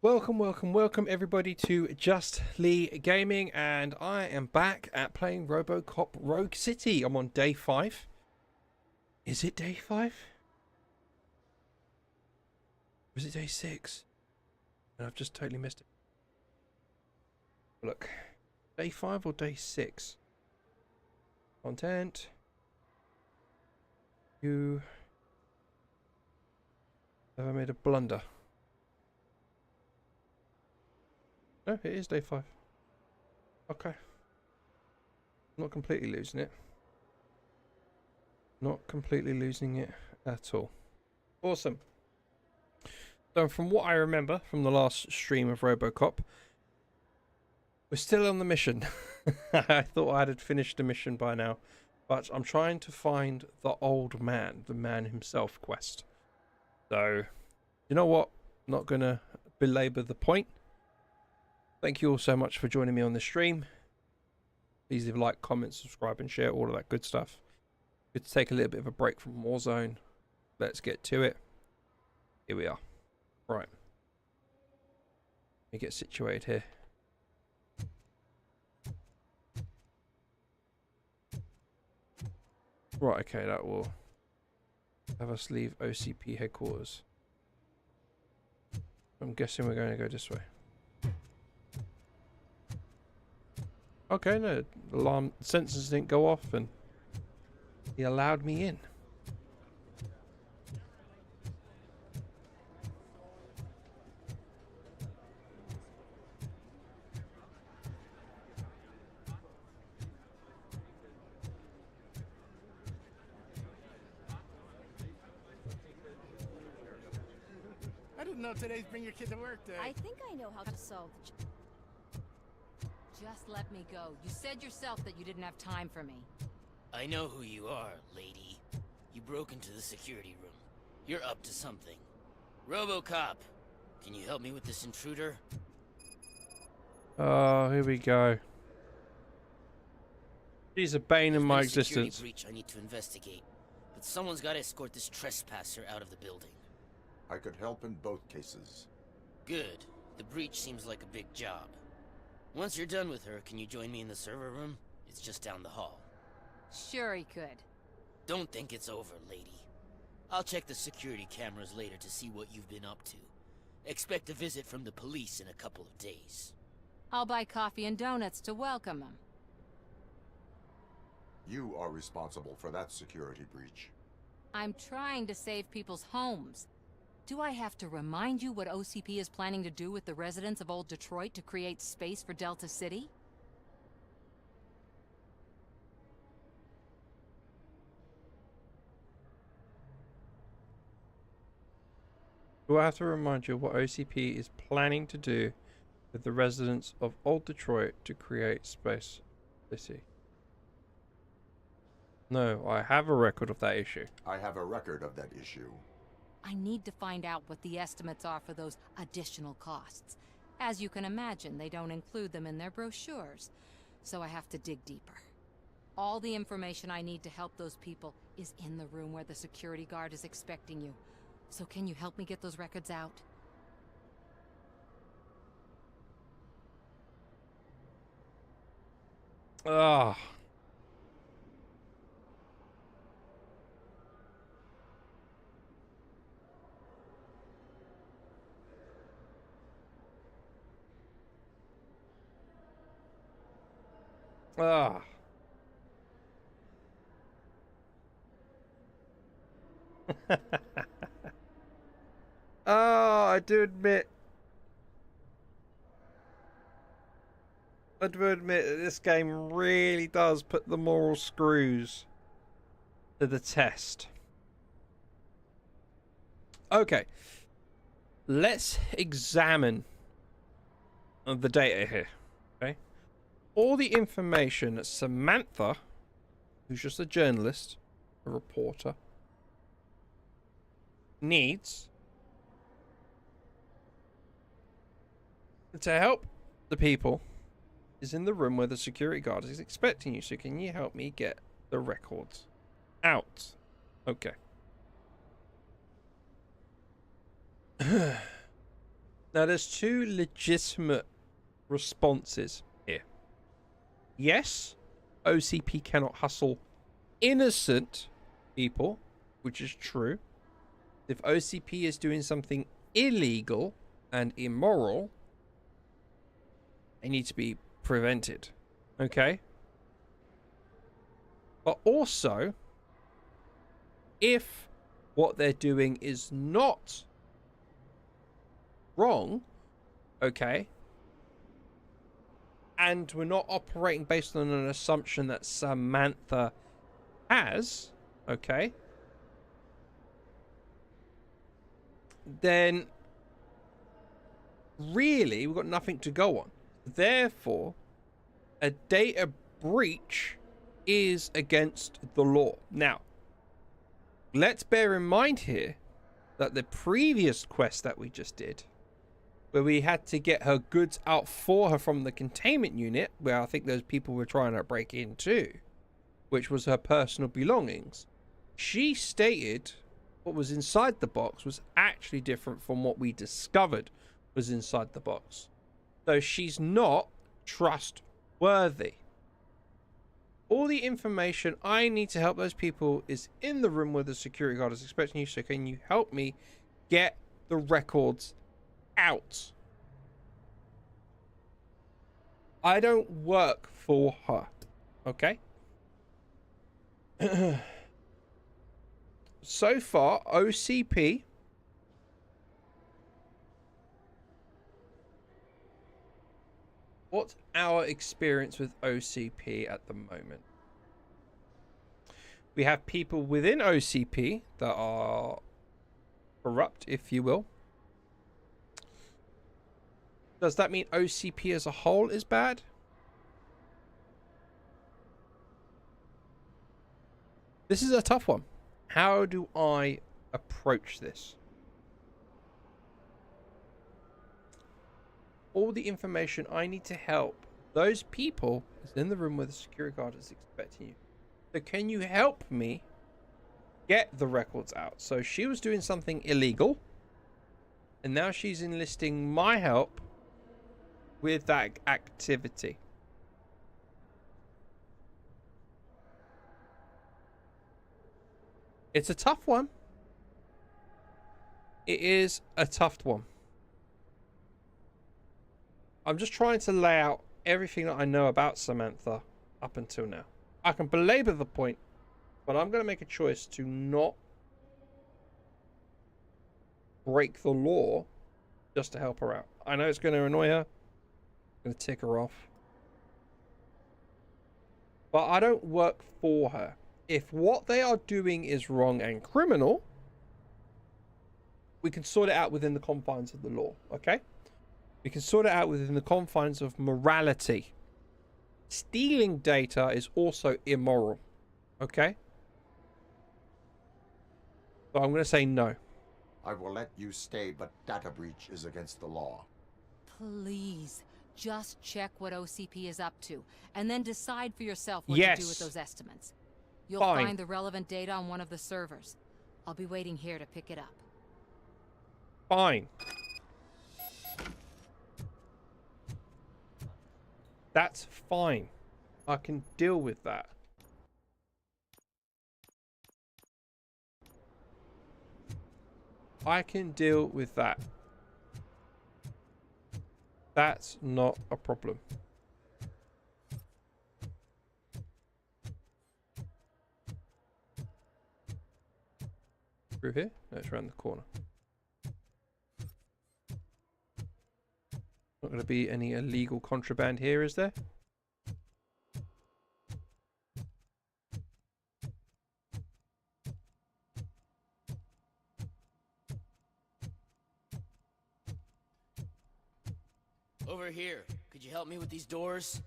Welcome everybody to JustLeeGaming, and I am back at playing RoboCop Rogue City. I'm on day 5. Is it day 5? Or is it day 6? And I've just totally missed it. Look, day 5 or day 6? Content. You have I made a blunder? No, it is day 5. Okay. Not completely losing it. Not completely losing it at all. Awesome. So from what I remember from the last stream of RoboCop, we're still on the mission. I thought I had finished the mission by now. But I'm trying to find the old man, the man himself quest. So, you know what? I'm not going to belabor the point. Thank you all so much for joining me on the stream. Please leave a like, comment, subscribe, and share, all of that good stuff. Good to take a little bit of a break from Warzone. Let's get to it. Here we are. Right. Let me get situated here. Right, okay, that will have us leave OCP headquarters. I'm guessing we're going to go this way. Okay, no, the alarm sensors didn't go off and he allowed me in. I didn't know today's Bring Your Kid to Work day. I think I know how to solve the Just let me go. You said yourself that you didn't have time for me. I know who you are, lady. You broke into the security room. You're up to something. RoboCop, can you help me with this intruder? Oh, here we go. She's a bane in my existence. Security breach I need to investigate, but someone's got to escort this trespasser out of the building. I could help in both cases. Good. The breach seems like a big job. Once you're done with her, can you join me in the server room? It's just down the hall. Sure he could. Don't think it's over, lady. I'll check the security cameras later to see what you've been up to. Expect a visit from the police in a couple of days. I'll buy coffee and donuts to welcome him. You are responsible for that security breach. I'm trying to save people's homes. Do I have to remind you what OCP is planning to do with the residents of Old Detroit to create space for Delta City? Do I have to remind you what OCP is planning to do with the residents of Old Detroit to create space city? No, I have a record of that issue. I have a record of that issue. I need to find out what the estimates are for those additional costs. As you can imagine, they don't include them in their brochures, so I have to dig deeper. All the information I need to help those people is in the room where the security guard is expecting you. So can you help me get those records out? Ah. Ah. Oh, I do admit that this game really does put the moral screws to the test. Okay, let's examine the data here. Okay, all the information that Samantha, who's just a journalist, a reporter, needs to help the people is in the room where the security guard is expecting you. So can you help me get the records out? Okay. Now, there's two legitimate responses here. Yes, OCP cannot hustle innocent people, which is true. If OCP is doing something illegal and immoral, they need to be prevented. Okay? But also, if what they're doing is not wrong, okay, and we're not operating based on an assumption that Samantha has, okay, then really we've got nothing to go on. Therefore, a data breach is against the law. Now, let's bear in mind here that the previous quest that we just did, where we had to get her goods out for her from the containment unit, where I think those people were trying to break into, which was her personal belongings, she stated what was inside the box was actually different from what we discovered was inside the box. So she's not trustworthy. All the information I need to help those people is in the room where the security guard is expecting you. So can you help me get the records out? I don't work for her. Okay? So far, OCP what's our experience with OCP at the moment? We have people within OCP that are corrupt, if you will. Does that mean OCP as a whole is bad? This is a tough one. How do I approach this? All the information I need to help those people is in the room where the security guard is expecting you. So can you help me get the records out? So she was doing something illegal, and now she's enlisting my help with that activity. It's a tough one. It is a tough one. I'm just trying to lay out everything that I know about Samantha up until now. I can belabor the point, but I'm going to make a choice to not break the law just to help her out. I know it's going to annoy her. It's going to tick her off. But I don't work for her. If what they are doing is wrong and criminal, we can sort it out within the confines of the law, okay? We can sort it out within the confines of morality. Stealing data is also immoral, okay? So I'm going to say no. I will let you stay, but data breach is against the law. Please, just check what OCP is up to, and then decide for yourself what to do with those estimates. You'll find the relevant data on one of the servers. I'll be waiting here to pick it up. Fine. That's fine. I can deal with that. I can deal with that. That's not a problem. Through here? No, it's around the corner. Not going to be any illegal contraband here, is there? Over here. Could you help me with these doors?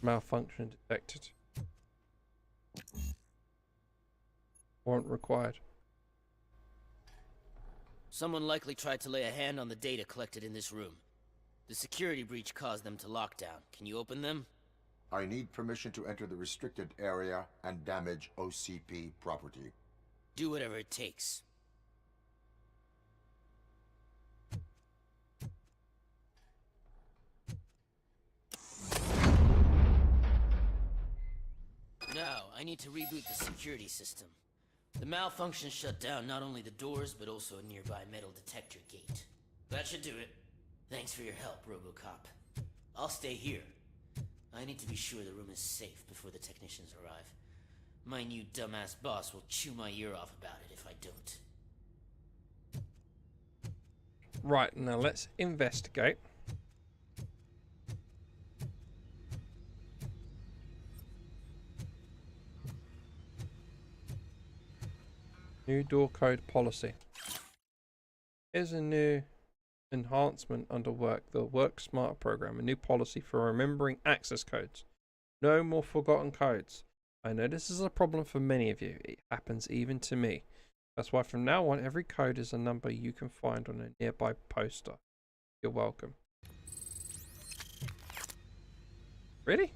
Malfunction detected. Warrant required. Someone likely tried to lay a hand on the data collected in this room. The security breach caused them to lock down. Can you open them? I need permission to enter the restricted area and damage OCP property. Do whatever it takes. Now, I need to reboot the security system. The malfunction shut down not only the doors, but also a nearby metal detector gate. That should do it. Thanks for your help, RoboCop. I'll stay here. I need to be sure the room is safe before the technicians arrive. My new dumbass boss will chew my ear off about it if I don't. Right, now let's investigate. New door code policy. Here's a new enhancement under work, the Work Smarter program, a new policy for remembering access codes. No more forgotten codes. I know this is a problem for many of you. It happens even to me. That's why from now on, every code is a number you can find on a nearby poster. You're welcome. Really?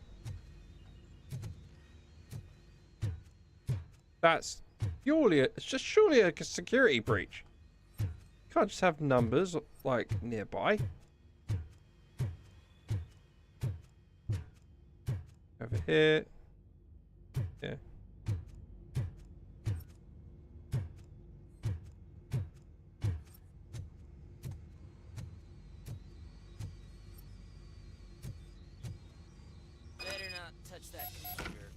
That's surely it's just surely a security breach. You can't just have numbers like nearby. Over here. Yeah. Better not touch that computer.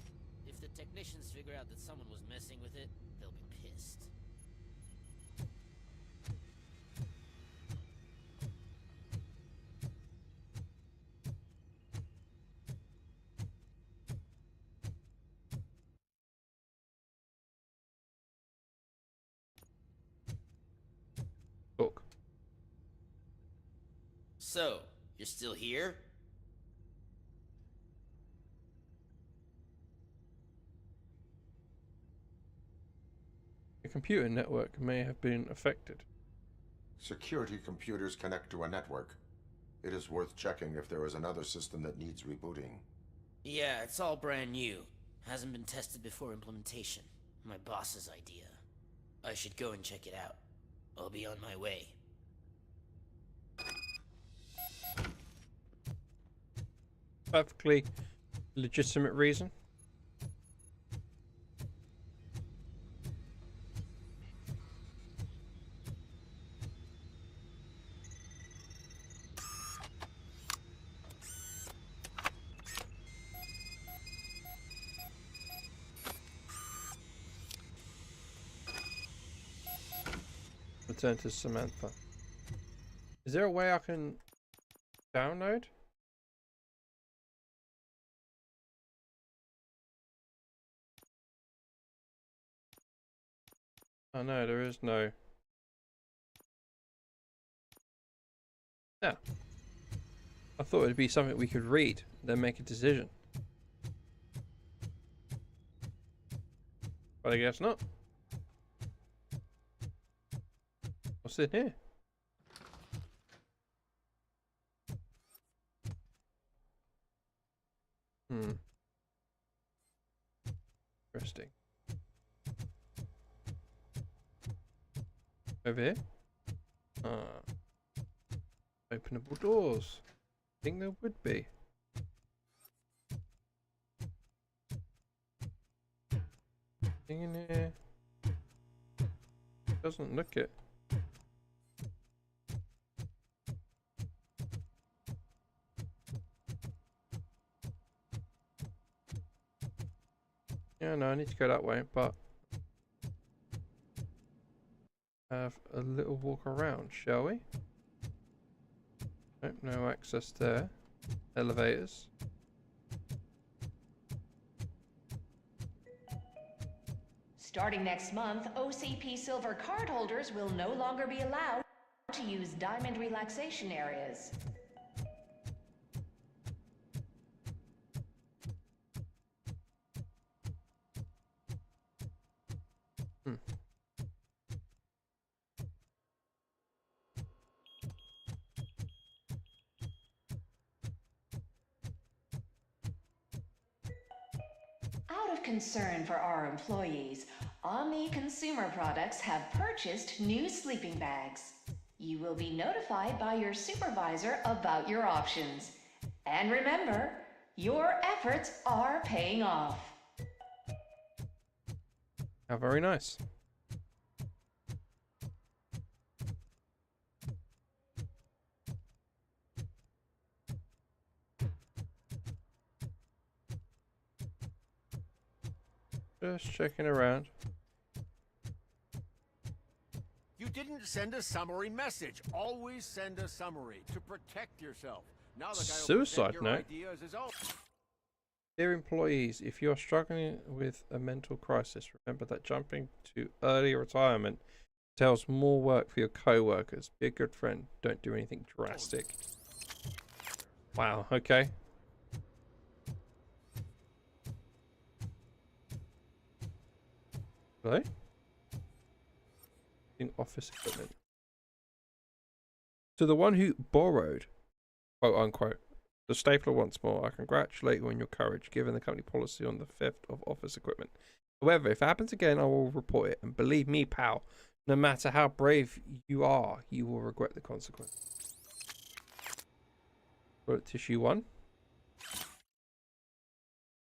If the technicians figure out that someone was messing with it, they'll be pissed. Look. So, you're still here? The computer network may have been affected. Security computers connect to a network. It is worth checking if there is another system that needs rebooting. Yeah, it's all brand new. Hasn't been tested before implementation. My boss's idea. I should go and check it out. I'll be on my way. Perfectly legitimate reason. Return to Samantha. Is there a way I can download? Oh no, there is no. Yeah. I thought it'd be something we could read, then make a decision. But I guess not. What's in here? Interesting. Over here? Openable doors. I think there would be. Thing in here. Doesn't look it. Yeah, no, I need to go that way, but have a little walk around, shall we? Nope, no access there. Elevators. Starting next month, OCP Silver cardholders will no longer be allowed to use diamond relaxation areas. Out of concern for our employees, Omni Consumer Products have purchased new sleeping bags. You will be notified by your supervisor about your options. And remember, your efforts are paying off. How very nice. Just checking around. You didn't send a summary message. Always send a summary to protect yourself. Now the guy who Suicide sent your note. ideas is own. Dear employees, if you are struggling with a mental crisis, remember that jumping to early retirement entails more work for your co-workers. Be a good friend. Don't do anything drastic. Wow, okay. Really? In office equipment. To the one who borrowed, quote unquote, the stapler once more, I congratulate you on your courage, given the company policy on the theft of office equipment. However, if it happens again, I will report it. And believe me, pal, no matter how brave you are, you will regret the consequence. Toilet tissue 1.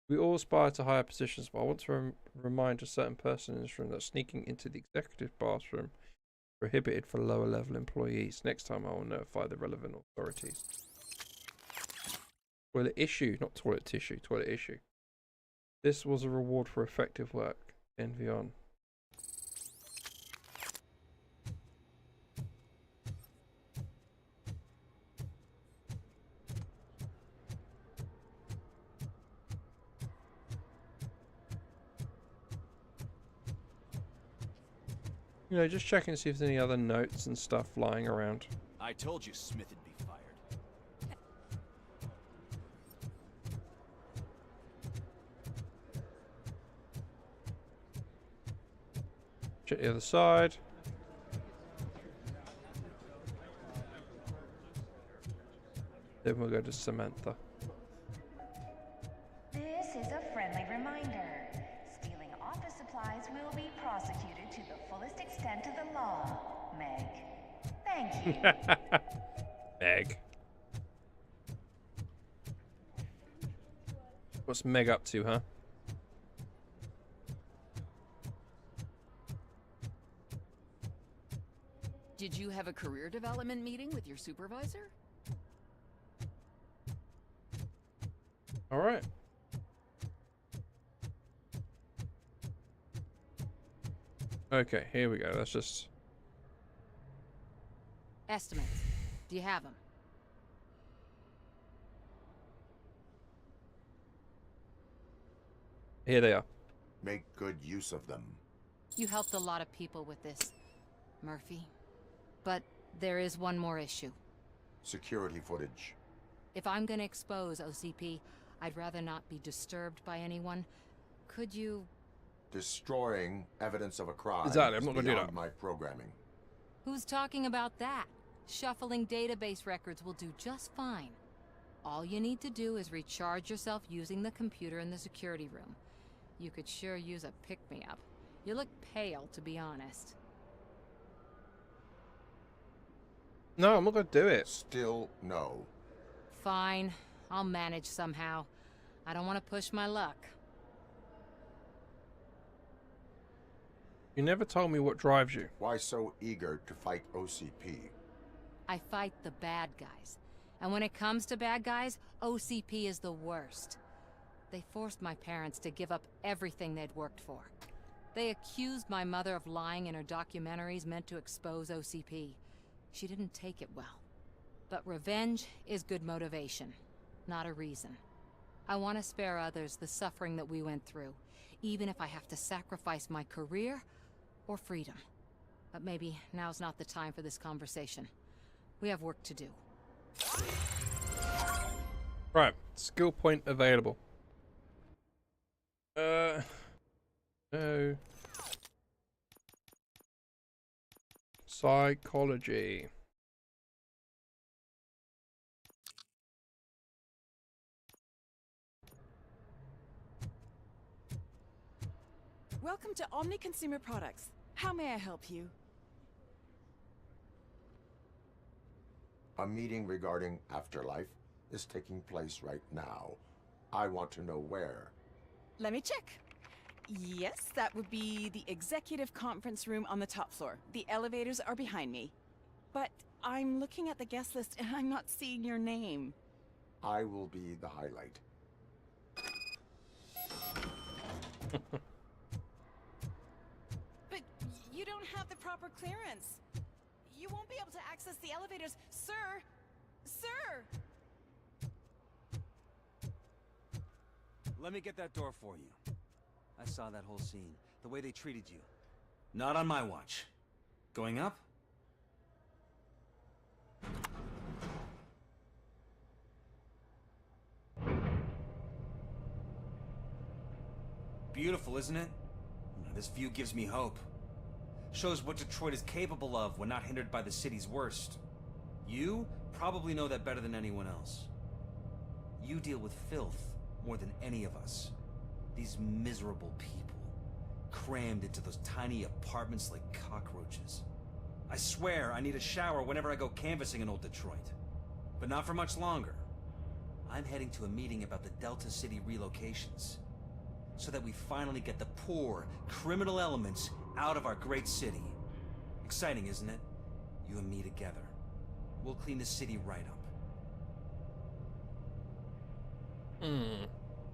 We all aspire to higher positions, but I want to remind a certain person in this room that sneaking into the executive bathroom is prohibited for lower level employees. Next time I will notify the relevant authorities. Toilet issue, not toilet tissue, toilet issue. This was a reward for effective work. Envy on. You know, just checking to see if there's any other notes and stuff lying around. I told you Smith would be fired. Check the other side. Then we'll go to Samantha. This is a friendly reminder. Stealing office supplies will be prosecuted to the fullest extent of the law, Meg. Thank you. Meg. What's Meg up to, huh? Did you have a career development meeting with your supervisor? All right. Okay, here we go. Let's just... Estimates. Do you have them? Here they are. Make good use of them. You helped a lot of people with this, Murphy. But there is one more issue. Security footage. If I'm gonna expose OCP, I'd rather not be disturbed by anyone. Could you... Destroying evidence of a crime Exactly, I'm not is gonna do beyond that. my programming. Who's talking about that? Shuffling database records will do just fine. All you need to do is recharge yourself using the computer in the security room. You could sure use a pick-me-up. You look pale, to be honest. No, I'm not going to do it. Still no. Fine. I'll manage somehow. I don't want to push my luck. You never told me what drives you. Why so eager to fight OCP? I fight the bad guys. And when it comes to bad guys, OCP is the worst. They forced my parents to give up everything they'd worked for. They accused my mother of lying in her documentaries meant to expose OCP. She didn't take it well. But revenge is good motivation, not a reason. I want to spare others the suffering that we went through, even if I have to sacrifice my career or freedom. But maybe now's not the time for this conversation. We have work to do. Right, skill point available. No. Psychology. Welcome to Omni Consumer Products. How may I help you? A meeting regarding Afterlife is taking place right now. I want to know where. Let me check. Yes, that would be the executive conference room on the top floor. The elevators are behind me. But I'm looking at the guest list and I'm not seeing your name. I will be the highlight. But you don't have the proper clearance. You won't be able to access the elevators, sir. Sir! Let me get that door for you. I saw that whole scene. The way they treated you. Not on my watch. Going up? Beautiful, isn't it? This view gives me hope. Shows what Detroit is capable of when not hindered by the city's worst. You probably know that better than anyone else. You deal with filth more than any of us. These miserable people, crammed into those tiny apartments like cockroaches. I swear I need a shower whenever I go canvassing in old Detroit. But not for much longer. I'm heading to a meeting about the Delta City relocations, so that we finally get the poor, criminal elements out of our great city. Exciting, isn't it? You and me together. We'll clean the city right up.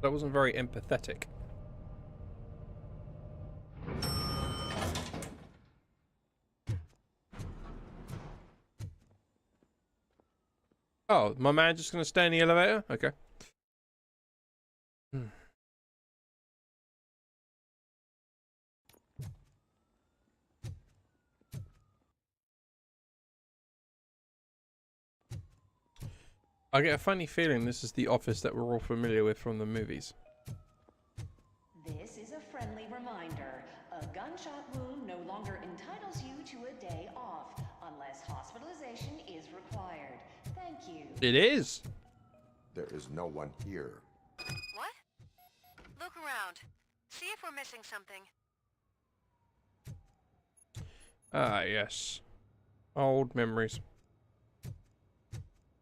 That wasn't very empathetic. Oh, my man just gonna stay in the elevator? Okay. I get a funny feeling this is the office that we're all familiar with from the movies. This is a friendly reminder. A gunshot wound no longer entitles you to a day off, unless hospitalization is required. Thank you. It is. There is no one here. What? Look around. See if we're missing something. Ah, yes. Old memories.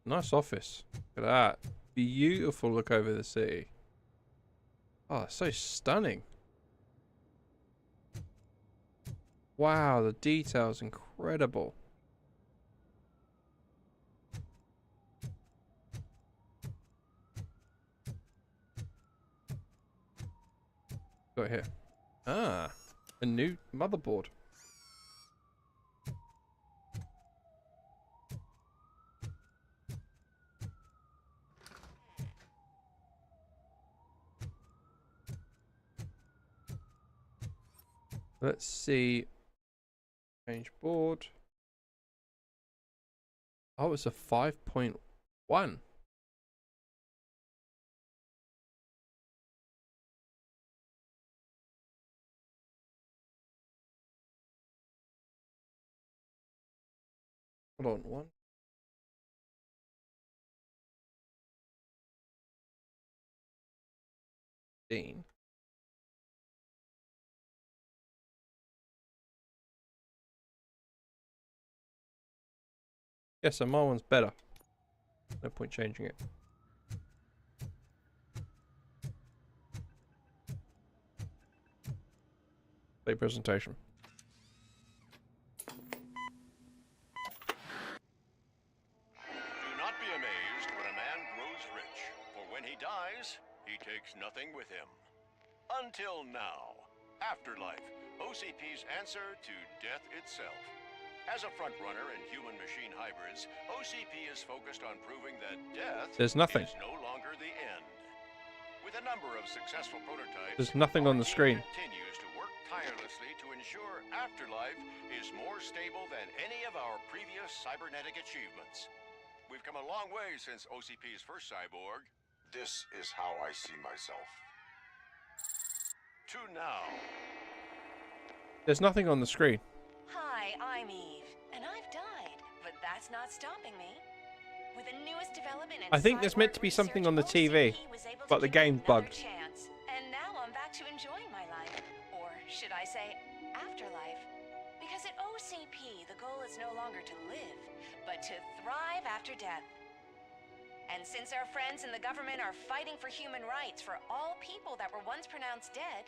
Nice office. Look at that. Beautiful look over the city. Oh, so stunning. Wow, the detail's incredible. Got here. Ah, a new motherboard. Let's see. Change board. Oh, it's a 5.1. Hold on, one. Dean. Yeah, so my one's better. No point changing it. Play presentation. Do not be amazed when a man grows rich, for when he dies, he takes nothing with him. Until now. Afterlife, OCP's answer to death itself. As a frontrunner in human-machine hybrids, OCP is focused on proving that death There's nothing. is no longer the end. With a number of successful prototypes, There's nothing on the screen. continues to work tirelessly to ensure Afterlife is more stable than any of our previous cybernetic achievements. We've come a long way since OCP's first cyborg. This is how I see myself. To now. There's nothing on the screen. Hi, I'm Eve, and I've died, but that's not stopping me. With the newest development in I think there's meant to be cyborg something on the research, TV, OCP was able to but the give me game's another bugged. chance, and now I'm back to enjoying my life, or should I say afterlife? Because at OCP, the goal is no longer to live, but to thrive after death. And since our friends in the government are fighting for human rights for all people that were once pronounced dead,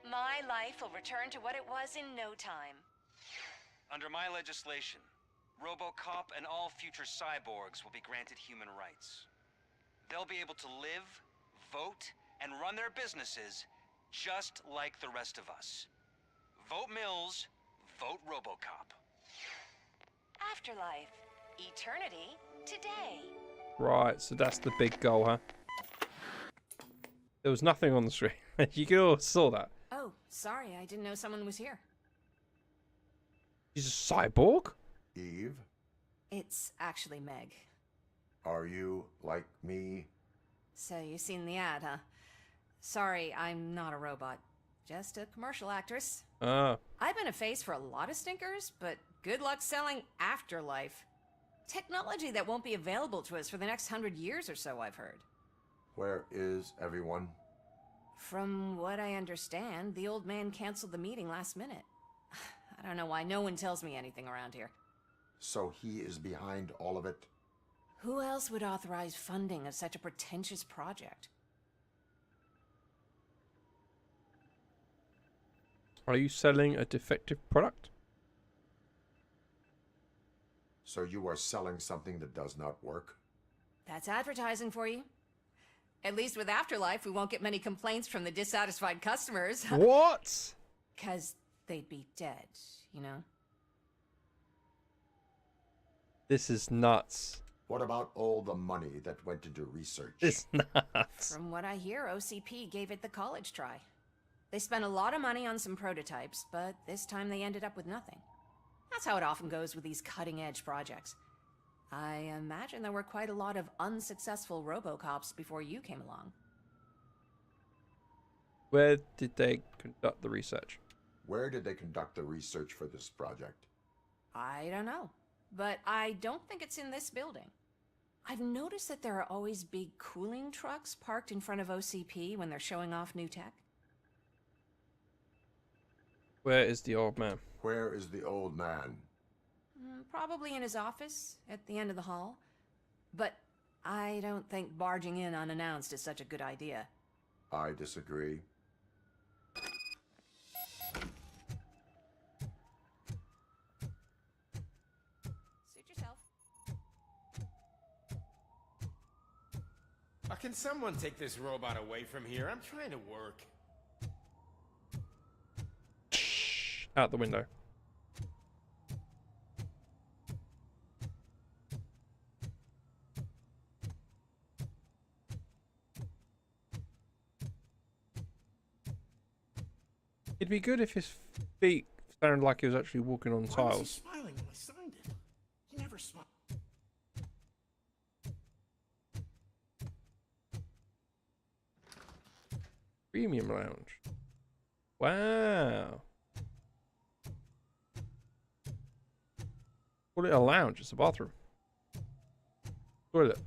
my life will return to what it was in no time. Under my legislation, RoboCop and all future cyborgs will be granted human rights. They'll be able to live, vote, and run their businesses just like the rest of us. Vote Mills, vote RoboCop. Afterlife. Eternity. Today. Right, so that's the big goal, huh? There was nothing on the screen. You all saw that. Oh, sorry, I didn't know someone was here. He's a cyborg? Eve, It's actually Meg. are you like me? So you seen the ad, huh? Sorry, I'm not a robot. Just a commercial actress. Ah. I've been a face for a lot of stinkers, but good luck selling Afterlife. Technology that won't be available to us for the next 100 years or so, I've heard. Where is everyone? From what I understand, the old man canceled the meeting last minute. I don't know why no one tells me anything around here. So he is behind all of it? Who else would authorize funding of such a pretentious project? Are you selling a defective product? So you are selling something that does not work? That's advertising for you. At least with Afterlife, we won't get many complaints from the dissatisfied customers. What? 'Cause they'd be dead, you know? This is nuts. What about all the money that went into research? It's nuts. From what I hear, OCP gave it the college try. They spent a lot of money on some prototypes, but this time they ended up with nothing. That's how it often goes with these cutting-edge projects. I imagine there were quite a lot of unsuccessful RoboCops before you came along. Where did they conduct the research? Where did they conduct the research for this project? I don't know, but I don't think it's in this building. I've noticed that there are always big cooling trucks parked in front of OCP when they're showing off new tech. Where is the old man? Where is the old man? Probably in his office, at the end of the hall. But I don't think barging in unannounced is such a good idea. I disagree. Suit yourself. Can someone take this robot away from here? I'm trying to work. Out the window. It'd be good if his feet sounded like he was actually walking on Why was he tiles. smiling when I signed it? He never smiled. Premium lounge. Wow. Call it a lounge, it's a bathroom. Toilet.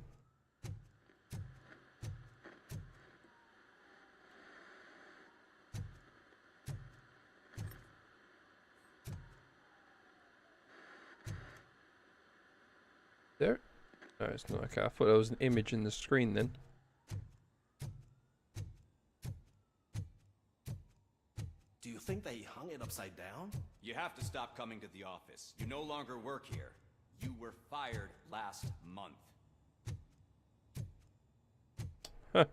There? No, it's not. Okay, I thought there was an image in the screen then. Do you think they hung it upside down? You have to stop coming to the office. You no longer work here. You were fired last month. Huh.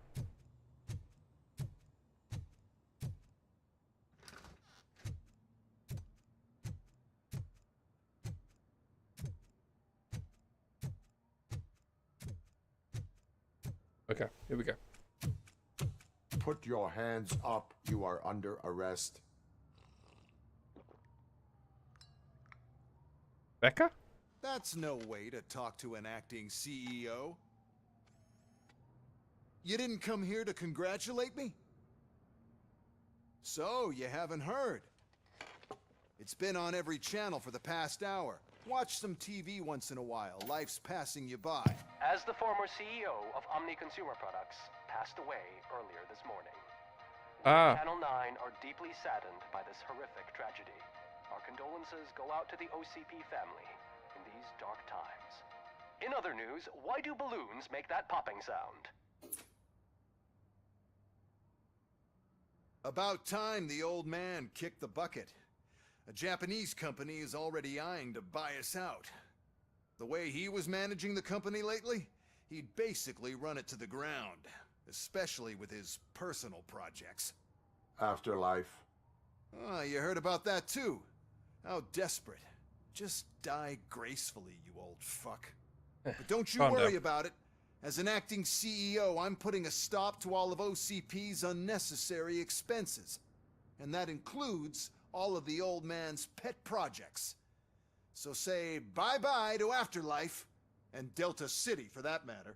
Okay, here we go. Put your hands up. You are under arrest. Becca? That's no way to talk to an acting CEO. You didn't come here to congratulate me? So, you haven't heard. It's been on every channel for the past hour. Watch some TV once in a while. Life's passing you by. As the former CEO of Omni Consumer Products passed away earlier this morning, Channel 9 are deeply saddened by this horrific tragedy. Our condolences go out to the OCP family in these dark times. In other news, why do balloons make that popping sound? About time the old man kicked the bucket. A Japanese company is already eyeing to buy us out. The way he was managing the company lately, he'd basically run it to the ground, especially with his personal projects. Afterlife. Oh, you heard about that too. How desperate. Just die gracefully, you old fuck. But don't you worry about it. As an acting CEO, I'm putting a stop to all of OCP's unnecessary expenses. And that includes all of the old man's pet projects. So say bye-bye to Afterlife, and Delta City for that matter.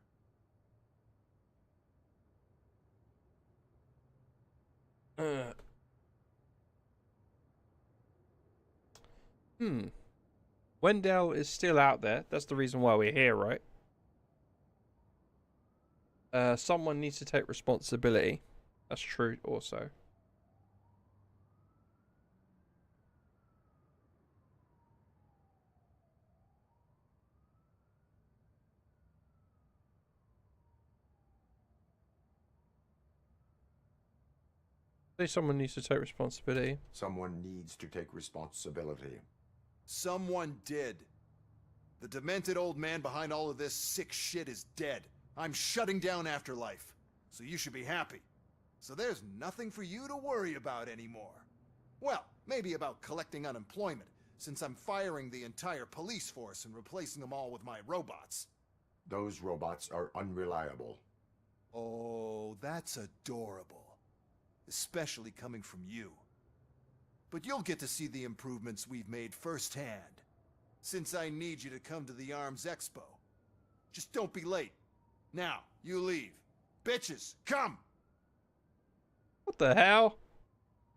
Wendell is still out there. That's the reason why we're here, right? Someone needs to take responsibility. That's true also. Someone needs to take responsibility. Someone needs to take responsibility. Someone did. The demented old man behind all of this sick shit is dead. I'm shutting down Afterlife, so you should be happy. So there's nothing for you to worry about anymore. Well, maybe about collecting unemployment, since I'm firing the entire police force and replacing them all with my robots. Those robots are unreliable. Oh, that's adorable. Especially coming from you. But you'll get to see the improvements we've made firsthand, since I need you to come to the ARMS Expo. Just don't be late. Now, you leave. Bitches, come! What the hell?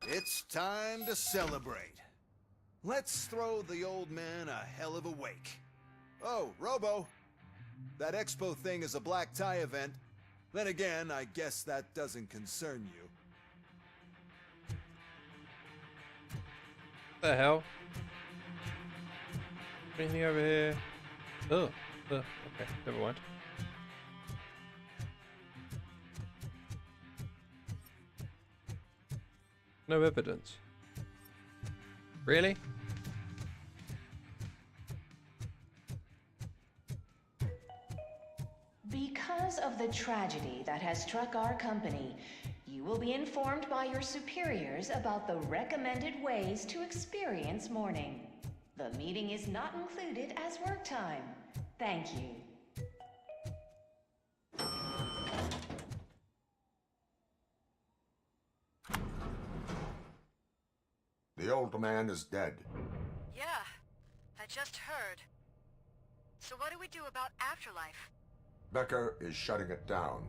It's time to celebrate. Let's throw the old man a hell of a wake. Oh, Robo. That expo thing is a black tie event. Then again, I guess that doesn't concern you. What the hell? Anything over here? Oh, okay, never mind. No evidence. Really? Because of the tragedy that has struck our company, you will be informed by your superiors about the recommended ways to experience mourning. The meeting is not included as work time. Thank you. The old man is dead. Yeah, I just heard. So what do we do about Afterlife? Becker is shutting it down.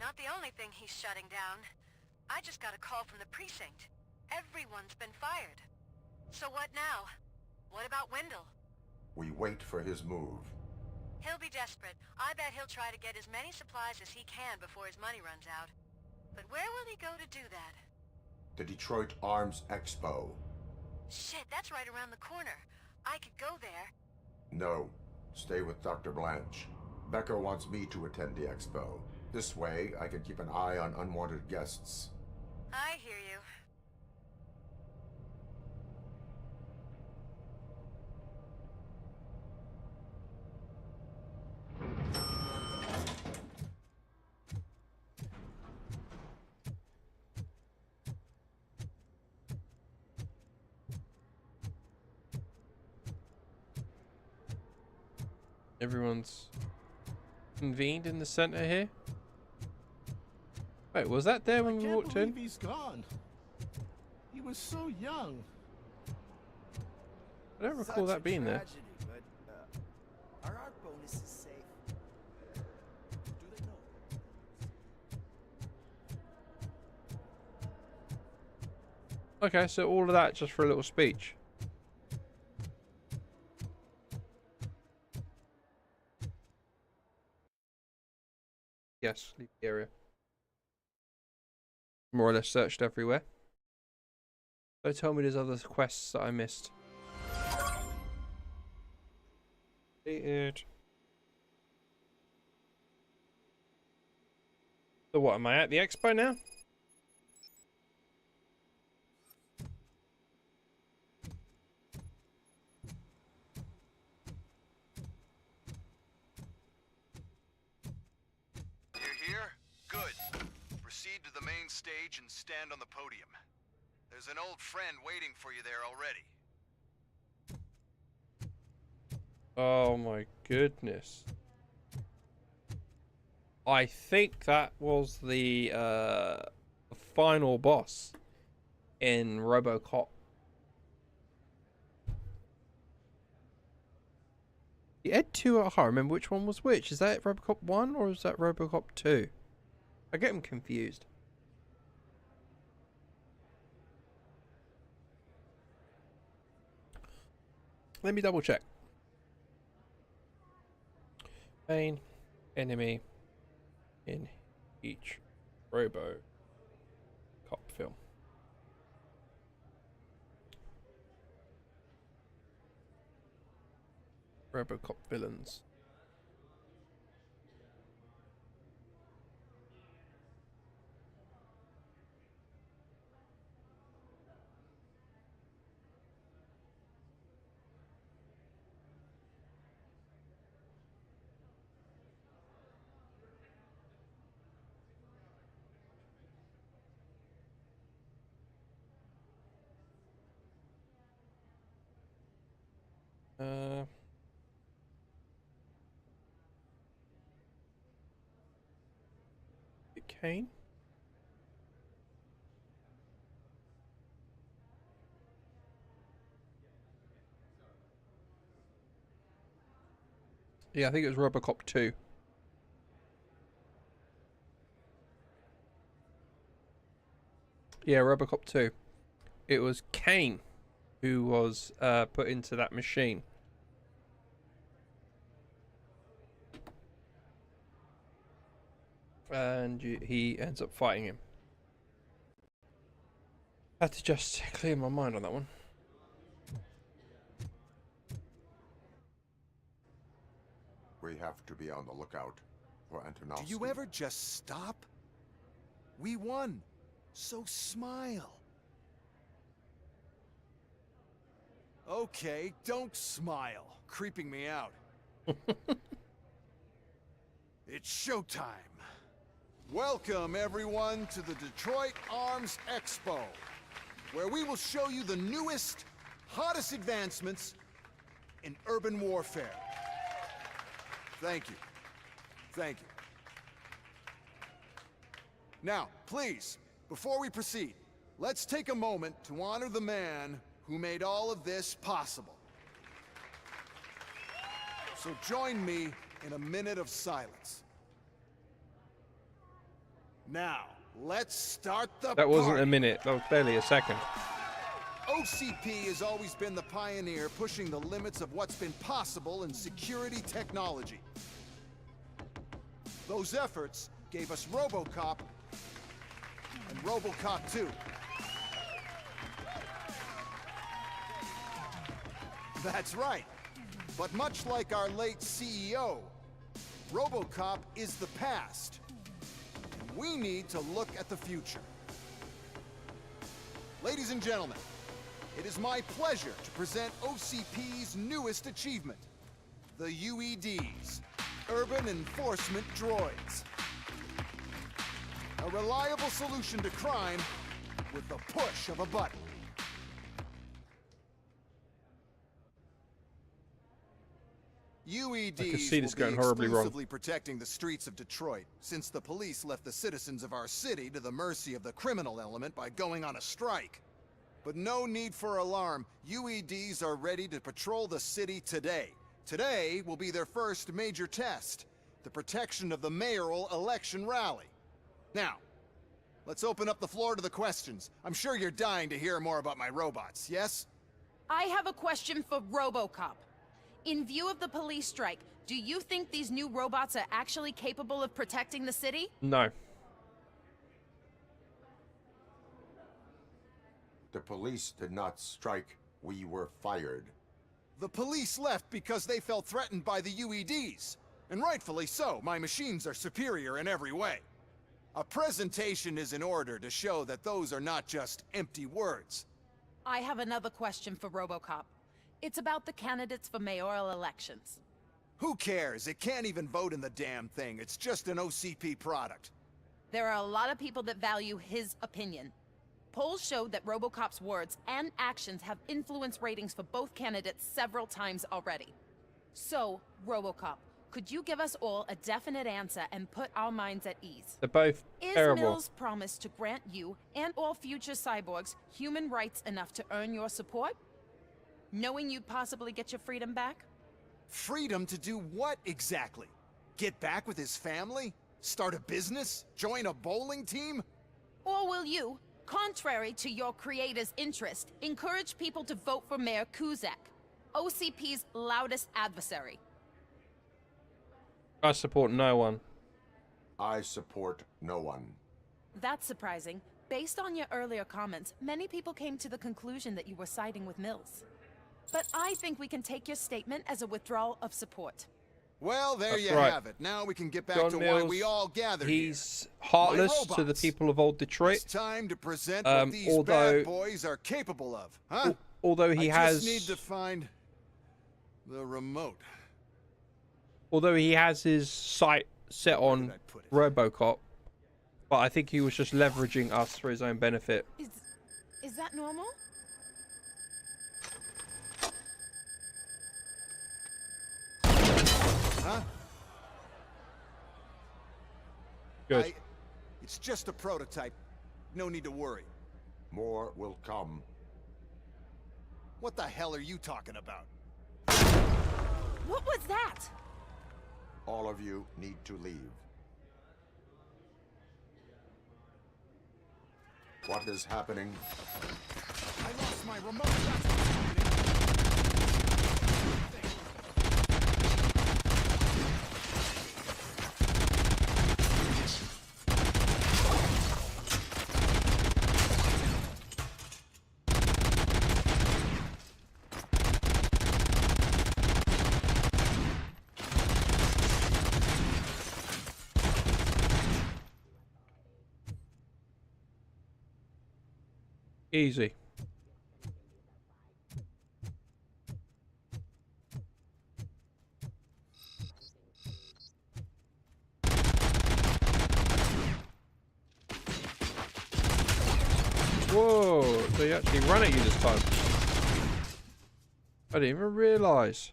Not the only thing he's shutting down. I just got a call from the precinct. Everyone's been fired. So what now? What about Wendell? We wait for his move. He'll be desperate. I bet he'll try to get as many supplies as he can before his money runs out. But where will he go to do that? The Detroit Arms Expo. Shit, that's right around the corner. I could go there. No. Stay with Dr. Blanche. Becker wants me to attend the expo. This way, I can keep an eye on unwanted guests. I hear you. Everyone's convened in the center here. Wait, was that there when we walked in? He's gone. He was so young. I don't recall that being there. But, are our bonuses safe? Do they know? Okay, so all of that just for a little speech. Yes, leave the area. More or less searched everywhere. Don't tell me there's other quests that I missed. Weird. So what, am I at the expo now? You're here? Good. Proceed to the main stage and stand on the podium. There's an old friend waiting for you there already. Oh my goodness. I think that was the final boss in RoboCop. The Ed 2, I can't remember which one was which. Is that RoboCop 1 or is that RoboCop 2? I get them confused. Let me double check. Main enemy in each RoboCop film. RoboCop villains. Kane? Yeah, I think it was RoboCop 2. Yeah, RoboCop 2. It was Kane who was put into that machine. And he ends up fighting him. Had to just clear my mind on that one. We have to be on the lookout for Antonovsky. Do you ever just stop? We won, so smile. Okay, don't smile. Creeping me out. It's showtime. Welcome, everyone, to the Detroit Arms Expo, where we will show you the newest, hottest advancements in urban warfare. Thank you. Thank you. Now, please, before we proceed, let's take a moment to honor the man who made all of this possible. So join me in a minute of silence. Now, let's start the That wasn't party. a minute, that was barely a second. OCP has always been the pioneer pushing the limits of what's been possible in security technology. Those efforts gave us RoboCop and RoboCop 2. That's right. But much like our late CEO, RoboCop is the past. We need to look at the future. Ladies and gentlemen, it is my pleasure to present OCP's newest achievement, the UEDs, Urban Enforcement Droids. A reliable solution to crime with the push of a button. UEDs I can see this will going be horribly wrong. exclusively protecting the streets of Detroit, since the police left the citizens of our city to the mercy of the criminal element by going on a strike. But no need for alarm. UEDs are ready to patrol the city today. Today will be their first major test, the protection of the mayoral election rally. Now, let's open up the floor to the questions. I'm sure you're dying to hear more about my robots, yes? I have a question for RoboCop. In view of the police strike, do you think these new robots are actually capable of protecting the city? No. The police did not strike. We were fired. The police left because they felt threatened by the UEDs. And rightfully so. My machines are superior in every way. A presentation is in order to show that those are not just empty words. I have another question for RoboCop. It's about the candidates for mayoral elections. Who cares? It can't even vote in the damn thing. It's just an OCP product. There are a lot of people that value his opinion. Polls showed that RoboCop's words and actions have influenced ratings for both candidates several times already. So, RoboCop, could you give us all a definite answer and put our minds at ease? They're both terrible. Is Mills' promise to grant you and all future cyborgs human rights enough to earn your support? Knowing you'd possibly get your freedom back? Freedom to do what exactly? Get back with his family? Start a business? Join a bowling team? Or will you, contrary to your creator's interest, encourage people to vote for Mayor Kuzak, OCP's loudest adversary? I support no one. I support no one. That's surprising. Based on your earlier comments, many people came to the conclusion that you were siding with Mills. But I think we can take your statement as a withdrawal of support. Well, there That's you right. have it. Now we can get back John to Mills, why we all gathered he's here. heartless My to the robots. people of old Detroit. It's time to present what these although- bad boys are capable of, huh? Although he I has, just need to find the remote. although he has his sight set on RoboCop, but I think he was just leveraging us for his own benefit. Is that normal? Huh? Good. It's just a prototype. No need to worry. More will come. What the hell are you talking about? What was that? All of you need to leave. What is happening? I lost my remote. That's what's happening. Easy. Whoa, they actually run at you this time. I didn't even realise.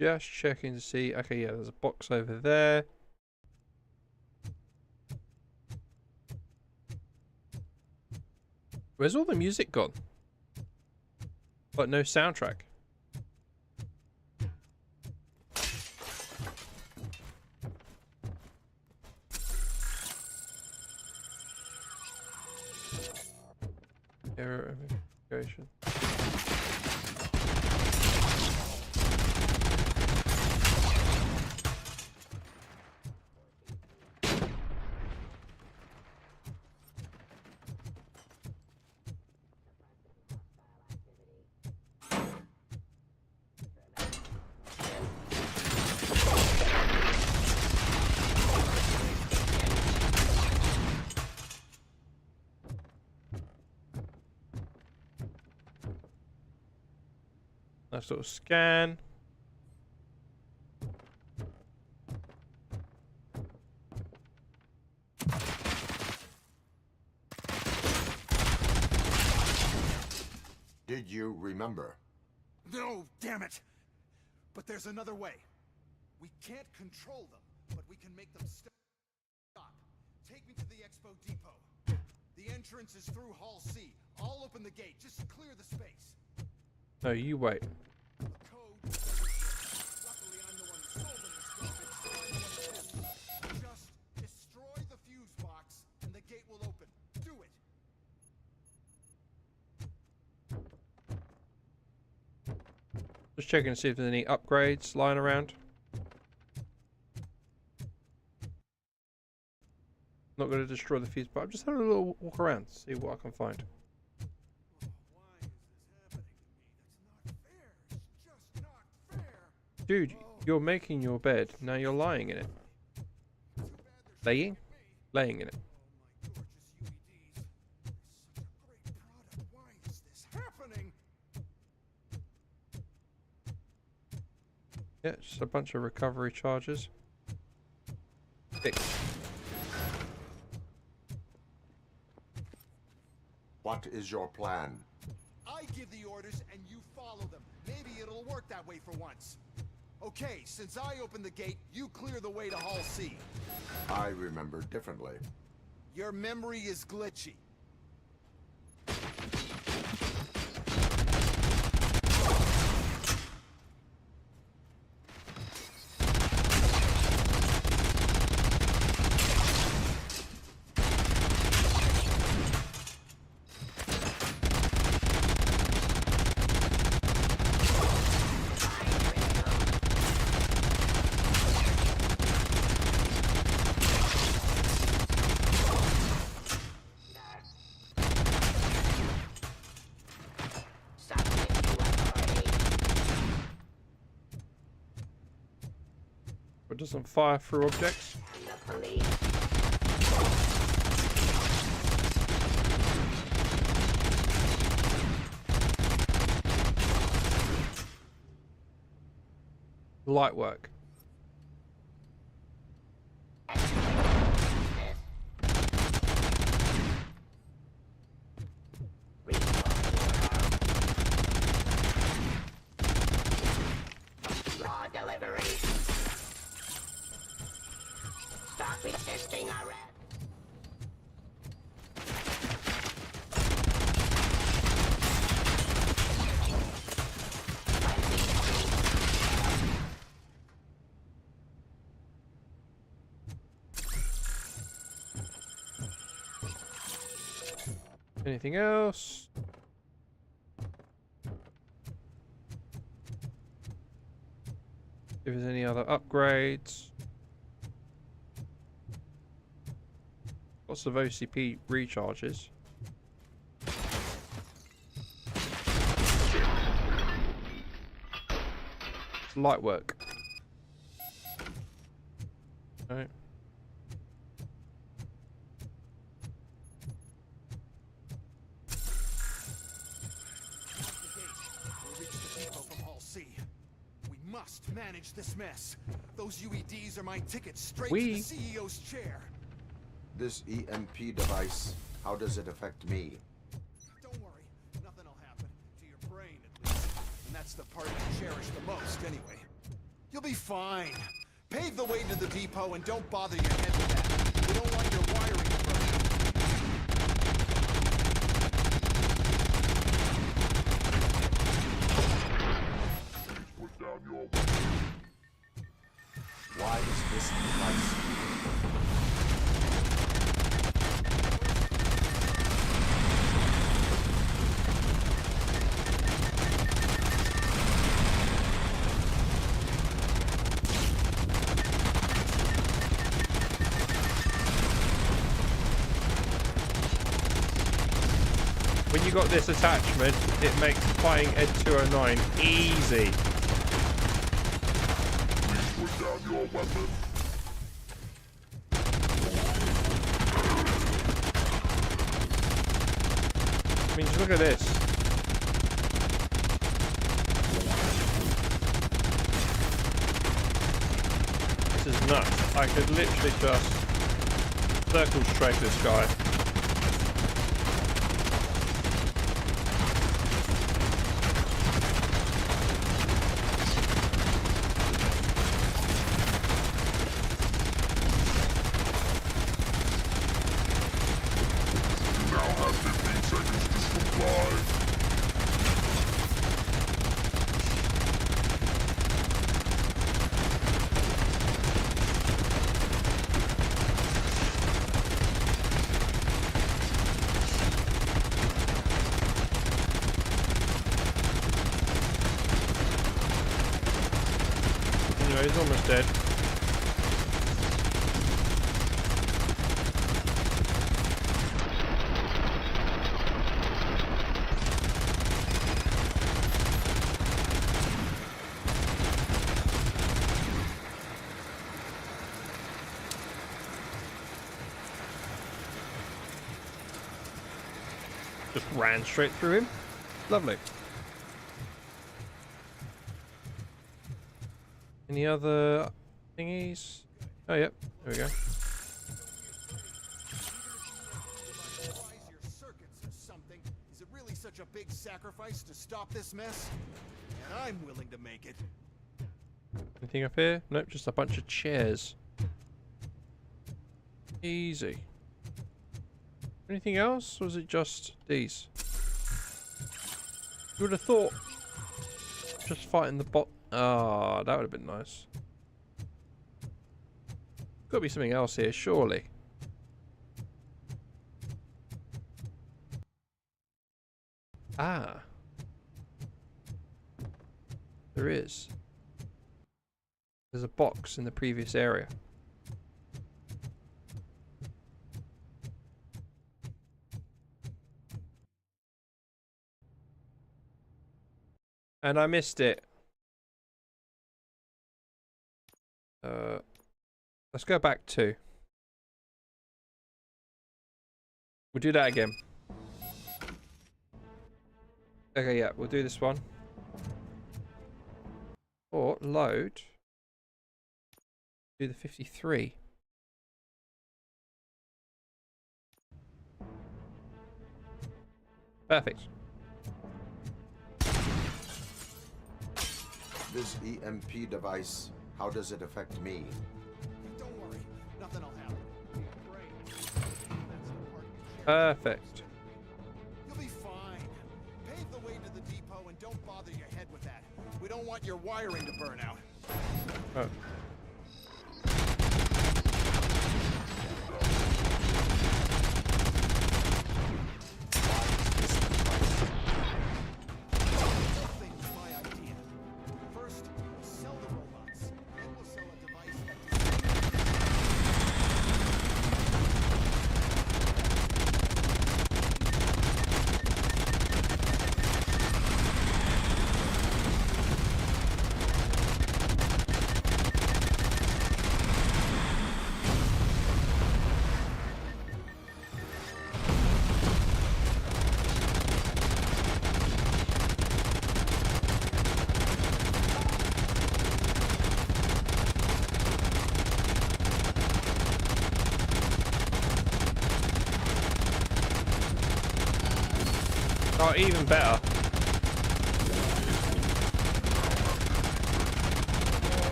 Just checking to see. Okay, yeah, there's a box over there. Where's all the music gone? But no soundtrack. Error of investigation. Nice little scan. Did you remember? No, damn it! But there's another way. We can't control them, but we can make them stop. Take me to the Expo Depot. The entrance is through Hall C. I'll open the gate. Just clear the space. No, you wait. The code Just checking to see if there's any upgrades lying around. Not going to destroy the fuse, but I'm just having a little walk around to see what I can find. Dude, you're making your bed. Now you're lying in it. Laying? Laying in it. Yeah, just a bunch of recovery charges. What is your plan? I give the orders and you follow them. Maybe it'll work that way for once. Okay, since I opened the gate, you clear the way to Hall C. I remember differently. Your memory is glitchy. It doesn't fire through objects. Light work. Raw delivery. Stop resisting our Anything else? If there's any other upgrades. Lots of OCP recharges. It's light work. Alright. Manage this mess. Those UEDs are my ticket straight to the CEO's chair. This EMP device, how does it affect me? Don't worry, nothing will happen. To your brain, at least. And that's the part I cherish the most, anyway. You'll be fine. Pave the way to the depot and don't bother your head with that. We don't want your wiring to Put down your weapon. Why is this device? When you got this attachment, it makes fighting Ed 209 easy. Put down your weapon. I mean, just look at this. This is nuts. I could literally just circle straight this guy. almost dead. Just ran straight through him. Lovely. Any other thingies? Oh, yep. There we go. Is it really such a big sacrifice to stop this mess? And I'm willing to make it. Anything up here? Nope, just a bunch of chairs. Easy. Anything else? Or was it just these? You would have thought just fighting the bot. Ah, that would have been nice. Got to be something else here, surely. Ah. There is. There's a box in the previous area. And I missed it. Let's go back 2. We'll do that again. Okay, yeah, we'll do this one. Or load. Do the 53. Perfect. This EMP device, how does it affect me? Don't worry, nothing will happen. Perfect. You'll be fine. Pave the way to the depot and don't bother your head with that. We don't want your wiring to burn out. Oh. Oh, even better.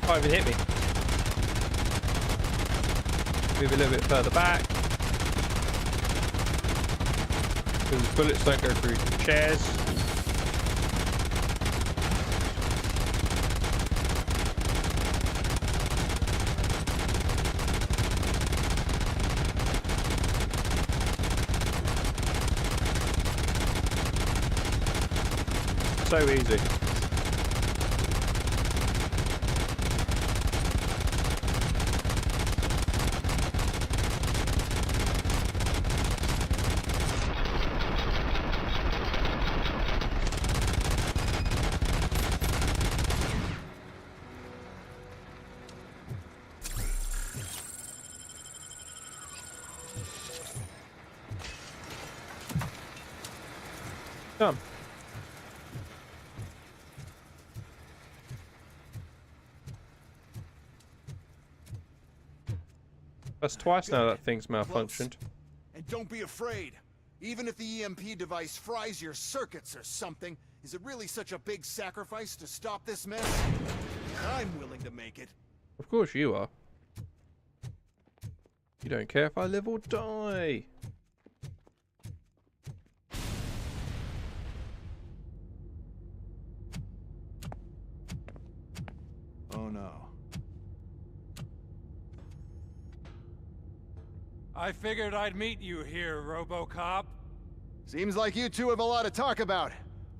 Can't even hit me. Move a little bit further back. Because bullets don't go through chairs. So easy. Come. That's twice now that thing's malfunctioned. And don't be afraid. Even if the EMP device fries your circuits or something, is it really such a big sacrifice to stop this mess? I'm willing to make it. Of course you are. You don't care if I live or die. Oh no. I figured I'd meet you here, RoboCop. Seems like you two have a lot to talk about.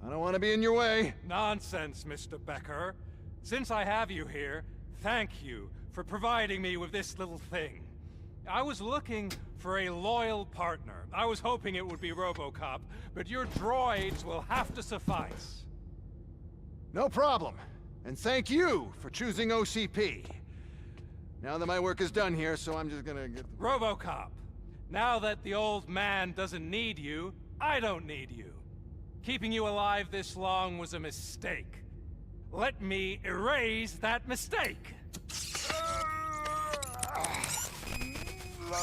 I don't want to be in your way. Nonsense, Mr. Becker. Since I have you here, thank you for providing me with this little thing. I was looking for a loyal partner. I was hoping it would be RoboCop, but your droids will have to suffice. No problem. And thank you for choosing OCP. Now that my work is done here, so I'm just gonna get... RoboCop, now that the old man doesn't need you, I don't need you. Keeping you alive this long was a mistake. Let me erase that mistake!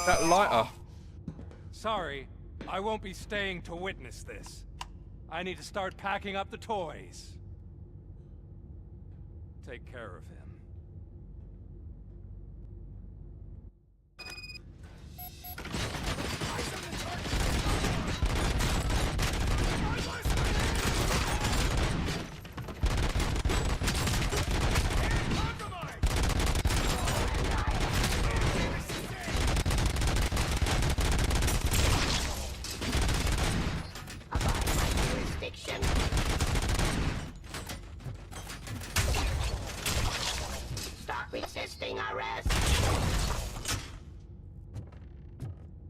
That lighter. Sorry, I won't be staying to witness this. I need to start packing up the toys. Take care of him. Stop resisting arrest.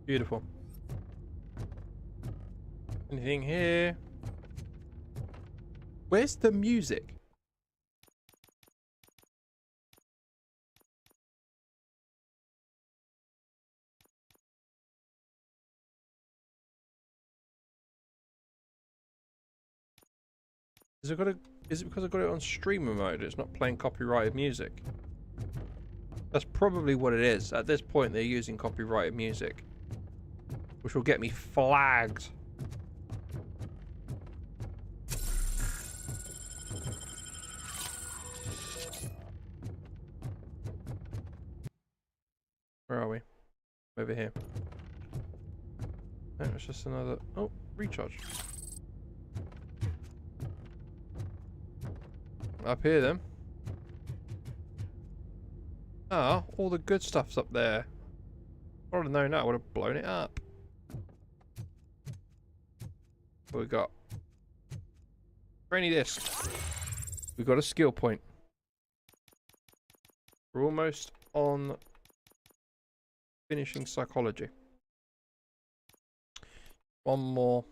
Beautiful. Anything here? Where's the music? Is it because I got it on streamer mode? It's not playing copyrighted music. That's probably what it is. At this point, they're using copyrighted music, which will get me flagged. Where are we? Over here. No, it's just another... Oh, recharge. Up here then. Ah, all the good stuff's up there. If I would have known that, I would have blown it up. What we got? Rainy disc. We got a skill point. We're almost on finishing psychology. One more.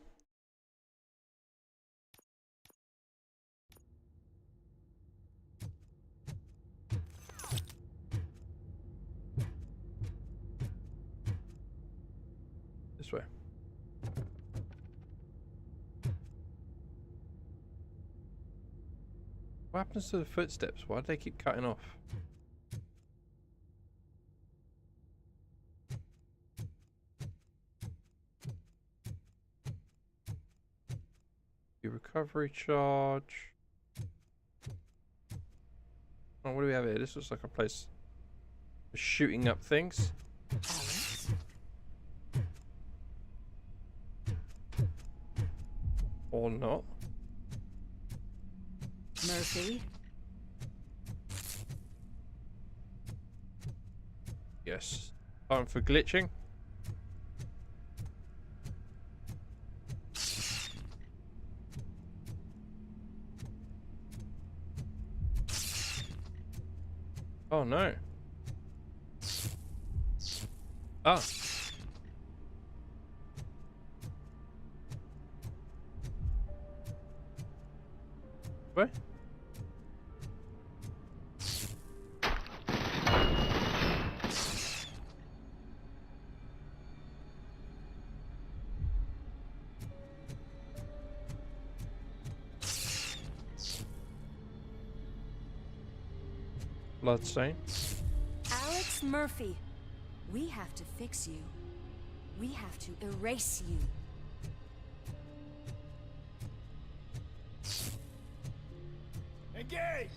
This way. What happens to the footsteps? Why do they keep cutting off? Your recovery charge. Oh, what do we have here? This looks like a place for shooting up things. Or not. Murphy? Yes. Time for glitching. Oh no. Ah. Where? Bloodstain. Alex Murphy, we have to fix you. We have to erase you. Engage!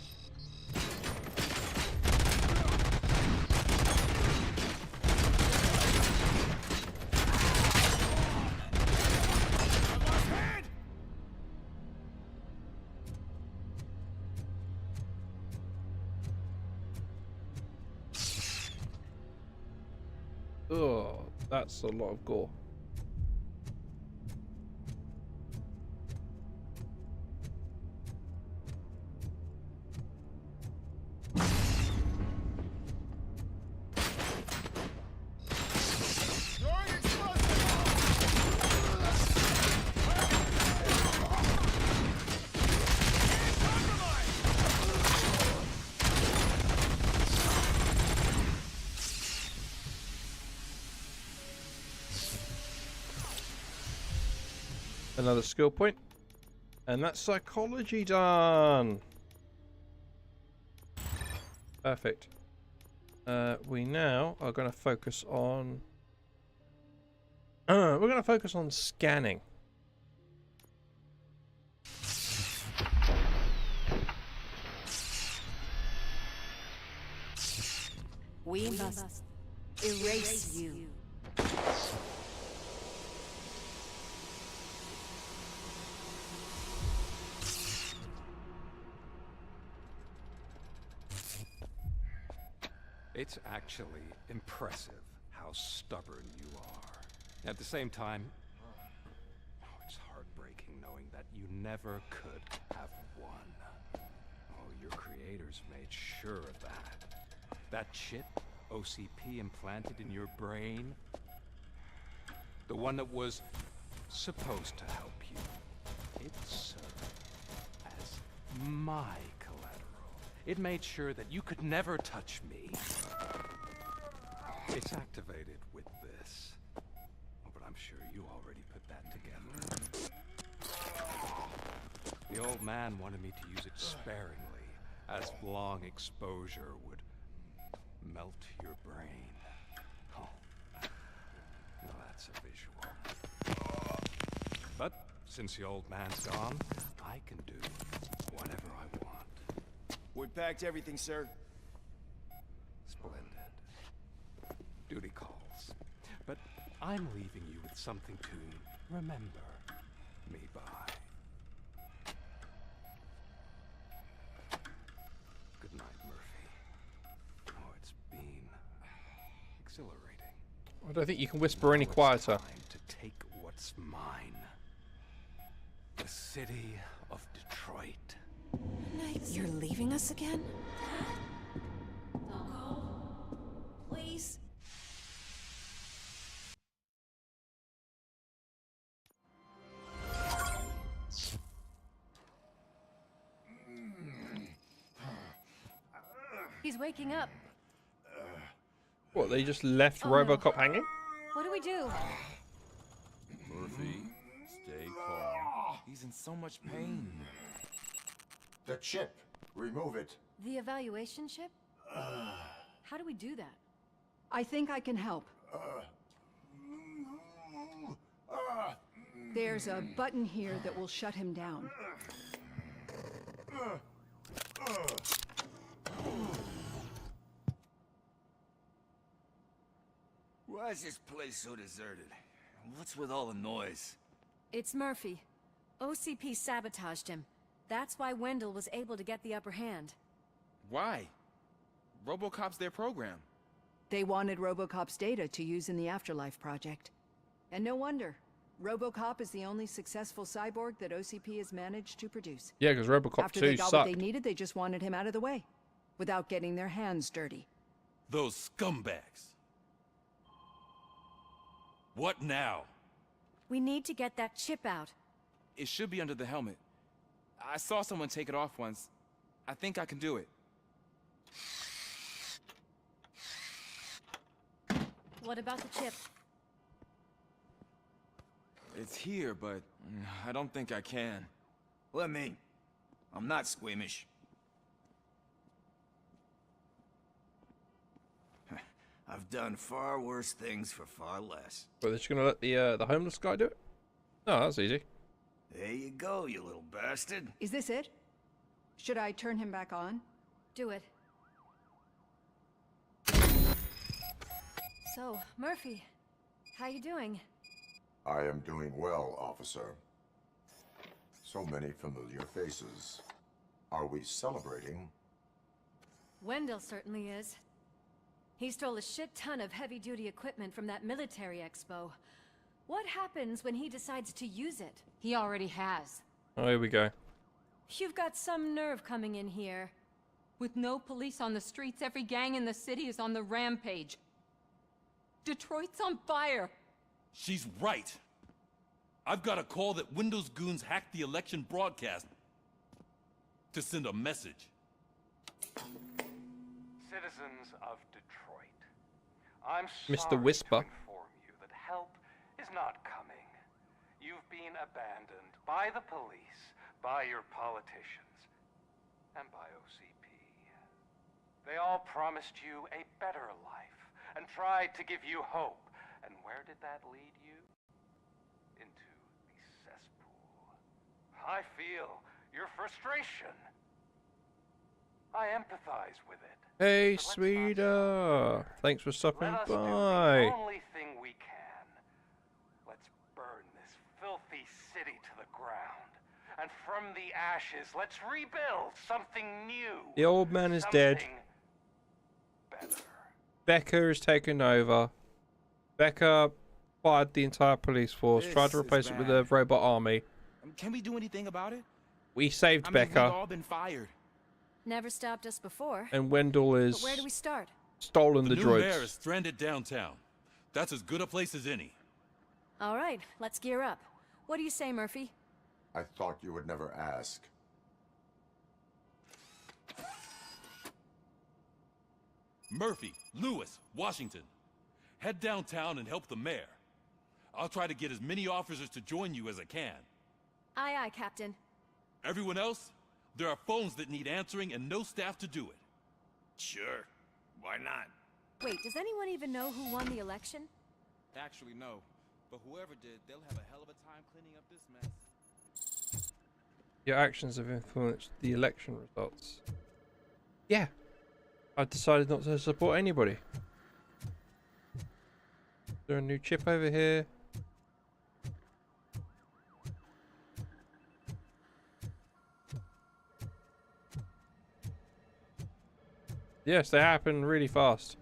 Oh, that's a lot of gore. Another skill point. And that's psychology done. Perfect. We now are going to focus on... we're going to focus on scanning. We must erase you. It's actually impressive how stubborn you are. At the same time, it's heartbreaking knowing that you never could have won. Oh, your creators made sure of that. That chip OCP implanted in your brain, the one that was supposed to help you, it served as my collateral. It made sure that you could never touch me. It's activated with this. Oh, but I'm sure you already put that together. The old man wanted me to use it sparingly, as long exposure would melt your brain. Oh, now that's a visual. But since the old man's gone, I can do whatever I want. We packed everything, sir. Splendid. Duty calls. But I'm leaving you with something to remember me by. Good night, Murphy. Oh, it's been exhilarating. I don't think you can whisper any quieter. Time to take what's mine. The city of Detroit. You're leaving us again? Please? He's waking up. What, they just left RoboCop hanging? What do we do? Murphy, stay calm. He's in so much pain. The chip. Remove it. The evaluation chip? How do we do that? I think I can help. There's a button here that will shut him down. Why is this place so deserted? What's with all the noise? It's Murphy. OCP sabotaged him. That's why Wendell was able to get the upper hand. Why? RoboCop's their program. They wanted RoboCop's data to use in the Afterlife project. And no wonder. RoboCop is the only successful cyborg that OCP has managed to produce. Yeah, because RoboCop After 2 they got sucked. what they needed, they just wanted him out of the way, without getting their hands dirty. Those scumbags. What now? We need to get that chip out. It should be under the helmet. I saw someone take it off once. I think I can do it. What about the chip? It's here, but I don't think I can. Let me. I'm not squeamish. I've done far worse things for far less. But they're just gonna let the homeless guy do it? Oh, that's easy. There you go, you little bastard. Is this it? Should I turn him back on? Do it. So, Murphy, how you doing? I am doing well, officer. So many familiar faces. Are we celebrating? Wendell certainly is. He stole a shit ton of heavy-duty equipment from that military expo. What happens when he decides to use it? He already has. Oh, here we go. You've got some nerve coming in here. With no police on the streets, every gang in the city is on the rampage. Detroit's on fire. She's right. I've got a call that Windows goons hacked the election broadcast to send a message. Citizens of Detroit, I'm Mr. sorry Whisper. to inform you that help is not coming. You've been abandoned by the police, by your politicians, and by OCP. They all promised you a better life and tried to give you hope. And where did that lead you? Into the cesspool. I feel your frustration. I empathize with it. Hey, sweetheart. Thanks for stopping Let us do by. the only thing we can. Let's burn this filthy city to the ground. And from the ashes, let's rebuild something new. The old man is dead. Something better. Becca is taken over. Becca fired the entire police force, tried to replace it with a robot army. Can we do anything about it? We saved I mean, Becca. we've all been fired. Never stopped us before. And Wendell is But where do we start? stolen The the new mayor droids. is stranded downtown. That's as good a place as any. All right, let's gear up. What do you say, Murphy? I thought you would never ask. Murphy, Lewis, Washington. Head downtown and help the mayor. I'll try to get as many officers to join you as I can. Aye, aye, Captain. Everyone else? There are phones that need answering and no staff to do it. Sure. Why not? Wait, does anyone even know who won the election? Actually, no. But whoever did, they'll have a hell of a time cleaning up this mess. Your actions have influenced the election results. Yeah. I've decided not to support anybody. Is there a new chip over here? Yes, they happen really fast.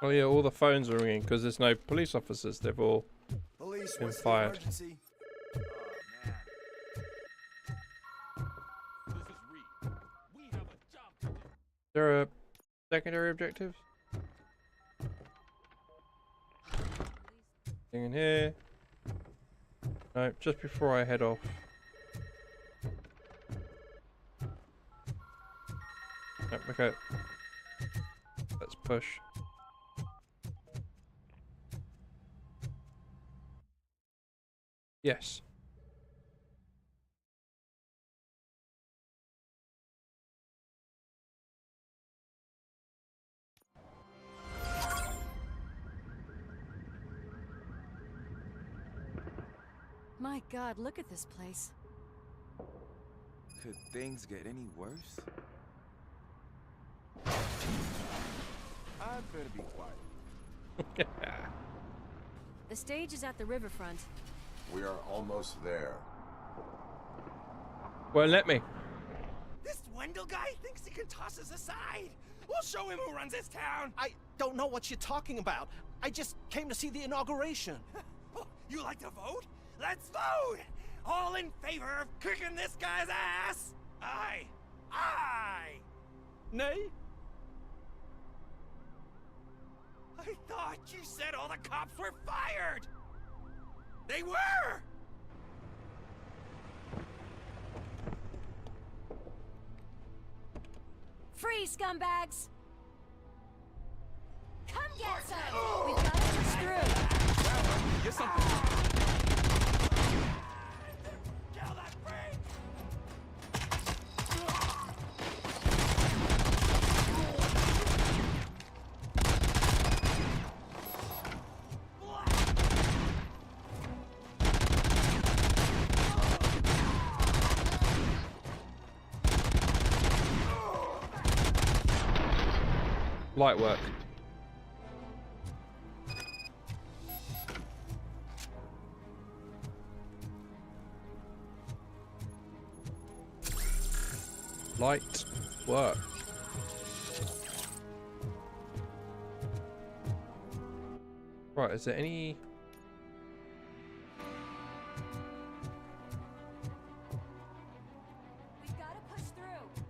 Oh yeah, all the phones are ringing because there's no police officers. They've all been fired. Is there a secondary objective? Thing in here. No, just before I head off. Nope, okay. Let's push. Yes. My God, look at this place. Could things get any worse? I'd better be quiet. The stage is at the riverfront. We are almost there. Well, let me. This Wendell guy thinks he can toss us aside. We'll show him who runs this town. I don't know what you're talking about. I just came to see the inauguration. You like to vote? Let's vote! All in favor of kicking this guy's ass? Aye. Aye. Nay? I thought you said all the cops were fired! They were! Free, scumbags! Come get some! We've got to push through! You're something. Kill that freak! Light work. Light work. Right, is there any... We've got to push through!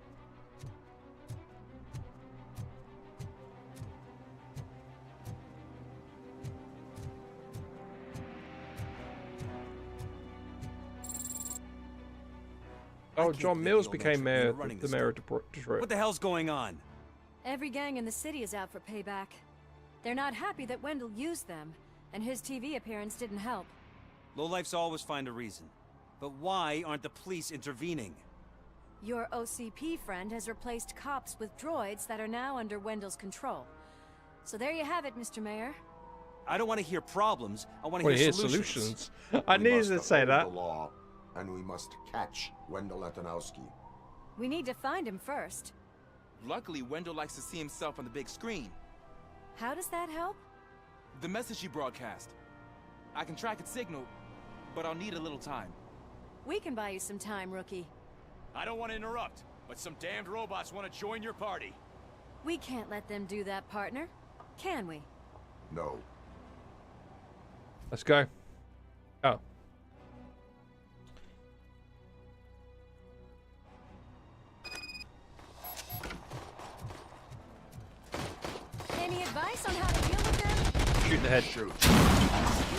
Oh, John Mills became mayor, the mayor of Detroit. What the hell's going on? Every gang in the city is out for payback. They're not happy that Wendell used them, and his TV appearance didn't help. Lowlifes always find a reason. But why aren't the police intervening? Your OCP friend has replaced cops with droids that are now under Wendell's control. So there you have it, Mr. Mayor. I don't want to hear problems. I want to hear solutions. I needed to say that. The law, and we must catch Wendell Antonowski. We need to find him first. Luckily, Wendell likes to see himself on the big screen. How does that help? The message you broadcast. I can track its signal, but I'll need a little time. We can buy you some time, rookie. I don't want to interrupt, but some damned robots want to join your party. We can't let them do that, partner. Can we? No. Let's go. Oh. Any advice on how to deal with them? Shoot the head. Shoot. You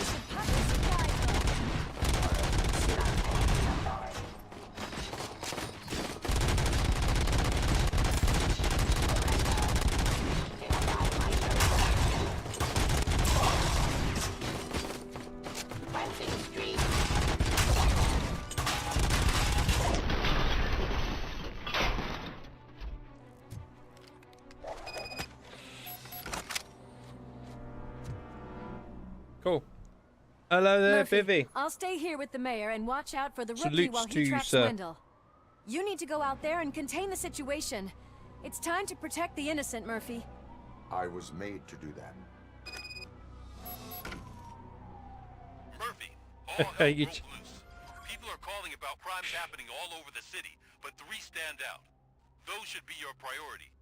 should publish a guide Cool. Hello there, Murphy, Bivvy. I'll stay here with the mayor and watch out for the rookie Salutes while to he you, tracks sir. Wendell. You need to go out there and contain the situation. It's time to protect the innocent, Murphy. I was made to do that. Murphy, all hell You broke loose. People are calling about crimes happening all over the city, but 3 stand out. Those should be your priority.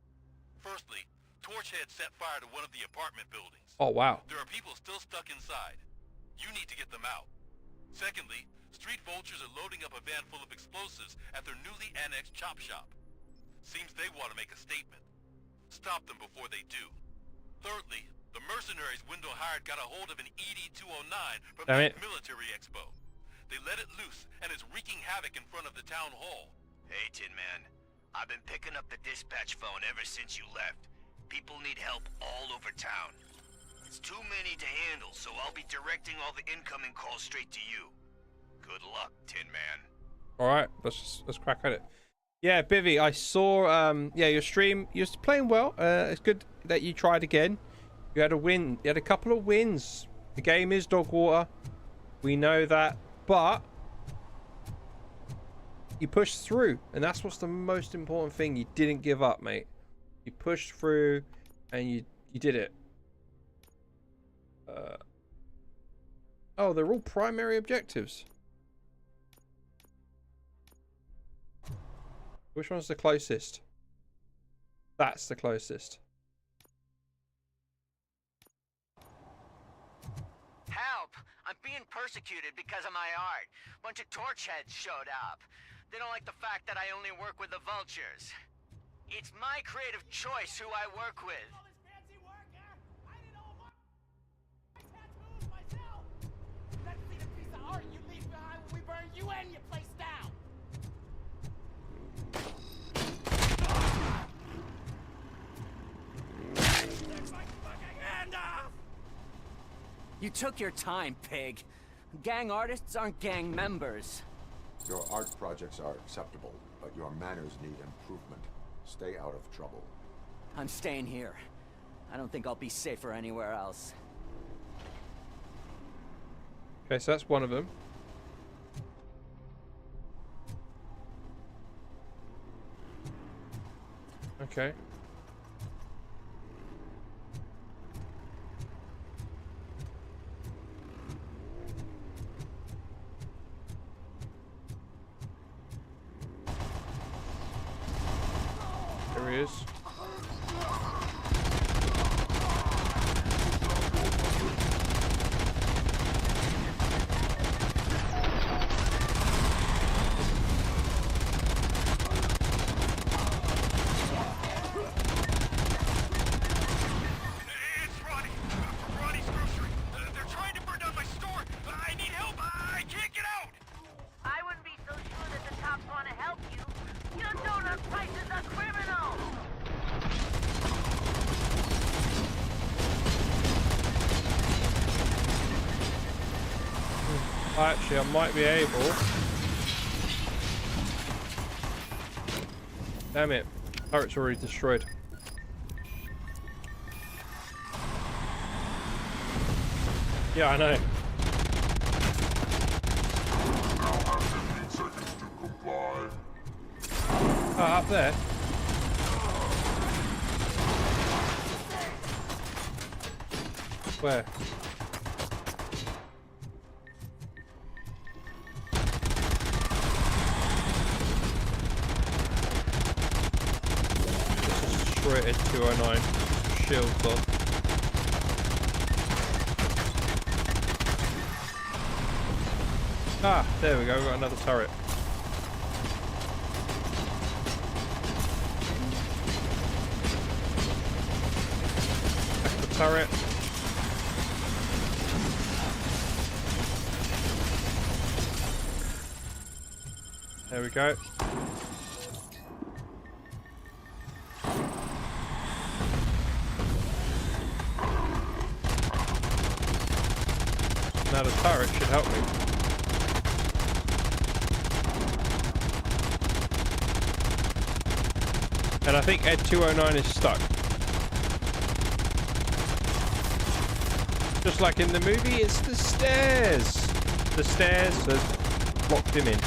Firstly, Torchhead set fire to one of the apartment buildings. Oh, wow. There are people still stuck inside. You need to get them out. Secondly, street vultures are loading up a van full of explosives at their newly annexed chop shop. Seems they want to make a statement. Stop them before they do. Thirdly, the mercenaries Wendell hired got a hold of an ED-209 from Damn the it. military expo. They let it loose, and it's wreaking havoc in front of the town hall. Hey, Tin Man. I've been picking up the dispatch phone ever since you left. People need help all over town. It's too many to handle, so I'll be directing all the incoming calls straight to you. Good luck, Tin Man. Alright, let's crack at it. Yeah, Bivvy, I saw yeah, your stream. You're playing well. It's good that you tried again. You had a win. You had a couple of wins. The game is dog water. We know that. But you pushed through, and that's what's the most important thing. You didn't give up, mate. You pushed through and you did it. Oh, they're all primary objectives. Which one's the closest? That's the closest. Help! I'm being persecuted because of my art. Bunch of torchheads showed up. They don't like the fact that I only work with the vultures. It's my creative choice who I work with. Let's see the piece of art you leave behind when we burn you and your place down. Take my fucking hand off! You took your time, pig. Gang artists aren't gang members. Your art projects are acceptable, but your manners need improvement. Stay out of trouble. I'm staying here. I don't think I'll be safer anywhere else. Okay, so that's one of them. Okay. There he is. I wouldn't be so sure that the cops want to help you Actually, I might be able. Damn it. Turret's already destroyed. Yeah, I know. Oh, up there. Where? Destroy it at 209. Shields on. Ah, there we go. We've got another turret. Back the turret. There we go. Now the turret should help me. And I think Ed 209 is stuck. Just like in the movie, it's the stairs. The stairs have locked him in.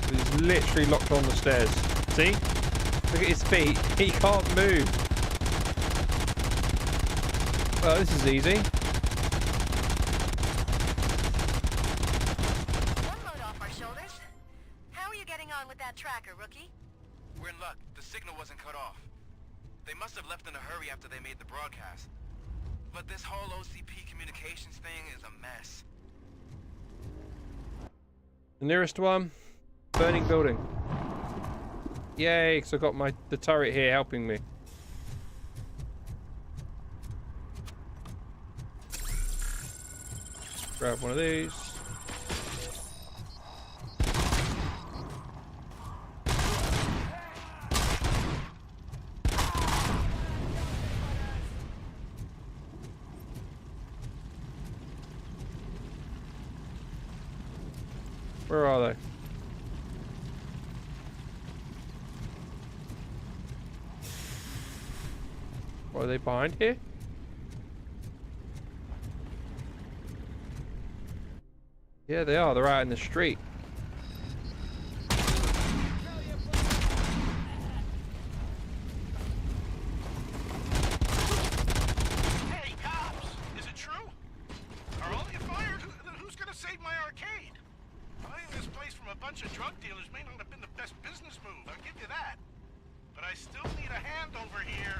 He's literally locked on the stairs. See? Look at his feet. He can't move. Well, this is easy. One load off our shoulders. How are you getting on with that tracker, rookie? We're in luck. The signal wasn't cut off. They must have left in a hurry after they made the broadcast. But this whole OCP communications thing is a mess. The nearest one, burning building. Yay, because I've got the turret here helping me. Grab one of these. Where are they? Are they behind here? Yeah, they are. They're out in the street. Hey, cops! Is it true? Are all of you fired? Who's gonna save my arcade? Buying this place from a bunch of drug dealers may not have been the best business move, I'll give you that. But I still need a hand over here.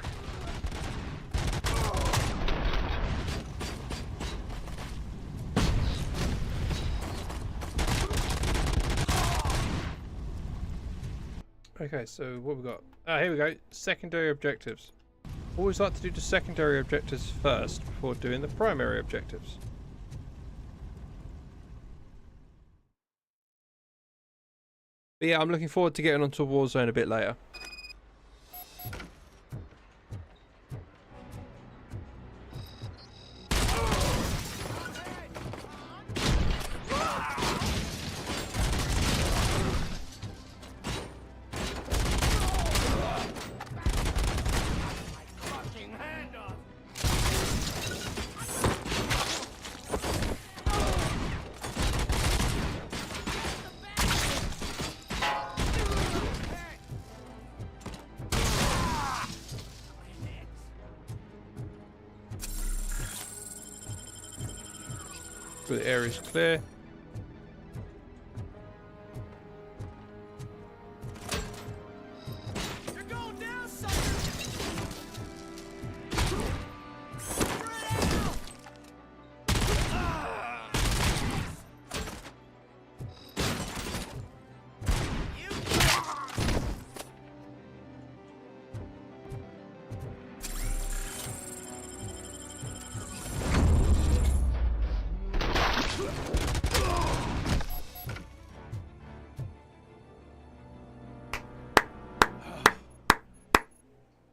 Okay, so what we got? Ah, here we go. Secondary objectives. Always like to do the secondary objectives first before doing the primary objectives. But yeah, I'm looking forward to getting onto Warzone a bit later. The area's clear.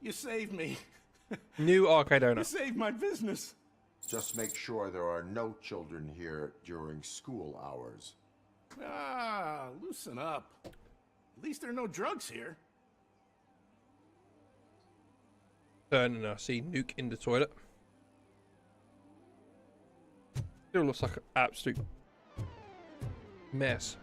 You saved me. New arcade owner. You saved my business. Just make sure there are no children here during school hours. Ah, loosen up. At least there are no drugs here. Turn and I see Nuke in the toilet. Still looks like an absolute mess.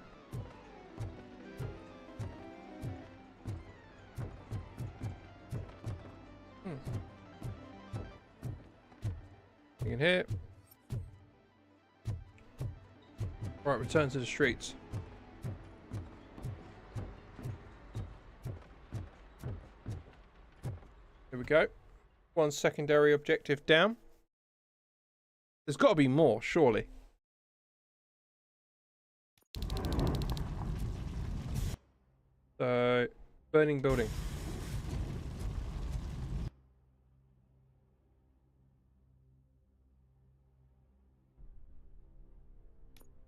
In here. Right, return to the streets. Here we go. One secondary objective down. There's got to be more, surely. So, burning building.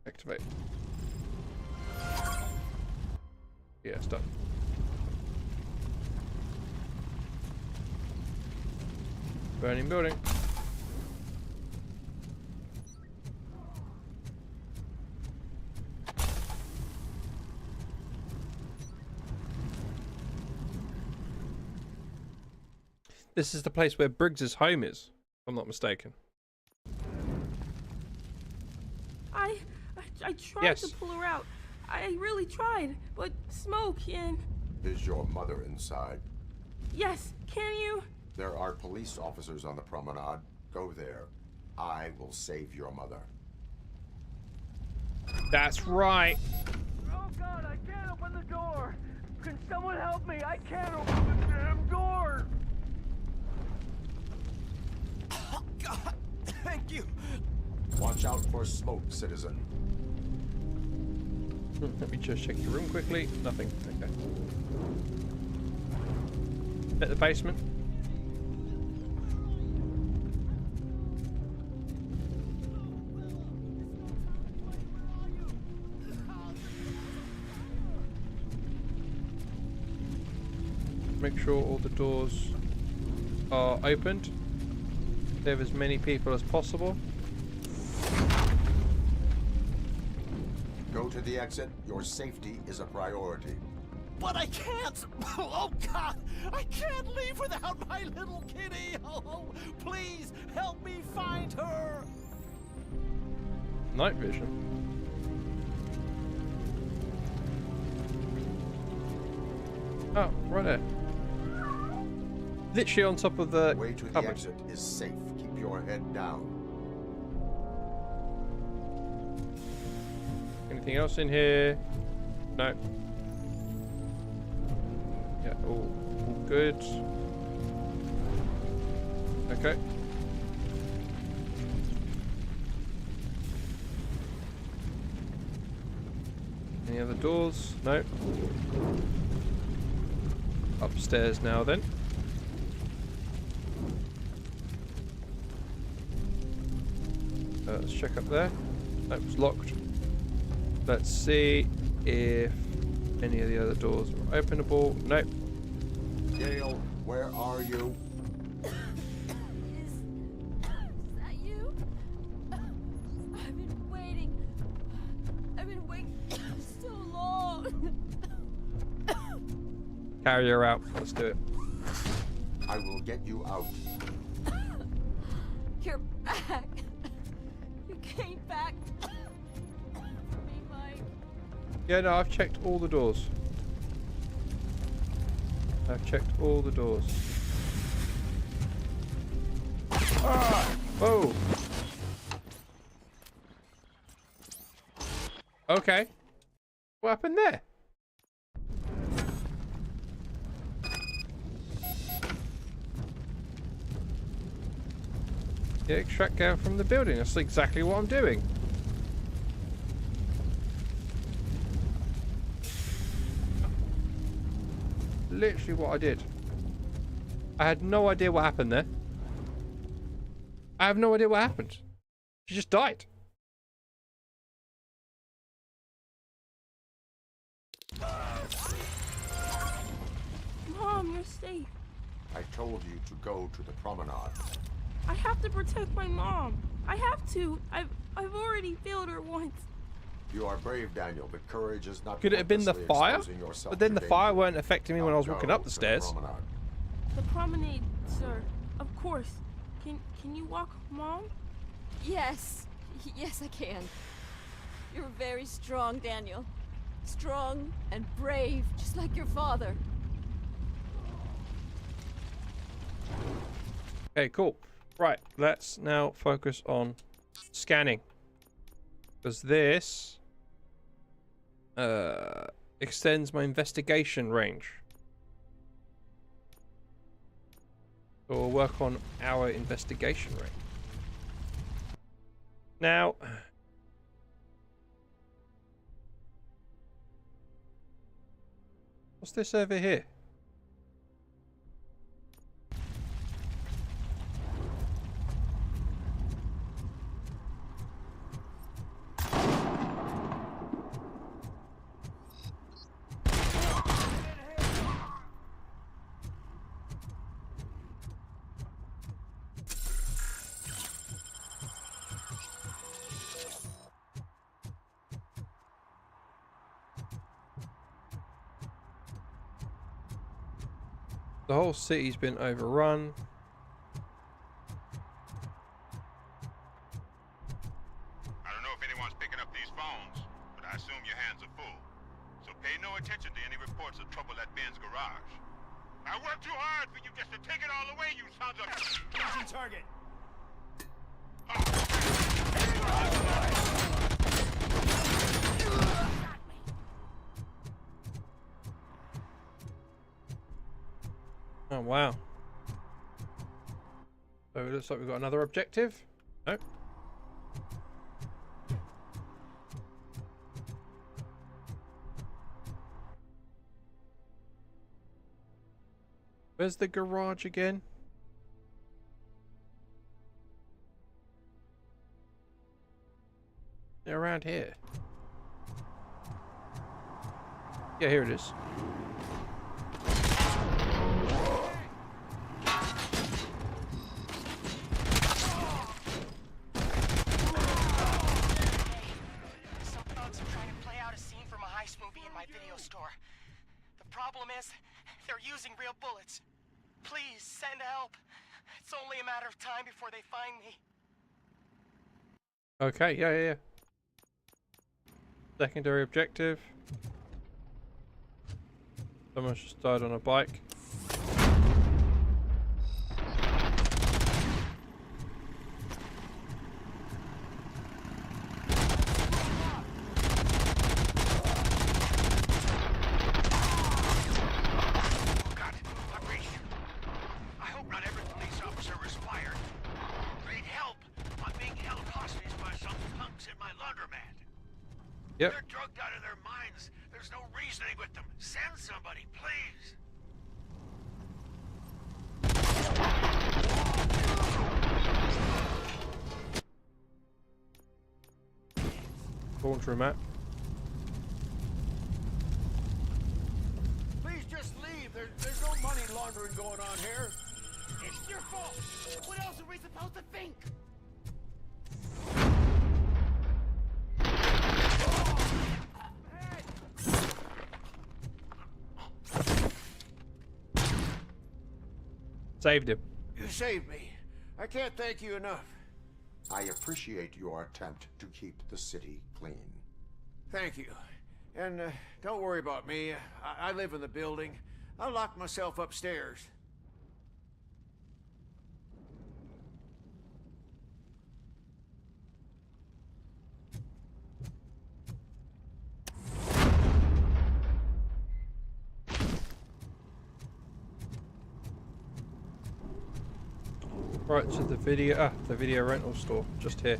Activate. Yeah, it's done. Burning building. This is the place where Briggs's home is, if I'm not mistaken. I tried to pull her out. I really tried, but smoke and... Is your mother inside? Yes, can you? There are police officers on the promenade. Go there. I will save your mother. That's right. Oh God, I can't open the door. Can someone help me? I can't open the damn door. Oh God, thank you. Watch out for smoke, citizen. Let me just check the room quickly. Nothing. Okay. At the basement. Make sure all the doors are opened. Save as many people as possible. Go to the exit. Your safety is a priority. But I can't! Oh God! I can't leave without my little kitty! Oh, please help me find her! Night vision. Oh, right there. Literally on top of the way to the cupboard. exit is safe. Keep your head down. Anything else in here? No. Yeah, all good. Okay. Any other doors? No. Upstairs now then. Let's check up there. That was locked. Let's see if any of the other doors are openable. Nope. Gale, where are you? Is that you? I've been waiting. I've been waiting so long. Carry her out. Let's do it. I will get you out. You're back. You came back. Yeah, no, I've checked all the doors. I've checked all the doors. Ah! Whoa! Okay. What happened there? Yeah, extract down from the building. That's exactly what I'm doing. Literally what I did. I had no idea what happened there. I have no idea what happened. She just died. Mom, you're safe. I told you to go to the promenade. I have to protect my mom. I have to. I've already failed her once. You are brave, Daniel, but courage is not. Could it have been the purposely fire? exposing yourself But then to the fire danger. weren't affecting me when I was Now walking go up the to stairs. promenade. The promenade, sir. Of course. Can you walk, Mom? Yes. Yes, I can. You're very strong, Daniel. Strong and brave, just like your father. Okay, cool. Right, let's now focus on scanning. Because this extends my investigation range. So we'll work on our investigation range. Now, what's this over here? The whole city's been overrun. I don't know if anyone's picking up these phones, but I assume your hands are full. So pay no attention to any reports of trouble at Ben's garage. I worked too hard for you just to take it all away, you sons of... Losing target. Oh, wow. So it looks like we've got another objective. No. Where's the garage again? They're around here. Yeah, here it is. Some thugs are trying to play out a scene from a heist movie in my video store. The problem is, they're using real bullets. Please, send help. It's only a matter of time before they find me. Okay, yeah. Secondary objective. Someone's just died on a bike. I hope not every police officer was fired. I need help. I'm being held hostage by some punks in my laundromat. Yep. They're drugged out of their minds. There's no reasoning with them. Send somebody, please. Launcher map. Please just leave. There's no money laundering going on here. It's your fault. What else are we supposed to think? Saved him. You saved me. I can't thank you enough. I appreciate your attempt to keep the city clean. Thank you. And don't worry about me. I live in the building. I'll lock myself upstairs. Right to the video rental store, just here.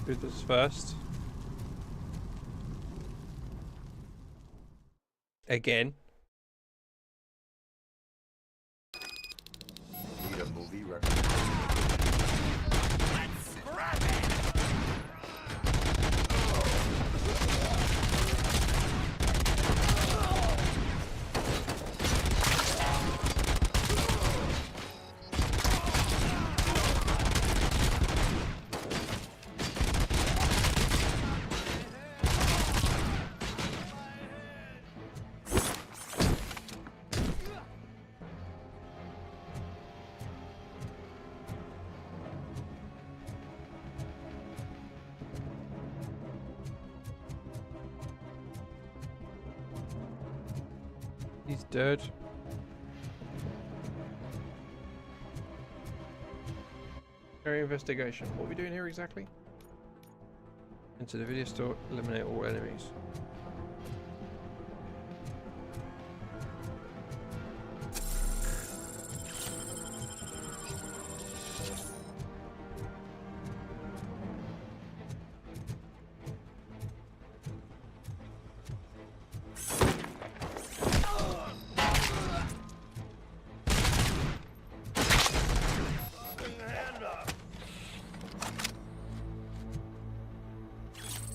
Do this first. Again. Need a movie recommendation? Let's scrap it! He's dead. Area investigation. What are we doing here exactly? Into the video store, eliminate all enemies.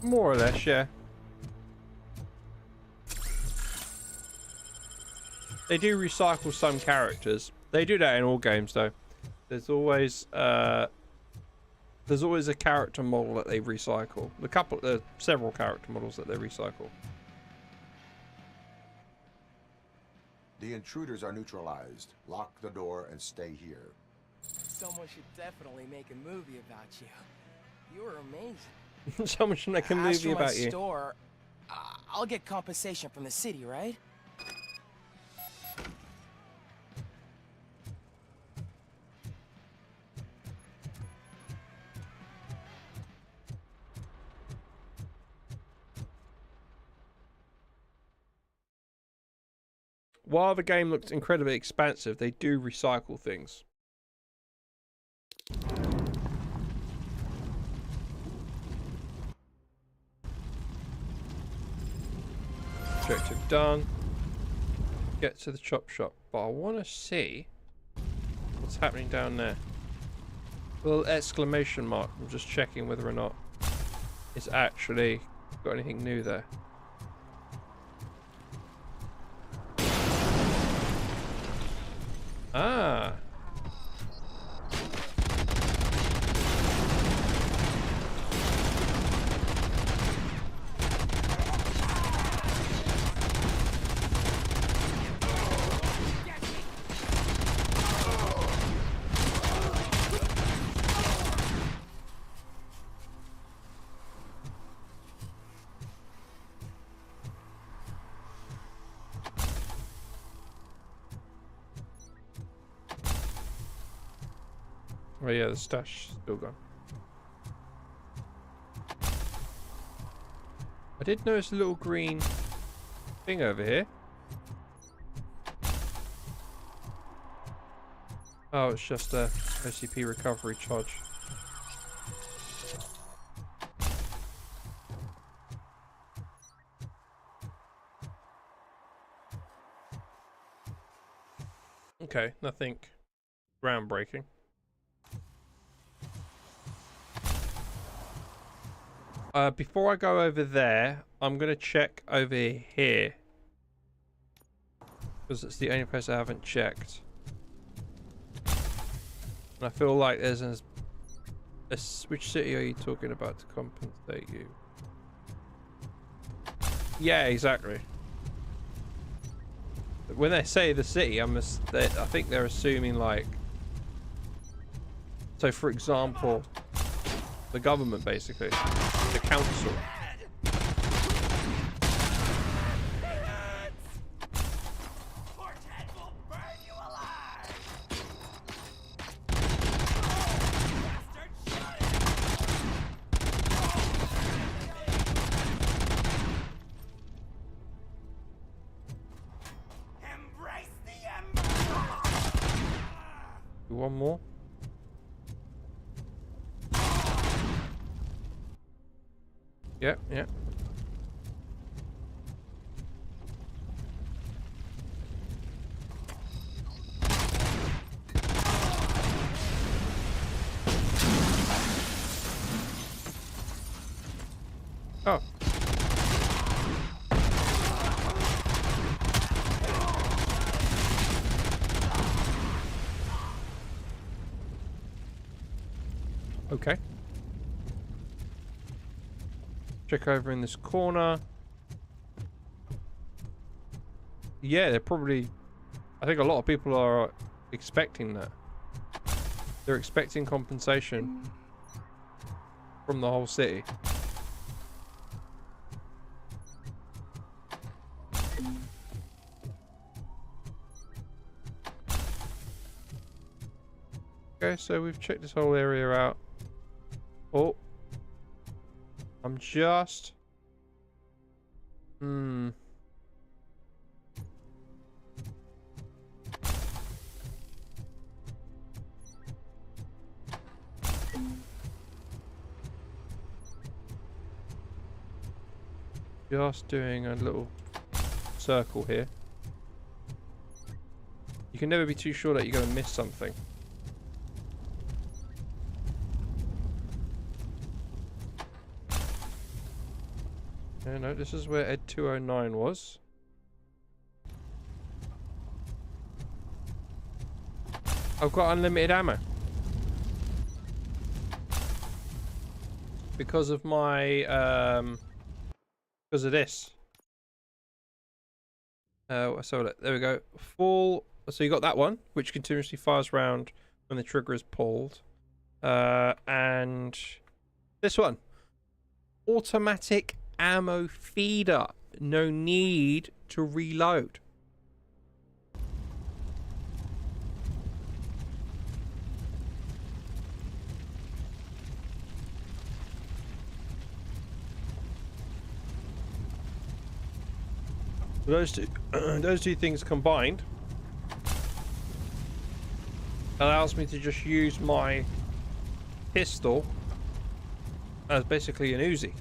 More or less, yeah. They do recycle some characters. They do that in all games, though. There's always a character model that they recycle. There's several character models that they recycle. The intruders are neutralized. Lock the door and stay here. Someone should definitely make a movie about you. You were amazing. Someone should make a movie about you. Store, I'll get compensation from the city, right? While the game looks incredibly expansive, they do recycle things. Objective done. Get to the chop shop, but I want to see what's happening down there. A little exclamation mark. I'm just checking whether or not it's actually got anything new there. Ah. Oh yeah, the stash is still gone. I did notice a little green thing over here. Oh, it's just a OCP recovery charge. Okay, nothing groundbreaking. Before I go over there, I'm going to check over here. Because it's the only place I haven't checked. And I feel like there's which city are you talking about to compensate you? Yeah, exactly. When they say the city, I think they're assuming like... So for example, the government basically. The council. One more. Yeah, yeah. Okay. Check over in this corner. Yeah, they're probably... I think a lot of people are expecting that. They're expecting compensation from the whole city. Okay, so we've checked this whole area out. Oh. I'm just... Just doing a little circle here. You can never be too sure that you're going to miss something. Yeah, no, this is where Ed 209 was. I've got unlimited ammo. Because of my, because of this. So there we go. Full. So you got that one, which continuously fires round when the trigger is pulled. And this one. Automatic ammo feeder. No need to reload. Those two things combined allows me to just use my pistol as basically an Uzi.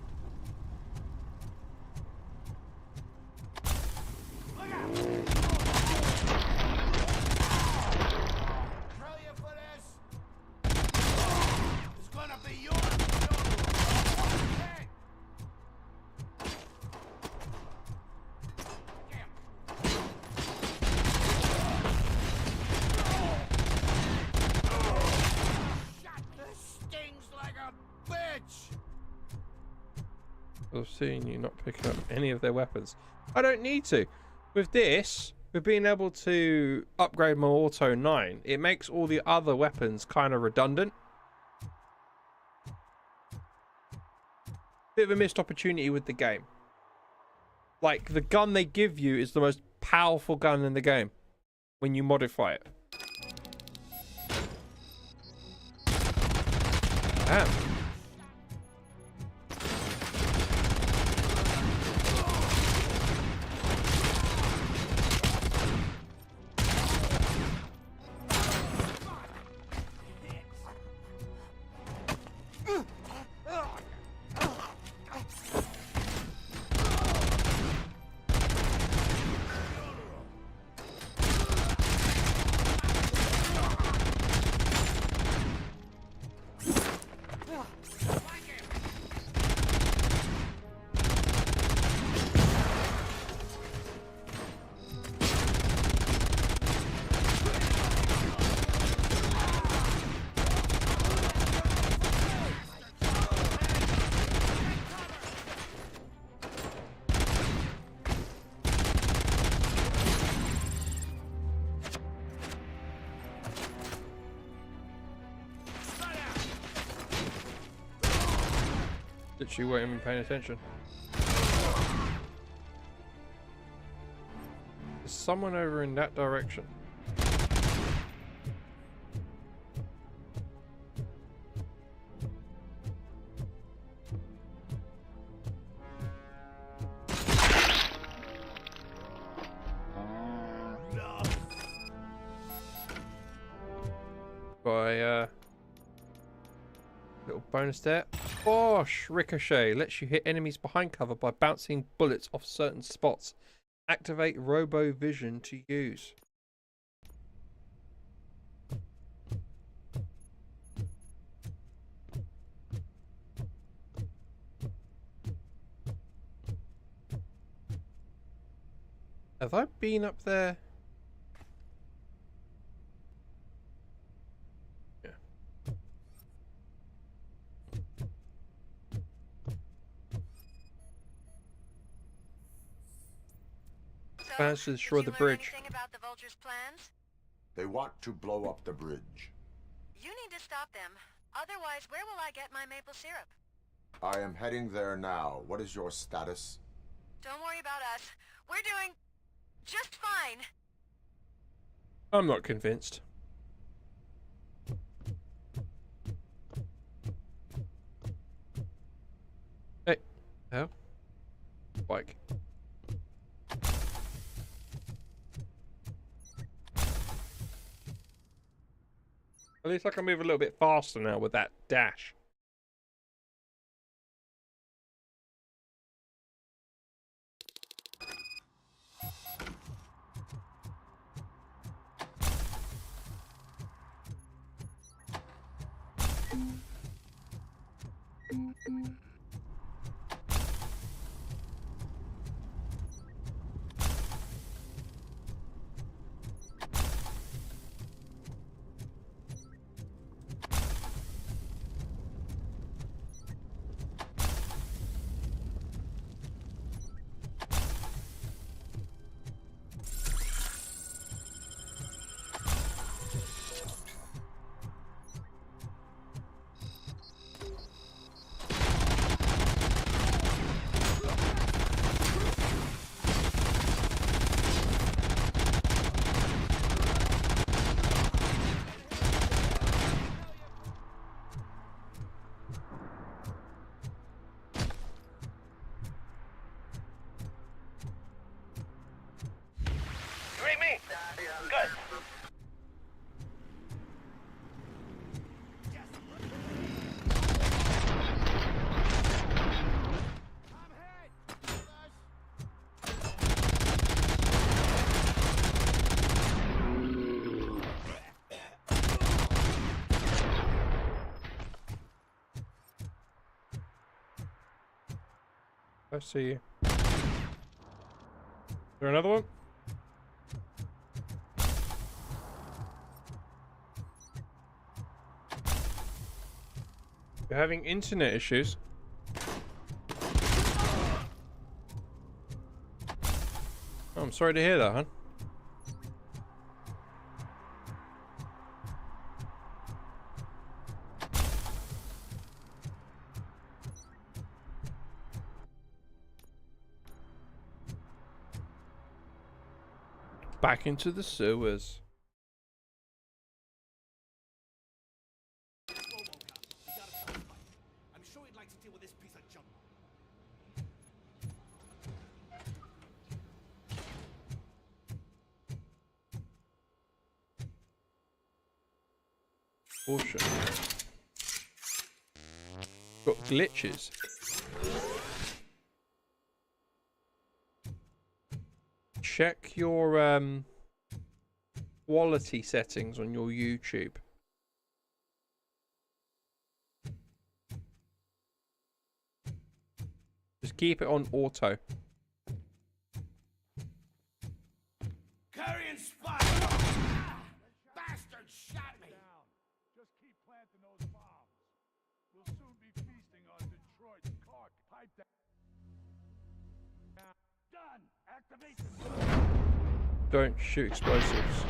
I've seen you not picking up any of their weapons. I don't need to. With this, with being able to upgrade my Auto 9, it makes all the other weapons kind of redundant. Bit of a missed opportunity with the game. Like, the gun they give you is the most powerful gun in the game when you modify it. Damn. Literally weren't even paying attention. There's someone over in that direction. By little bonus there. Bosh! Ricochet lets you hit enemies behind cover by bouncing bullets off certain spots. Activate Robo Vision to use. Have I been up there? Yeah. Plans to destroy the bridge. Anything about the Vulture's plans? They want to blow up the bridge. You need to stop them. Otherwise, where will I get my maple syrup? I am heading there now. What is your status? Don't worry about us. We're doing just fine. I'm not convinced. Hey, hell, bike. At least I can move a little bit faster now with that dash. I see you. Is there another one? You're having internet issues. Oh, I'm sorry to hear that, hon. Back into the sewers. I'm sure he'd like to deal with this piece of junk. Caution. Got glitches. Check your quality settings on your YouTube. Just keep it on auto. Carrying spot! Bastard shot me! Just keep planting those bombs. We'll soon be feasting on Detroit's cock. Pipe that. Done! Activate the... Don't shoot explosives.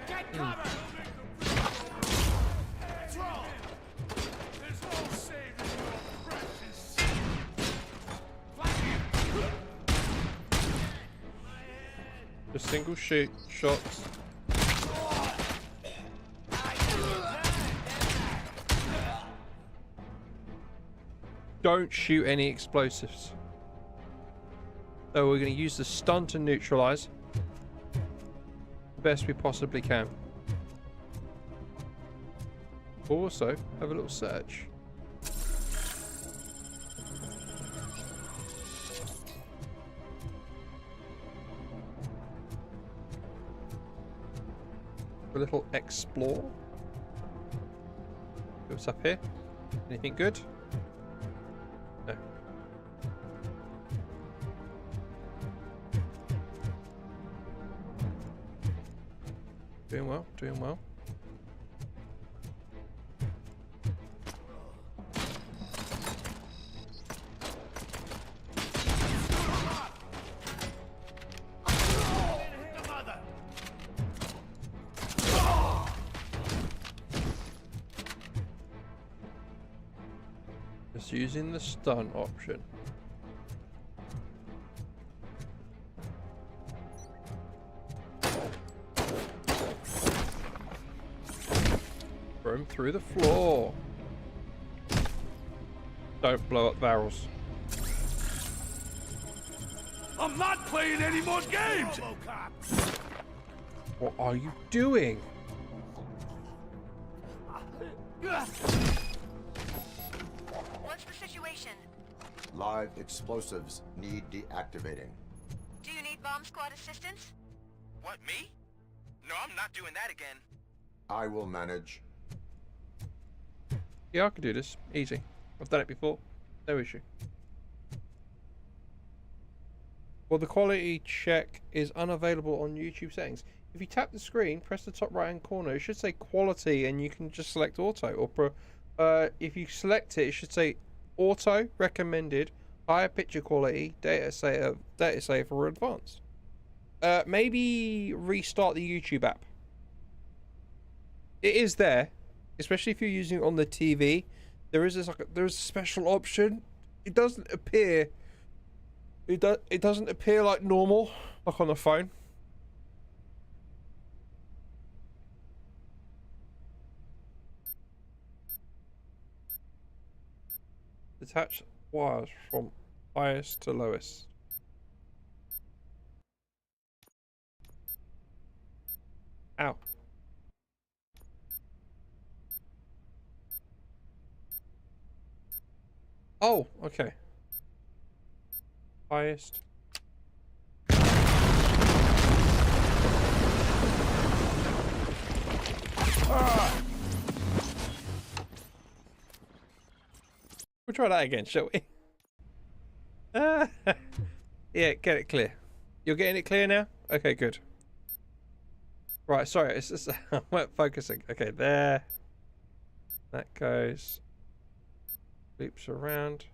Get cover! Throw! There's no saving your precious. Just single shots. Don't shoot any explosives. So we're going to use the stun to neutralize the best we possibly can. Also, have a little search. A little explore. What's up here? Anything good? No. Doing well, doing well. Just using the stun option. Throw him through the floor. Don't blow up barrels. I'm not playing any more games! What are you doing? What's the situation? Live explosives need deactivating. Do you need bomb squad assistance? What, me? No, I'm not doing that again. I will manage. Yeah, I can do this. Easy. I've done it before. No issue. Well, the quality check is unavailable on YouTube settings. If you tap the screen, press the top right hand corner. It should say quality and you can just select auto. Or if you select it, it should say auto, recommended, higher picture quality, data saver or advanced. Maybe restart the YouTube app. It is there, especially if you're using it on the TV. There is there's a special option. It doesn't appear. It doesn't appear like normal, like on the phone. Detach wires from highest to lowest. Ow. Oh, okay. Highest. We'll try that again, shall we? Yeah, get it clear. You're getting it clear now? Okay, good. Right, sorry, it's just I weren't focusing. Okay, there. That goes. Loops around.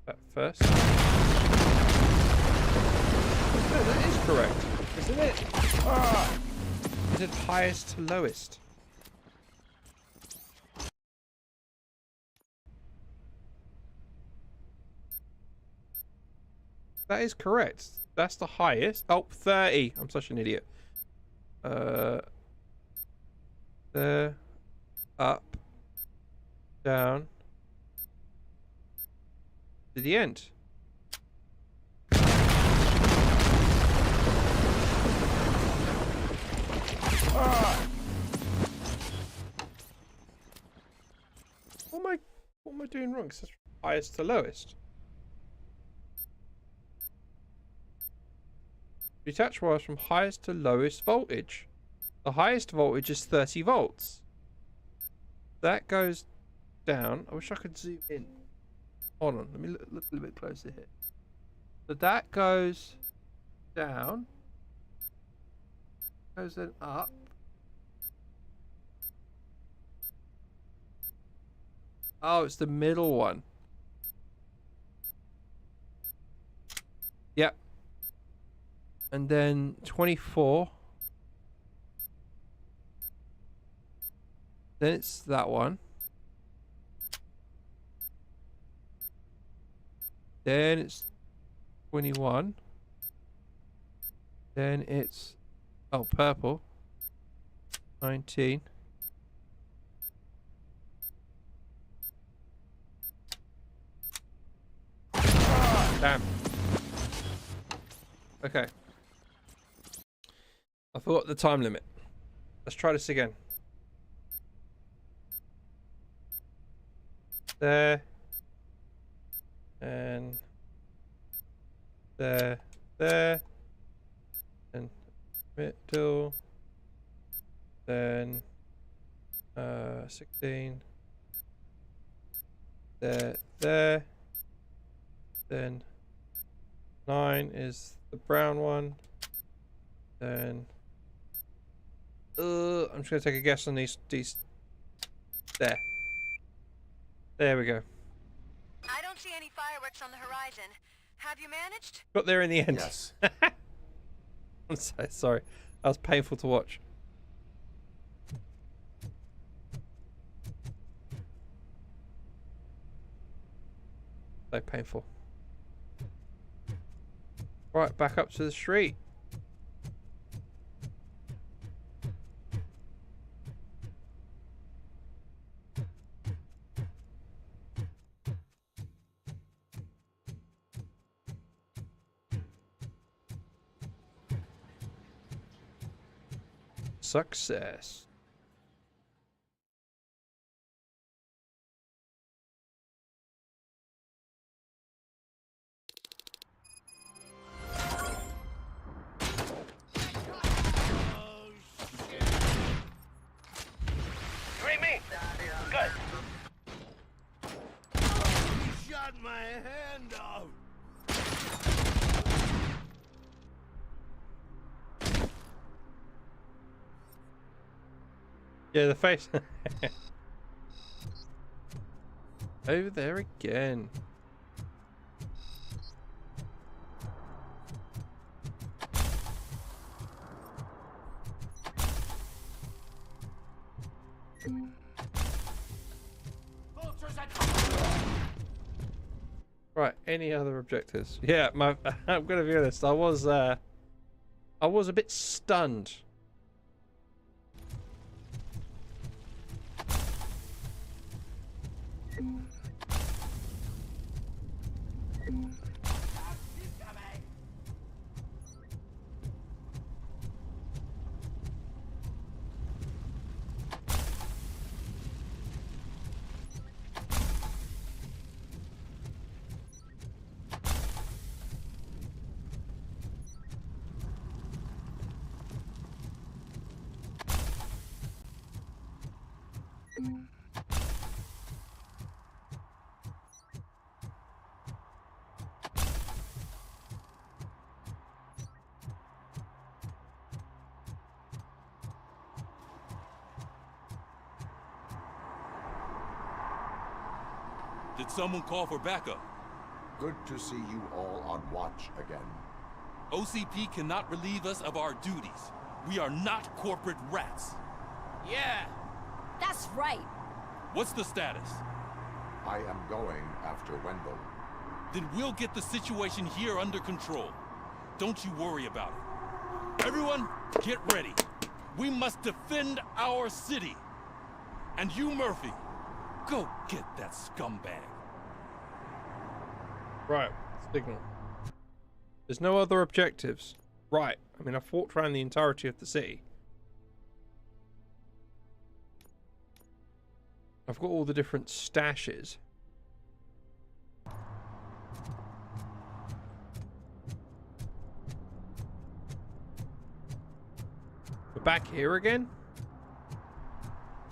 That first. No, that is correct, isn't it? Ah! Is it highest to lowest? That is correct. That's the highest. Oh, 30. I'm such an idiot. There. Up. Down. To the end. Ah! What am I doing wrong? 'Cause it's highest to lowest. Detach wires from highest to lowest voltage. The highest voltage is 30 volts. That goes down. I wish I could zoom in. Hold on, let me look a little bit closer here. So that goes down. Goes then up. Oh, it's the middle one. Yep. And then 24. Then it's that one. Then it's 21. Then it's, oh, purple. 19. Damn. Okay. I forgot the time limit. Let's try this again. There. And there. And middle. Then 16. There. Then 9 is the brown one. Then I'm just gonna take a guess on these. There. There we go. I don't see any fireworks on the horizon. Have you managed? Got there in the end. Yes. I'm so sorry. That was painful to watch. So painful. Right, back up to the street. Success. You ain't me. Good. He shot my hand off. Yeah, the face. Over there again. Right, any other objectives? Yeah, I'm gonna be honest, I was a bit stunned. Did someone call for backup? Good to see you all on watch again. OCP cannot relieve us of our duties. We are not corporate rats. Yeah. That's right. What's the status? I am going after Wendell. Then we'll get the situation here under control. Don't you worry about it. Everyone, get ready. We must defend our city. And you, Murphy, go get that scumbag. Right, signal. There's no other objectives. Right, I mean, I've walked around the entirety of the city. I've got all the different stashes. We're back here again?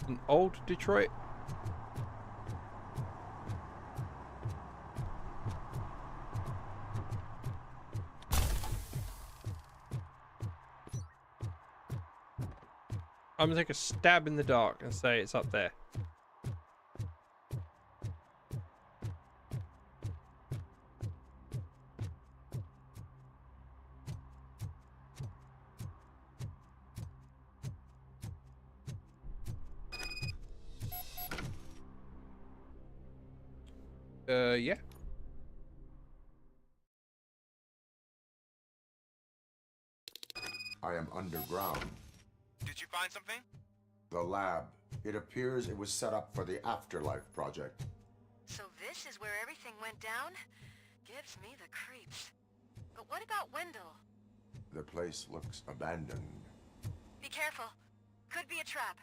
In old Detroit? I'm gonna take a stab in the dark and say it's up there. Yeah. I am underground. Did you find something? The lab. It appears it was set up for the Afterlife project. So this is where everything went down? Gives me the creeps. But what about Wendell? The place looks abandoned. Be careful. Could be a trap.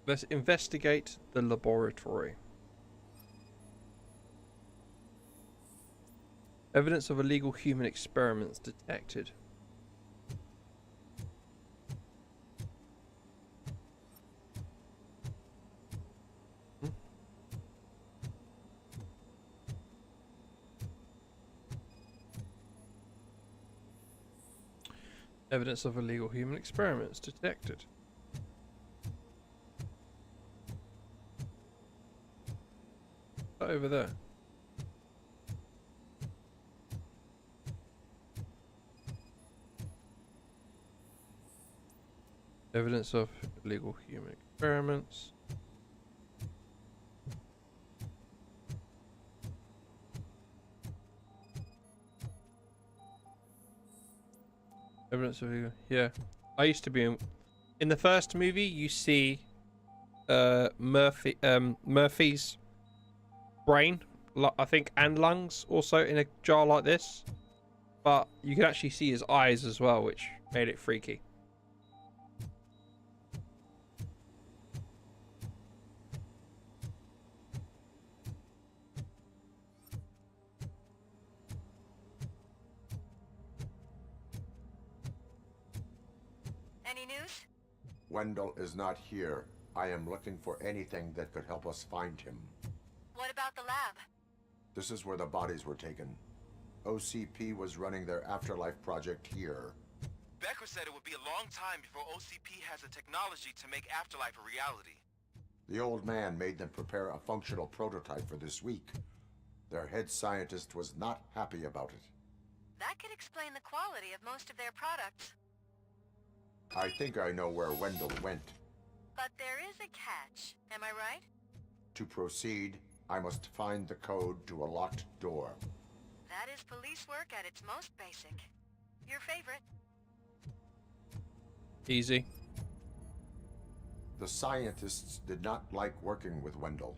Let's investigate the laboratory. Evidence of illegal human experiments detected. Evidence of illegal human experiments detected. Over there. Evidence of illegal human experiments. Evidence of yeah. I used to be in the first movie. You see Murphy's brain, I think, and lungs also in a jar like this, but you can actually see his eyes as well, which made it freaky. Any news? Wendell is not here. I am looking for anything that could help us find him. What about the lab? This is where the bodies were taken. OCP was running their afterlife project here. Becker said it would be a long time before OCP has the technology to make Afterlife a reality. The old man made them prepare a functional prototype for this week. Their head scientist was not happy about it. That could explain the quality of most of their products. I think I know where Wendell went. But there is a catch, am I right? To proceed, I must find the code to a locked door. That is police work at its most basic. Your favorite? Easy. The scientists did not like working with Wendell.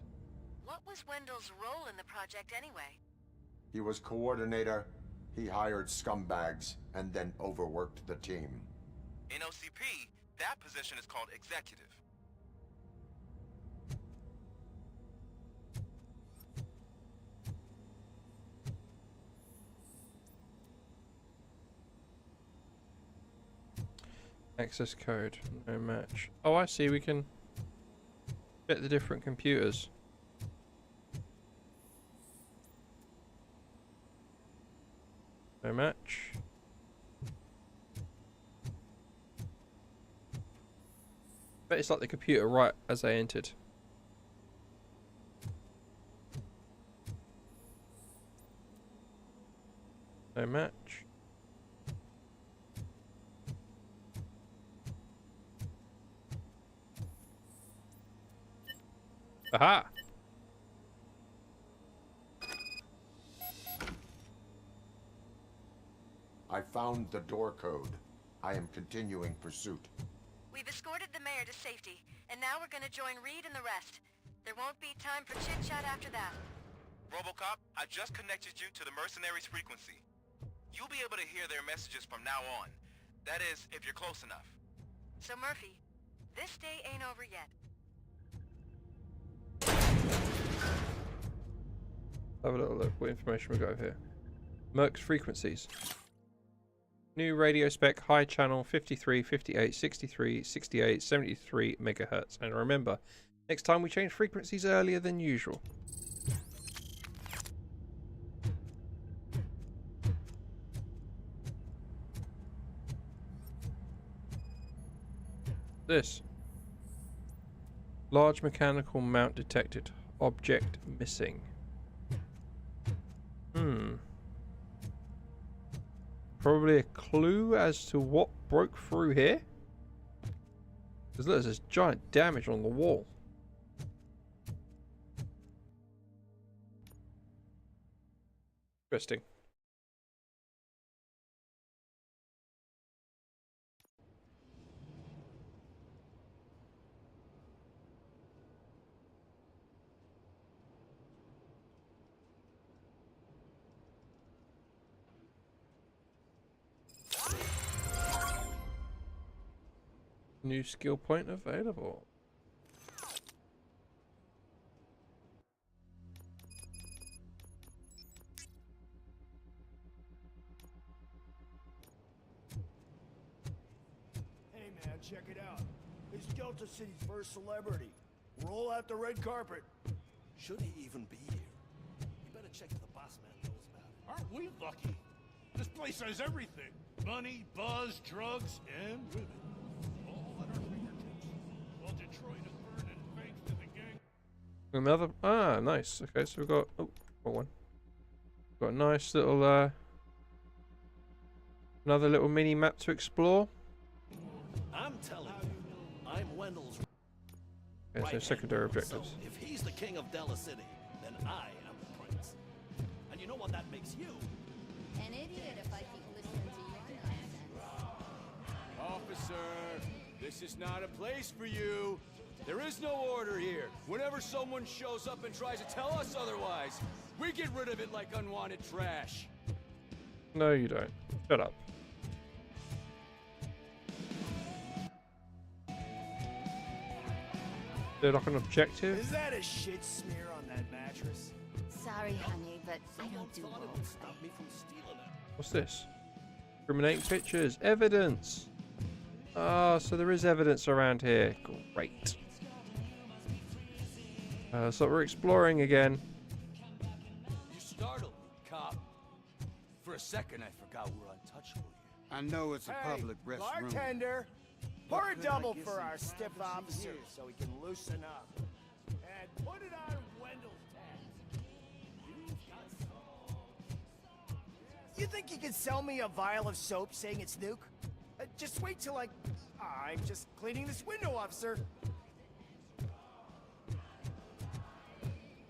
What was Wendell's role in the project anyway? He was coordinator, he hired scumbags, and then overworked the team. In OCP, that position is called executive. Access code, no match. Oh, I see, we can get the different computers. No match. Bet it's like the computer right as I entered. No match. Aha! I found the door code. I am continuing pursuit. We've escorted the mayor to safety, and now we're gonna join Reed and the rest. There won't be time for chit-chat after that. RoboCop, I just connected you to the mercenaries' frequency. You'll be able to hear their messages from now on. That is, if you're close enough. So Murphy, this day ain't over yet. Have a little look what information we got here. Merc's frequencies. New radio spec, high channel 53, 58, 63, 68, 73 megahertz. And remember, next time we change frequencies earlier than usual. This. Large mechanical mount detected. Object missing. Probably a clue as to what broke through here. Because look, there's giant damage on the wall. Interesting. New skill point available. Hey man, check it out. He's Delta City's first celebrity. Roll out the red carpet. Should he even be here? You better check if the boss man knows about it. Aren't we lucky? This place has everything. Money, buzz, drugs, and women. All at our fingertips. While Detroit is burning thanks to the gang. Another. Ah, nice. Okay, so we've got. Oh, one. Got a nice little. Another little mini map to explore. I'm telling you, I'm Wendell's. Okay, so secondary objectives. So if he's the king of Della City, then I am the prince. And you know what that makes you? An idiot if I keep listening to your nonsense. Officer, this is not a place for you. There is no order here. Whenever someone shows up and tries to tell us otherwise, we get rid of it like unwanted trash. No, you don't. Shut up. They're like an objective? Is that a shit smear on that mattress? Sorry, honey, but I don't do Stop me from stealing it. What's this? Incriminating pictures. Evidence. Ah, so there is evidence around here. Great. So we're exploring again. You startled me, cop. For a second, I forgot we're untouchable here. I know it's a public restroom. Bartender, pour a double for our stiff officer so he can loosen up. And put it on Wendell's tab. You think you could sell me a vial of soap saying it's Nuke? Just wait till I'm just cleaning this window, officer.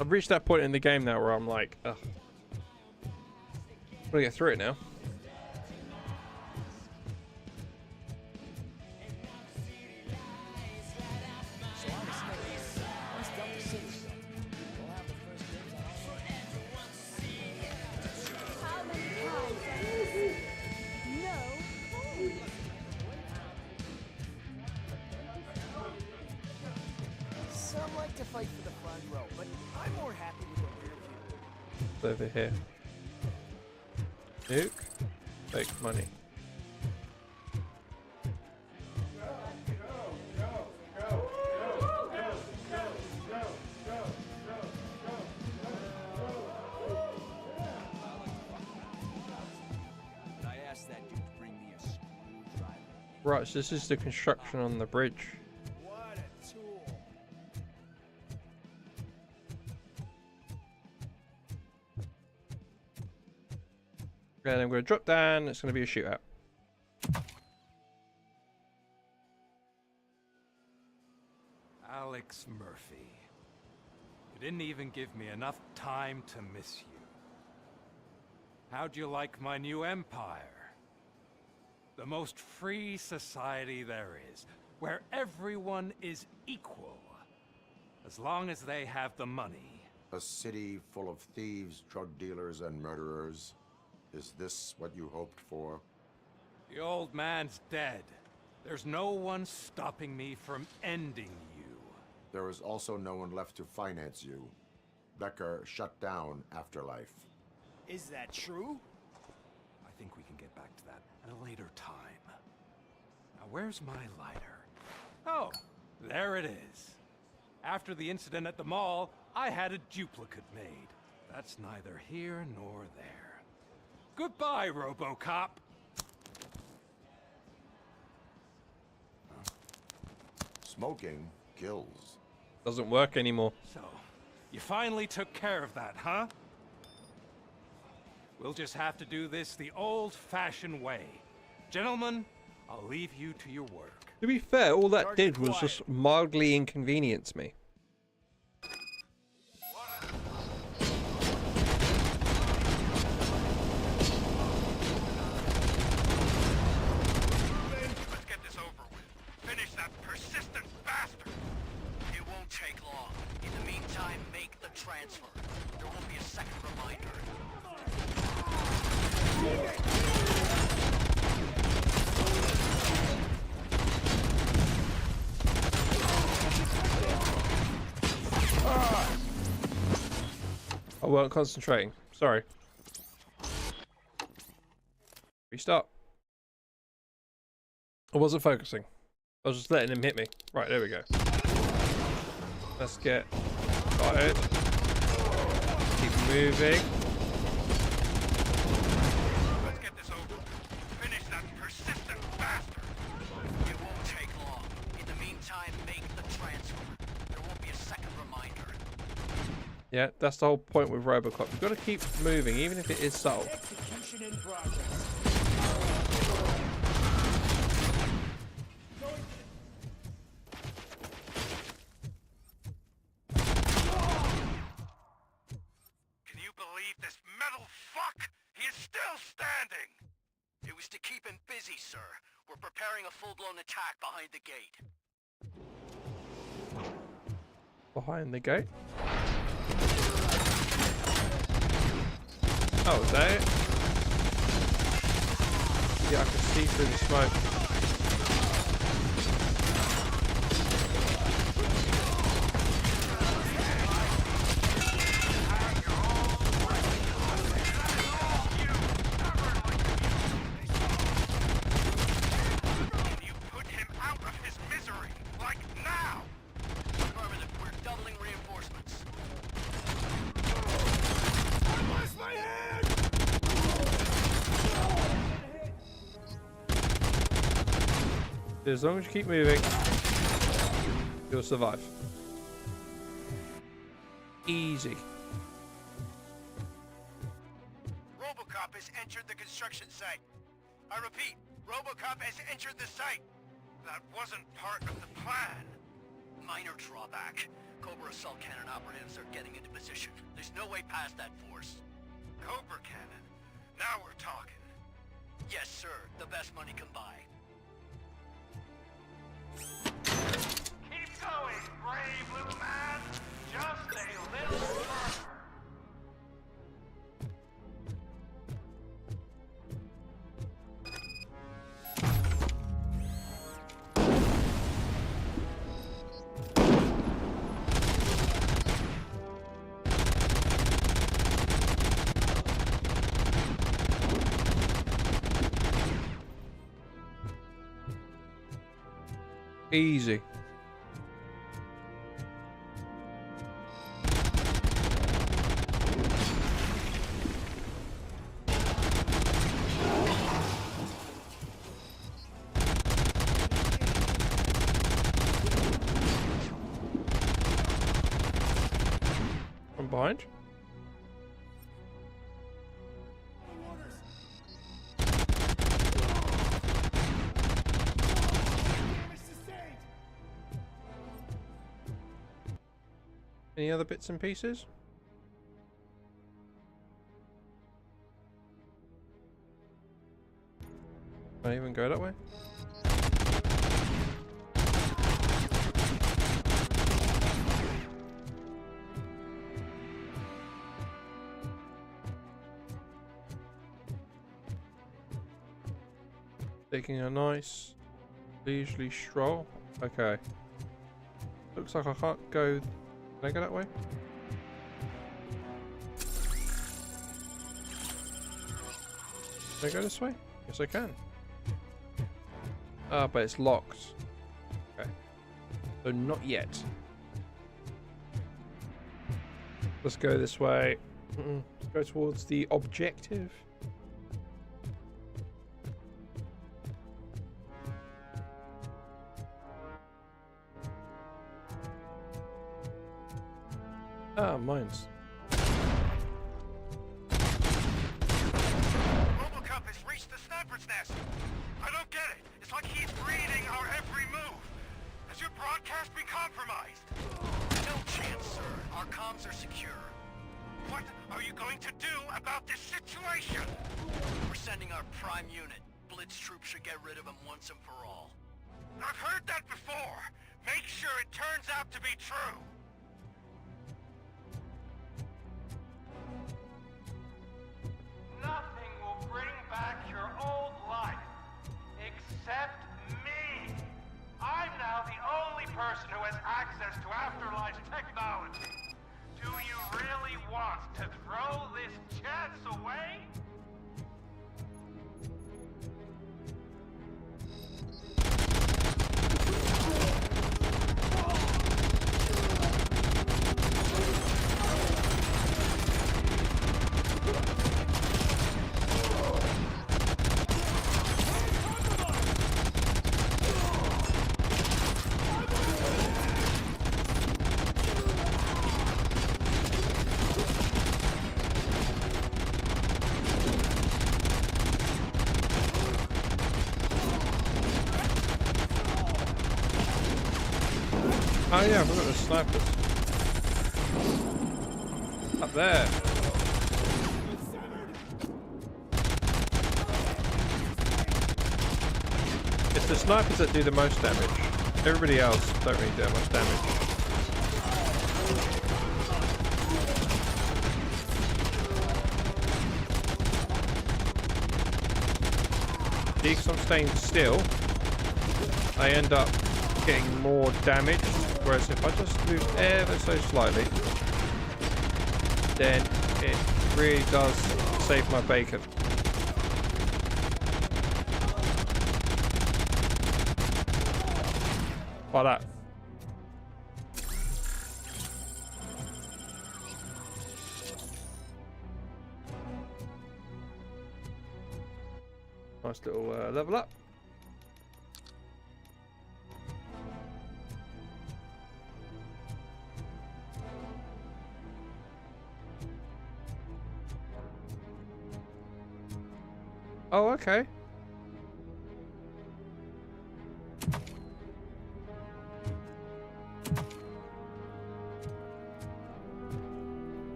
I've reached that point in the game now where I'm like, ugh. I'm gonna get through it now. Some like to fight for the front row, but I'm more happy with the rear view. Over here. Nuke. Fake money. I asked that dude to bring me a screwdriver. Right, so this is the construction on the bridge. What a tool. And I'm going to drop down. It's going to be a shootout. Alex Murphy. You didn't even give me enough time to miss you. How'd you like my new empire? The most free society there is, where everyone is equal, as long as they have the money. A city full of thieves, drug dealers, and murderers. Is this what you hoped for? The old man's dead. There's no one stopping me from ending you. There is also no one left to finance you. Becker shut down Afterlife. Is that true? I think we can get back to that at a later time. Now, where's my lighter? Oh, there it is. After the incident at the mall, I had a duplicate made. That's neither here nor there. Goodbye, RoboCop. Smoking kills. Doesn't work anymore. So, you finally took care of that, huh? We'll just have to do this the old-fashioned way. Gentlemen, I'll leave you to your work. To be fair, all that did was just mildly inconvenience me. Let's get this over with. Finish that persistent bastard. It won't take long. In the meantime, make the transfer. There won't be a second reminder. I weren't concentrating. Sorry. Restart. I wasn't focusing. I was just letting him hit me. Right, there we go. Let's get started. Keep moving. Let's get this over. Finish that persistent bastard. It won't take long. In the meantime, make the transfer. There won't be a second reminder. Yeah, that's the whole point with RoboCop. You've got to keep moving, even if it is subtle. Execution in progress. Can you believe this metal fuck? He is still standing! It was to keep him busy, sir. We're preparing preparing a full-blown attack behind the gate. Behind the gate? Oh, is that it? Yeah, I can see through the smoke. As long as you keep moving, you'll survive. Easy. RoboCop has entered the construction site. I repeat, RoboCop has entered the site. That wasn't part of the plan. Minor drawback. Cobra assault cannon operatives are getting into position. There's no way past that force. Cobra cannon? Now we're talking. Yes, sir. The best money can buy. Keep going, brave little man. Just a little further. Easy. From behind. Any other bits and pieces? Can I even go that way? Taking a nice leisurely stroll. Okay. Looks like I can't go. Can I go that way? Can I go this way? Yes, I can. Ah, but it's locked. Okay. So not yet. Let's go this way. Let's go towards the objective. Ah, mines. RoboCop has reached the sniper's nest. I don't get it. It's like he's reading our every move. Has your broadcast been compromised? No chance, sir. Our comms are secure. What are you going to do about this situation? We're sending our prime unit. Blitz troops should get rid of him once and for all. I've heard that before. Make sure it turns out to be true. Nothing will bring back your old life, except me. I'm now the only person who has access to afterlife technology. Do you really want to throw this chance away? Oh yeah, I've got the snipers. Up there. It's the snipers that do the most damage. Everybody else don't really do that much damage. Because I'm staying still, I end up getting more damage. Whereas if I just move ever so slightly, then it really does save my bacon. Like that. Nice little level up. Oh, okay.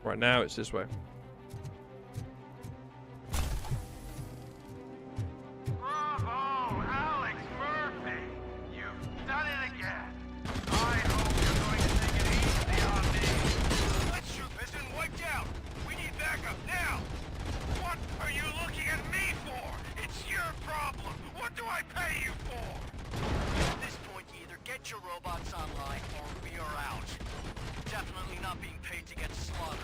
Right now it's this way. Bravo, Alex Murphy! You've done it again. I hope you're going to take it easy on me. That troop has been wiped out. We need backup now. What are you looking at me for? It's your problem. What do I pay you for? At this point, you either get your robots online or we are out. Definitely not being paid to get slaughtered.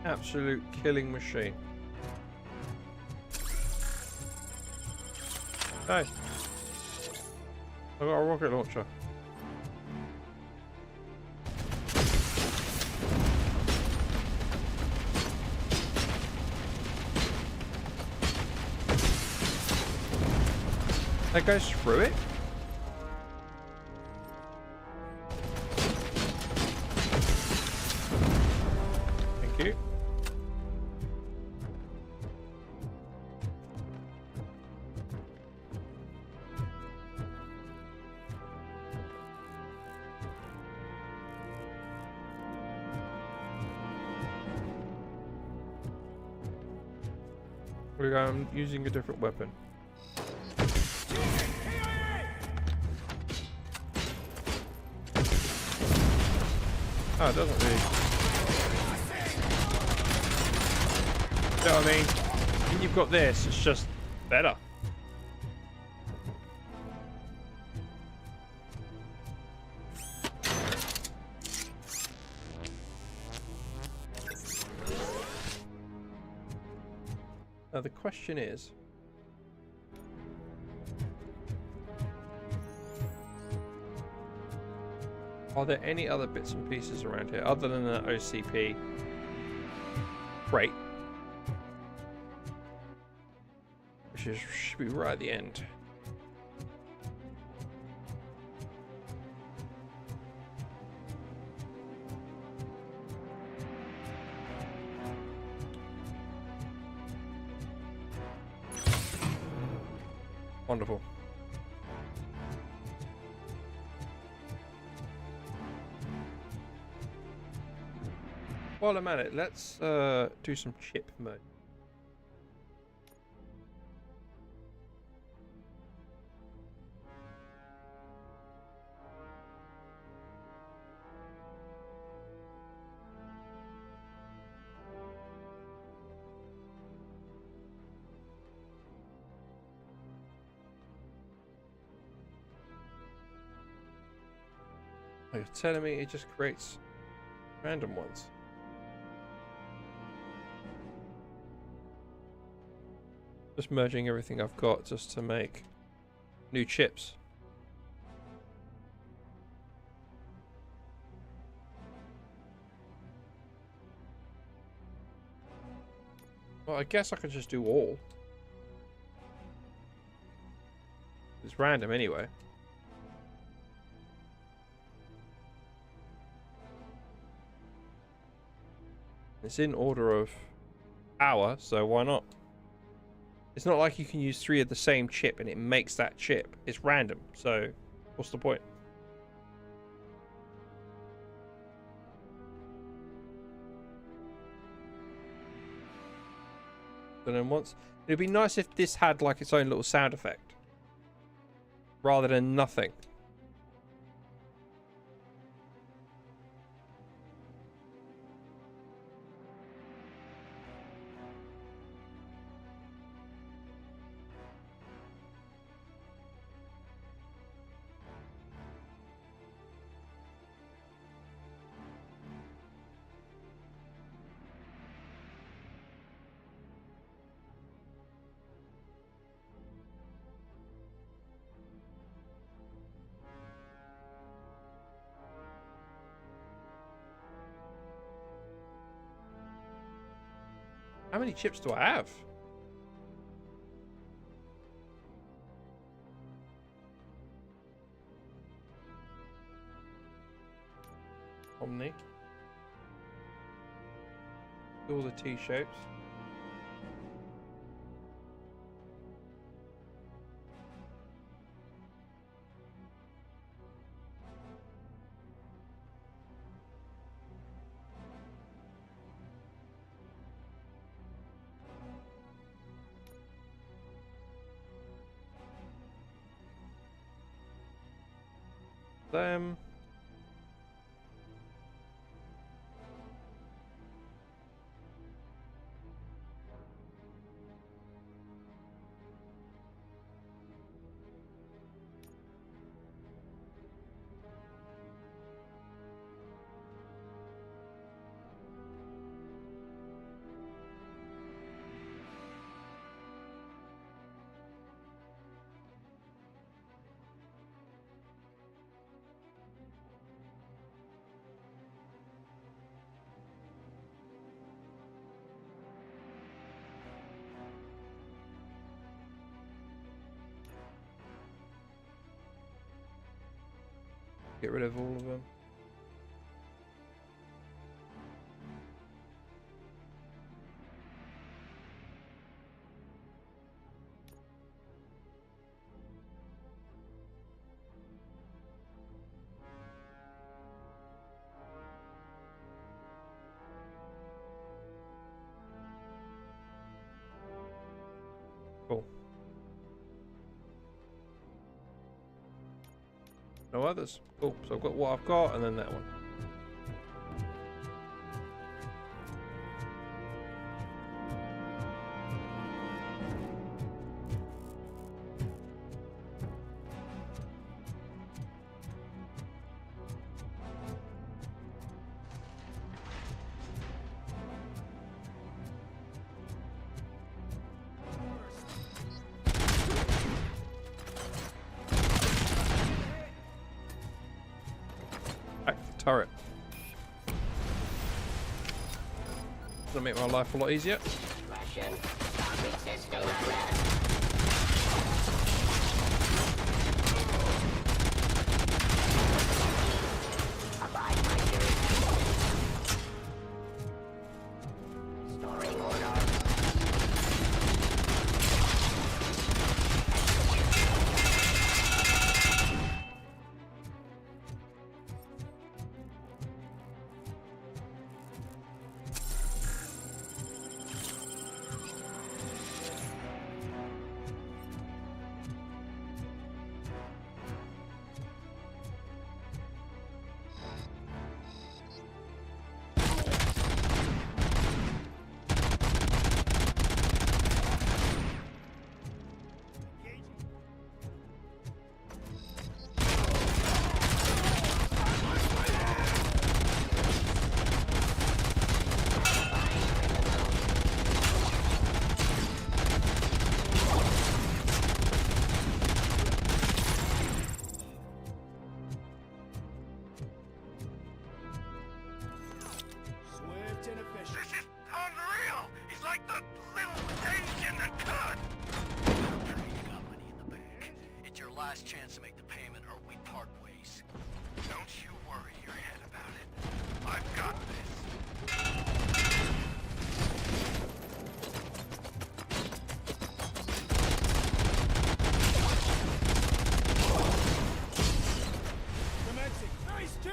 Absolute killing machine. Hey, I got a rocket launcher. That goes through it? Thank you. I'm using a different weapon. Oh, it doesn't really. You know what I mean? When you've got this, it's just better. Now the question is, are there any other bits and pieces around here other than the OCP crate, which should be right at the end? Wonderful. While I'm at it, let's do some chip mode. Oh, you're telling me it just creates random ones? Just merging everything I've got just to make new chips. Well, I guess I could just do all. It's random anyway. It's in order of hour, so why not? It's not like you can use 3 of the same chip and it makes that chip. It's random, so what's the point? And then once, it'd be nice if this had like its own little sound effect rather than nothing. How many chips do I have? Omni. All the T-shapes. Them. Get rid of all of them. Cool. No others. Cool. So I've got what I've got and then that one. Turret. Gonna make my life a lot easier. last chance to make the payment or we part ways. Don't you worry your head about it. I've got this. Commencing. Nice, too!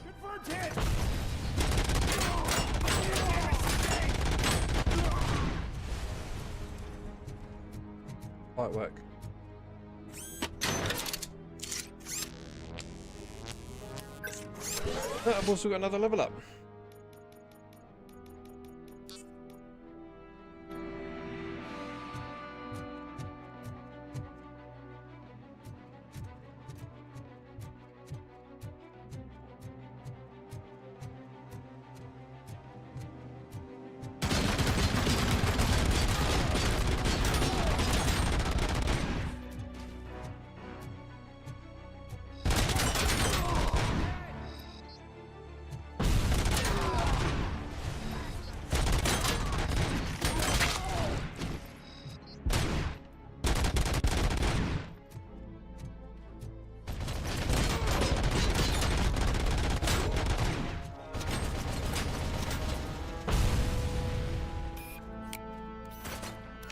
Confirmed hit! Might work. I've also got another level up.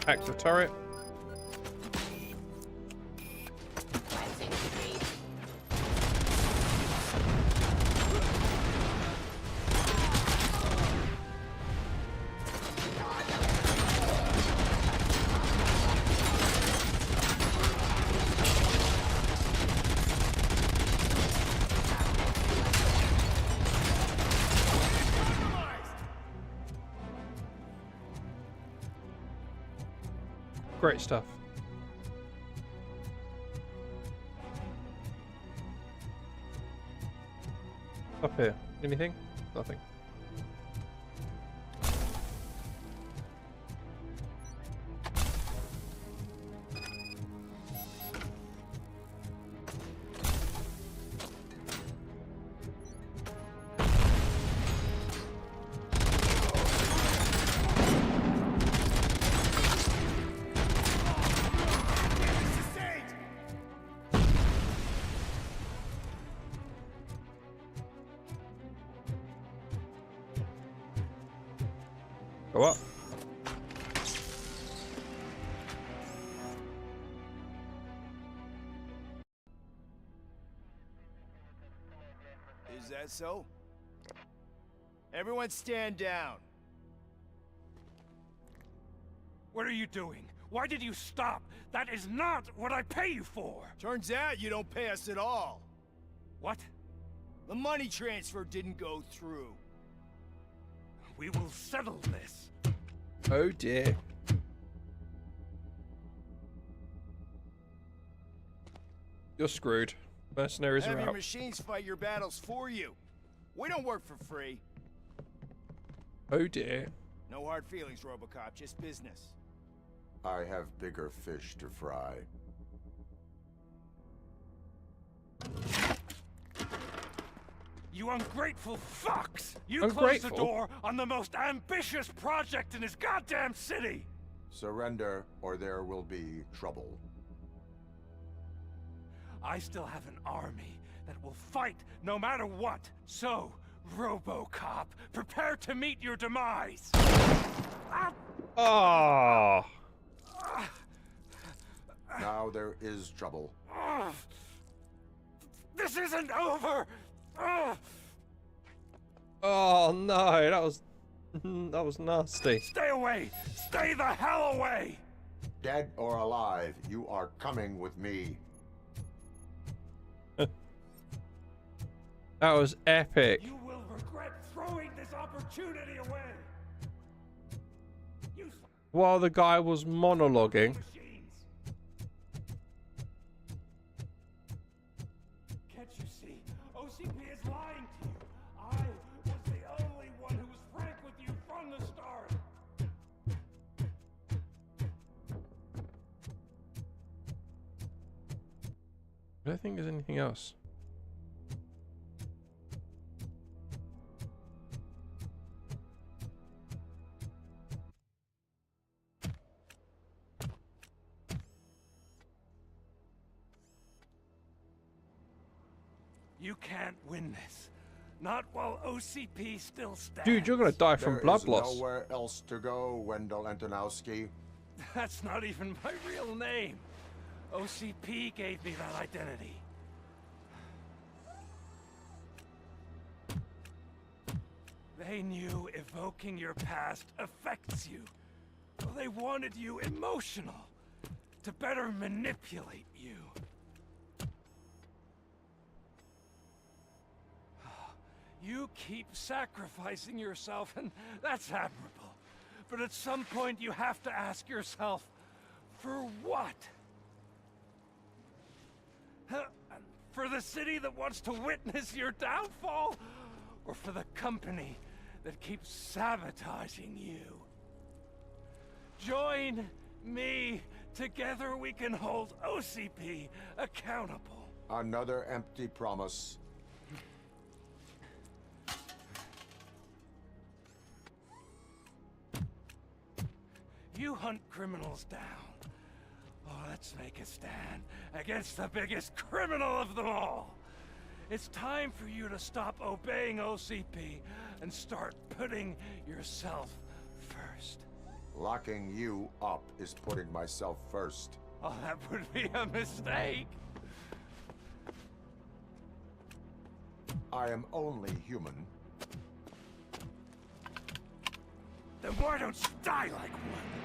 Hack the turret. Great stuff. Up here. Anything? Nothing. Go up. Is that so? Everyone stand down. What are you doing? Why did you stop? That is not what I pay you for! Turns out you don't pay us at all. What? The money transfer didn't go through. We will settle this. Oh dear. You're screwed. Mercenaries Have are your out. machines fight your battles for you. We don't work for free. Oh dear. No hard feelings, RoboCop, just business. I have bigger fish to fry. You ungrateful fucks! You Ungrateful? closed the door on the most ambitious project in this goddamn city! Surrender, or there will be trouble. I still have an army that will fight no matter what. So, RoboCop, prepare to meet your demise! Ah! Now there is trouble. This isn't over! Oh no, that was nasty. Stay away! Stay the hell away! Dead or alive, you are coming with me. That was epic. You will regret throwing this opportunity away! While the guy was monologuing. Can't you see? OCP is lying to you. I was the only one who was frank with you from the start. I don't think there's anything else. You can't win this. Not while OCP still stands. Dude, you're gonna die from blood There is loss. nowhere else to go, Wendell Antonowski. That's not even my real name. OCP gave me that identity. They knew evoking your past affects you. They wanted you emotional, to better manipulate you. You keep sacrificing yourself, and that's admirable. But at some point, you have to ask yourself, for what? For the city that wants to witness your downfall? Or for the company that keeps sabotaging you? Join me. Together we can hold OCP accountable. Another empty promise. You hunt criminals down. Oh, let's make a stand against the biggest criminal of them all. It's time for you to stop obeying OCP and start putting yourself first. Locking you up is putting myself first. Oh, that would be a mistake. I am only human. Then why don't you die like one?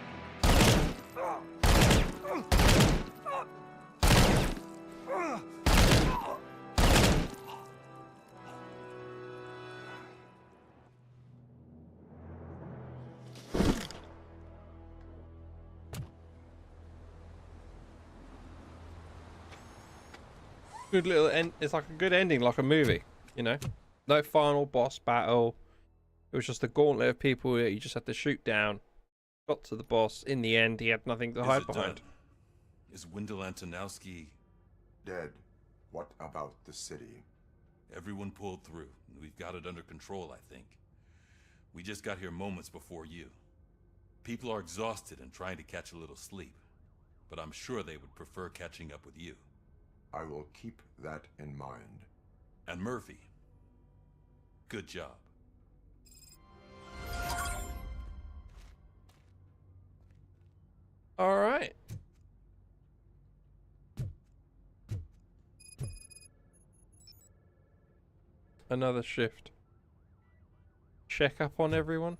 Good little end. It's like a good ending, like a movie, you know? No final boss battle. It was just a gauntlet of people that you just had to shoot down. Got to the boss. In the end, he had nothing to hide behind. Is Wendell Antonowski dead? What about the city? Everyone pulled through. We've got it under control, I think. We just got here moments before you. People are exhausted and trying to catch a little sleep. But I'm sure they would prefer catching up with you. I will keep that in mind. And Murphy, good job. All right. Another shift. Check up on everyone.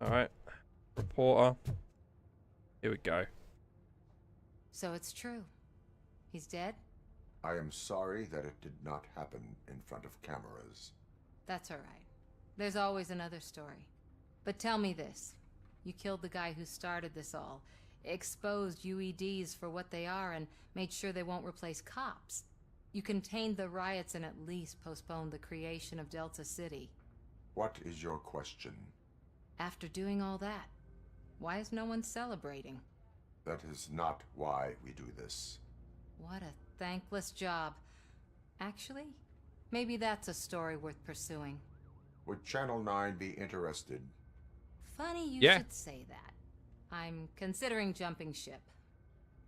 All right. Reporter. Here we go. So it's true. He's dead? I am sorry that it did not happen in front of cameras. That's all right. There's always another story. But tell me this. You killed the guy who started this all, exposed UEDs for what they are, and made sure they won't replace cops. You contained the riots and at least postponed the creation of Delta City. What is your question? After doing all that, why is no one celebrating? That is not why we do this. What a thankless job. Actually, maybe that's a story worth pursuing. Would Channel 9 be interested? Funny you Yeah. should say that. I'm considering jumping ship.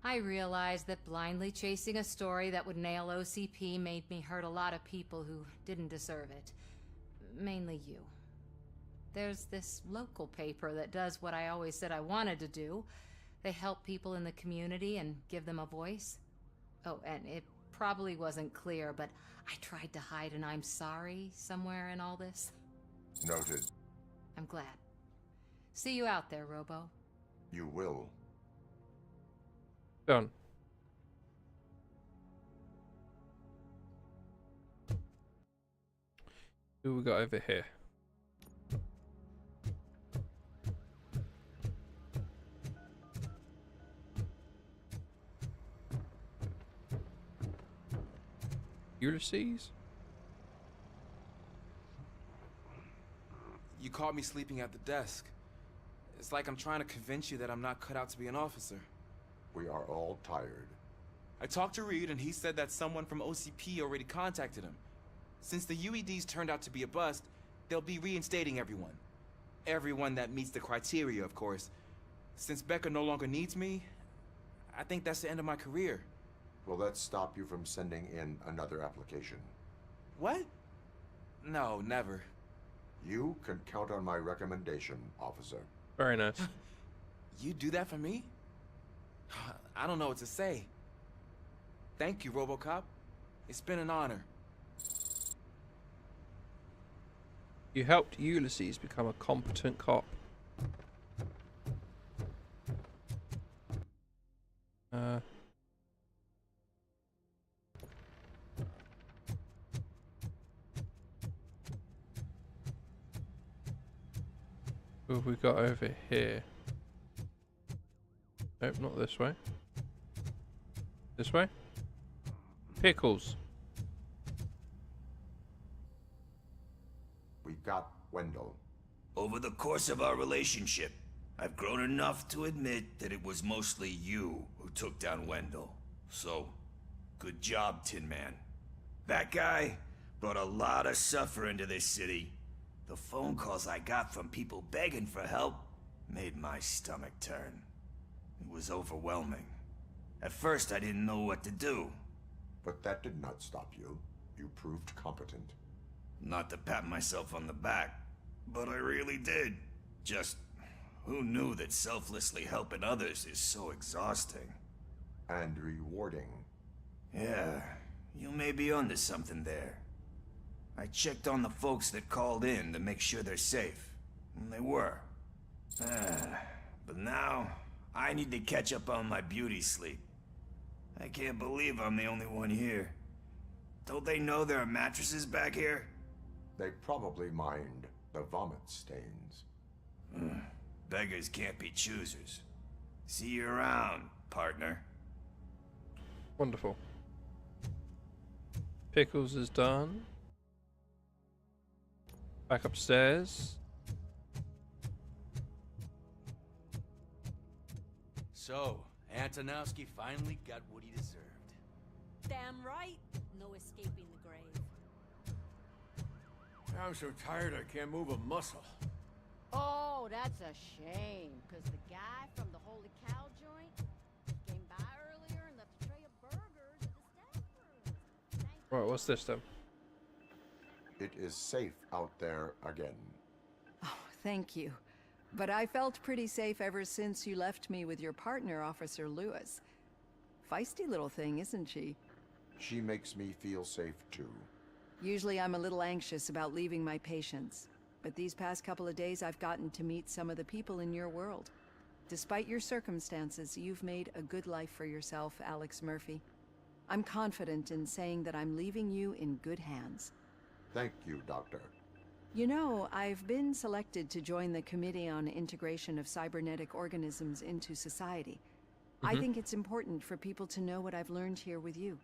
I realize that blindly chasing a story that would nail OCP made me hurt a lot of people who didn't deserve it. Mainly you. There's this local paper that does what I always said I wanted to do. They help people in the community and give them a voice. Oh, and it probably wasn't clear, but I tried to hide an I'm sorry somewhere in all this. Noted. I'm glad. See you out there, Robo. You will. Done. Who we got over here? Ulysses? You caught me sleeping at the desk. It's like I'm trying to convince you that I'm not cut out to be an officer. We are all tired. I talked to Reed and he said that someone from OCP already contacted him. Since the UEDs turned out to be a bust, they'll be reinstating everyone. Everyone that meets the criteria, of course. Since Becca no longer needs me, I think that's the end of my career. Will that stop you from sending in another application? What? No, never. You can count on my recommendation, officer. Very nice. You do that for me? I don't know what to say. Thank you, RoboCop. It's been an honor. You helped Ulysses become a competent cop. Who have we got over here? Nope, not this way. This way? Pickles. We got Wendell. Over the course of our relationship, I've grown enough to admit that it was mostly you who took down Wendell. So, good job, Tin Man. That guy brought a lot of suffering to this city. The phone calls I got from people begging for help made my stomach turn. It was overwhelming. At first, I didn't know what to do. But that did not stop you. You proved competent. Not to pat myself on the back, but I really did. Just, who knew that selflessly helping others is so exhausting? And rewarding. Yeah, you may be onto something there. I checked on the folks that called in to make sure they're safe. And they were. But now, I need to catch up on my beauty sleep. I can't believe I'm the only one here. Don't they know there are mattresses back here? They probably mind the vomit stains. Beggars can't be choosers. See you around, partner. Wonderful. Pickles is done. Back upstairs. So, Antonowski finally got what he deserved. Damn right. No escaping the grave. I'm so tired I can't move a muscle. Oh, that's a shame, because the guy from the Holy Cow joint came by earlier and left a tray of burgers at the staff room. Right, what's this then? It is safe out there again. Oh, thank you. But I felt pretty safe ever since you left me with your partner, Officer Lewis. Feisty little thing, isn't she? She makes me feel safe too. Usually I'm a little anxious about leaving my patients, but these past couple of days I've gotten to meet some of the people in your world. Despite your circumstances, you've made a good life for yourself, Alex Murphy. I'm confident in saying that I'm leaving you in good hands. Thank you, Doctor. You know, I've been selected to join the Committee on Integration of Cybernetic Organisms into Society. I think it's important for people to know what I've learned here with you.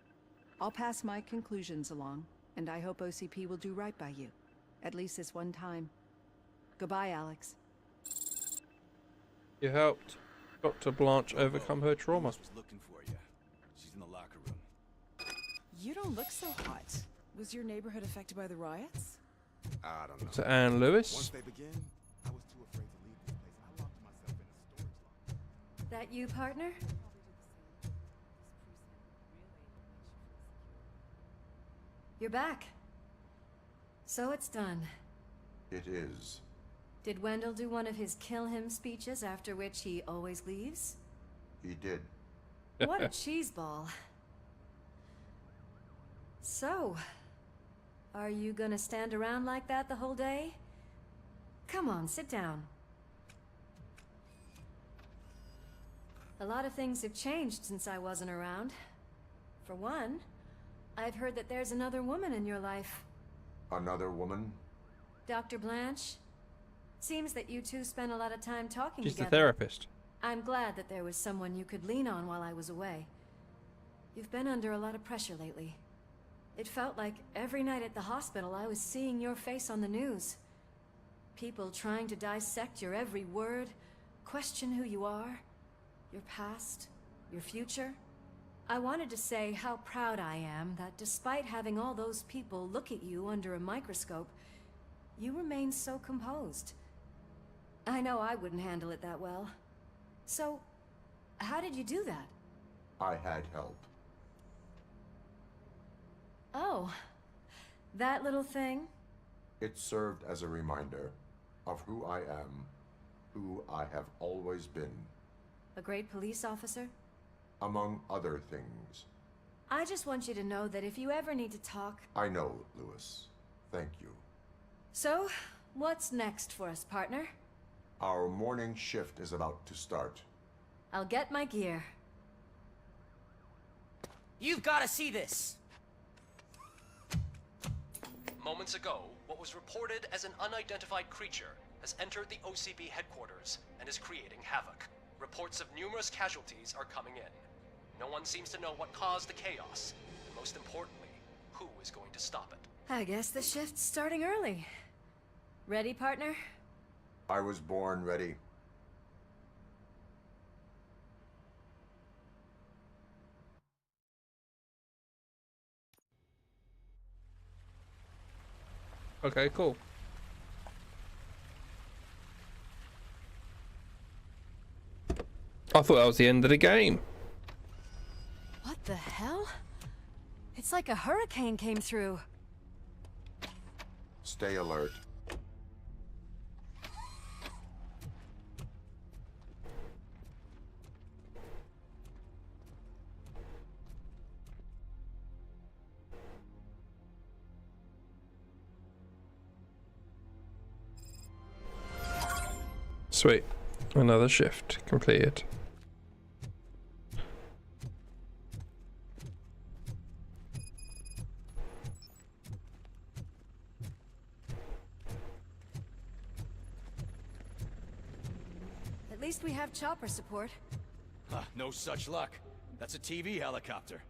I'll pass my conclusions along, and I hope OCP will do right by you. At least this one time. Goodbye, Alex. You helped Dr. Blanche overcome her trauma. Was looking for you. She's in the locker room. You don't look so hot. Was your neighborhood affected by the riots? I don't know. To Anne Lewis. Once they begin, I was too afraid to leave this place. I locked myself in a storage locker. That you, partner? You're back. So it's done. It is. Did Wendell do one of his kill him speeches after which he always leaves? He did. What a cheeseball. So, are you gonna stand around like that the whole day? Come on, sit down. A lot of things have changed since I wasn't around. For one, I've heard that there's another woman in your life. Another woman? Dr. Blanche? Seems that you two spent a lot of time talking She's together. the therapist. I'm glad that there was someone you could lean on while I was away. You've been under a lot of pressure lately. It felt like every night at the hospital I was seeing your face on the news. People trying to dissect your every word, question who you are, your past, your future. I wanted to say how proud I am that despite having all those people look at you under a microscope, you remain so composed. I know I wouldn't handle it that well. So, how did you do that? I had help. Oh, that little thing? It served as a reminder of who I am, who I have always been. A great police officer? Among other things. I just want you to know that if you ever need to talk... I know, Lewis. Thank you. So, what's next for us, partner? Our morning shift is about to start. I'll get my gear. You've got to see this! Moments ago, what was reported as an unidentified creature has entered the OCP headquarters and is creating havoc. Reports of numerous casualties are coming in. No one seems to know what caused the chaos, and most importantly, who is going to stop it. I guess the shift's starting early. Ready, partner? I was born ready. Okay, cool. I thought that was the end of the game. What the hell? It's like a hurricane came through. Stay alert. Sweet. Another shift completed. At least we have chopper support. No such luck. That's a TV helicopter.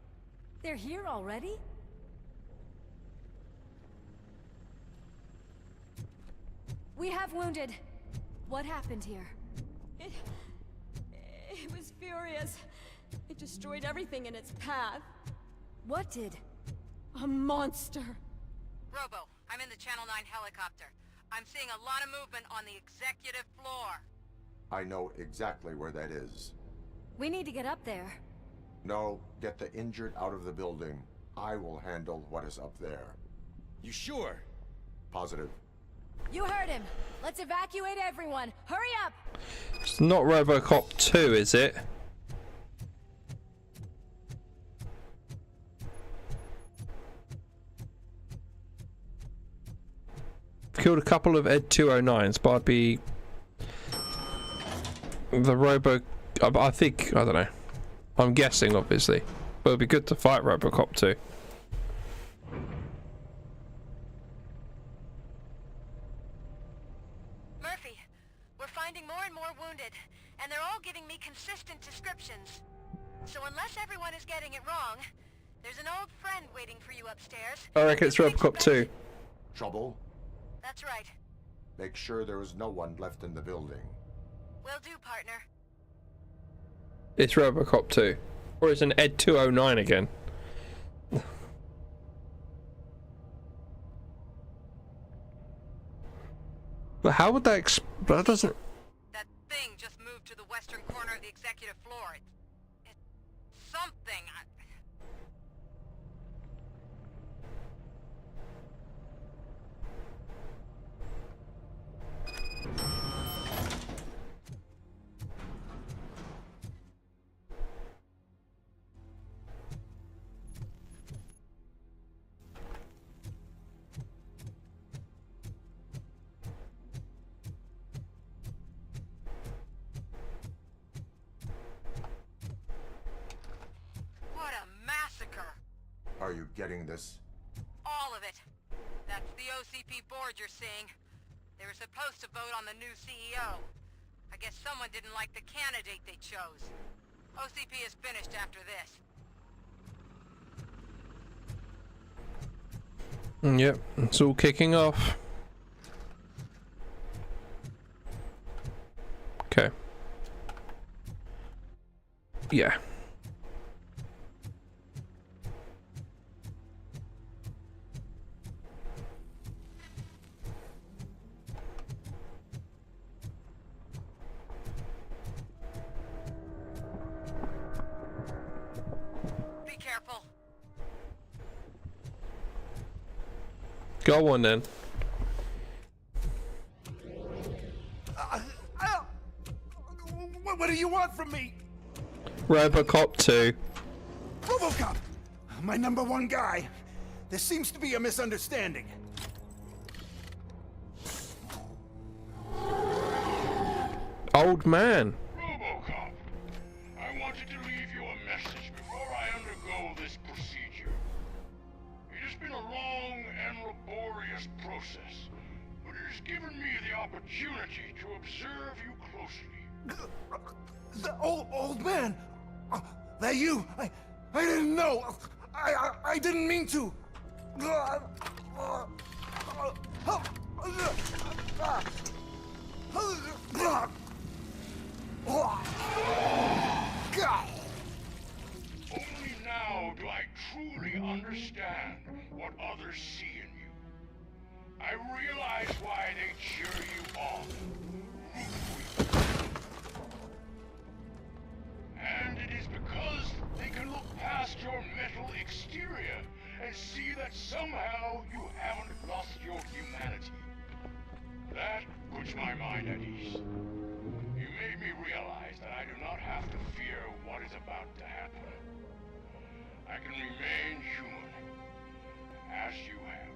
They're here already? We have wounded. What happened here? It was furious. It destroyed everything in its path. What did? A monster. Robo, I'm in the Channel 9 helicopter. I'm seeing a lot of movement on the executive floor. I know exactly where that is. We need to get up there. No, get the injured out of the building. I will handle what is up there. You sure? Positive. You heard him. Let's evacuate everyone. Hurry up! It's not RoboCop 2, is it? I've killed a couple of Ed 209s, but I'd be the Robo. I think, I don't know. I'm guessing, obviously, but it'd be good to fight RoboCop 2. Murphy, we're finding more and more wounded, and they're all giving me consistent descriptions. So unless everyone is getting it wrong, there's an old friend waiting for you upstairs. I reckon it's RoboCop 2. Trouble? That's right. Make sure there is no one left in the building. Will do, partner. It's RoboCop 2. Or it's an Ed 209 again. But how would that that doesn't... That thing just moved to the western corner of the executive floor. It's something. What a massacre! Are you getting this? All of it. That's the OCP board you're seeing. They were supposed to vote on the new CEO. I guess someone didn't like the candidate they chose. OCP is finished after this. Yep, it's all kicking off. Okay. Yeah. Be careful. Go on then. What do you want from me? RoboCop 2. RoboCop! My #1 guy. There seems to be a misunderstanding. Old man. RoboCop, I wanted to leave you a message before I undergo this procedure. It has been a long and laborious process, but it has given me the opportunity to observe you closely. The old man? That you? I didn't know. I didn't mean to. Only now do I truly understand what others see in you. I realize why they cheer you on. And it is because they can look past your metal exterior and see that somehow you haven't lost your humanity. That puts my mind at ease. You made me realize that I do not have to fear what is about to happen. I can remain human, as you have.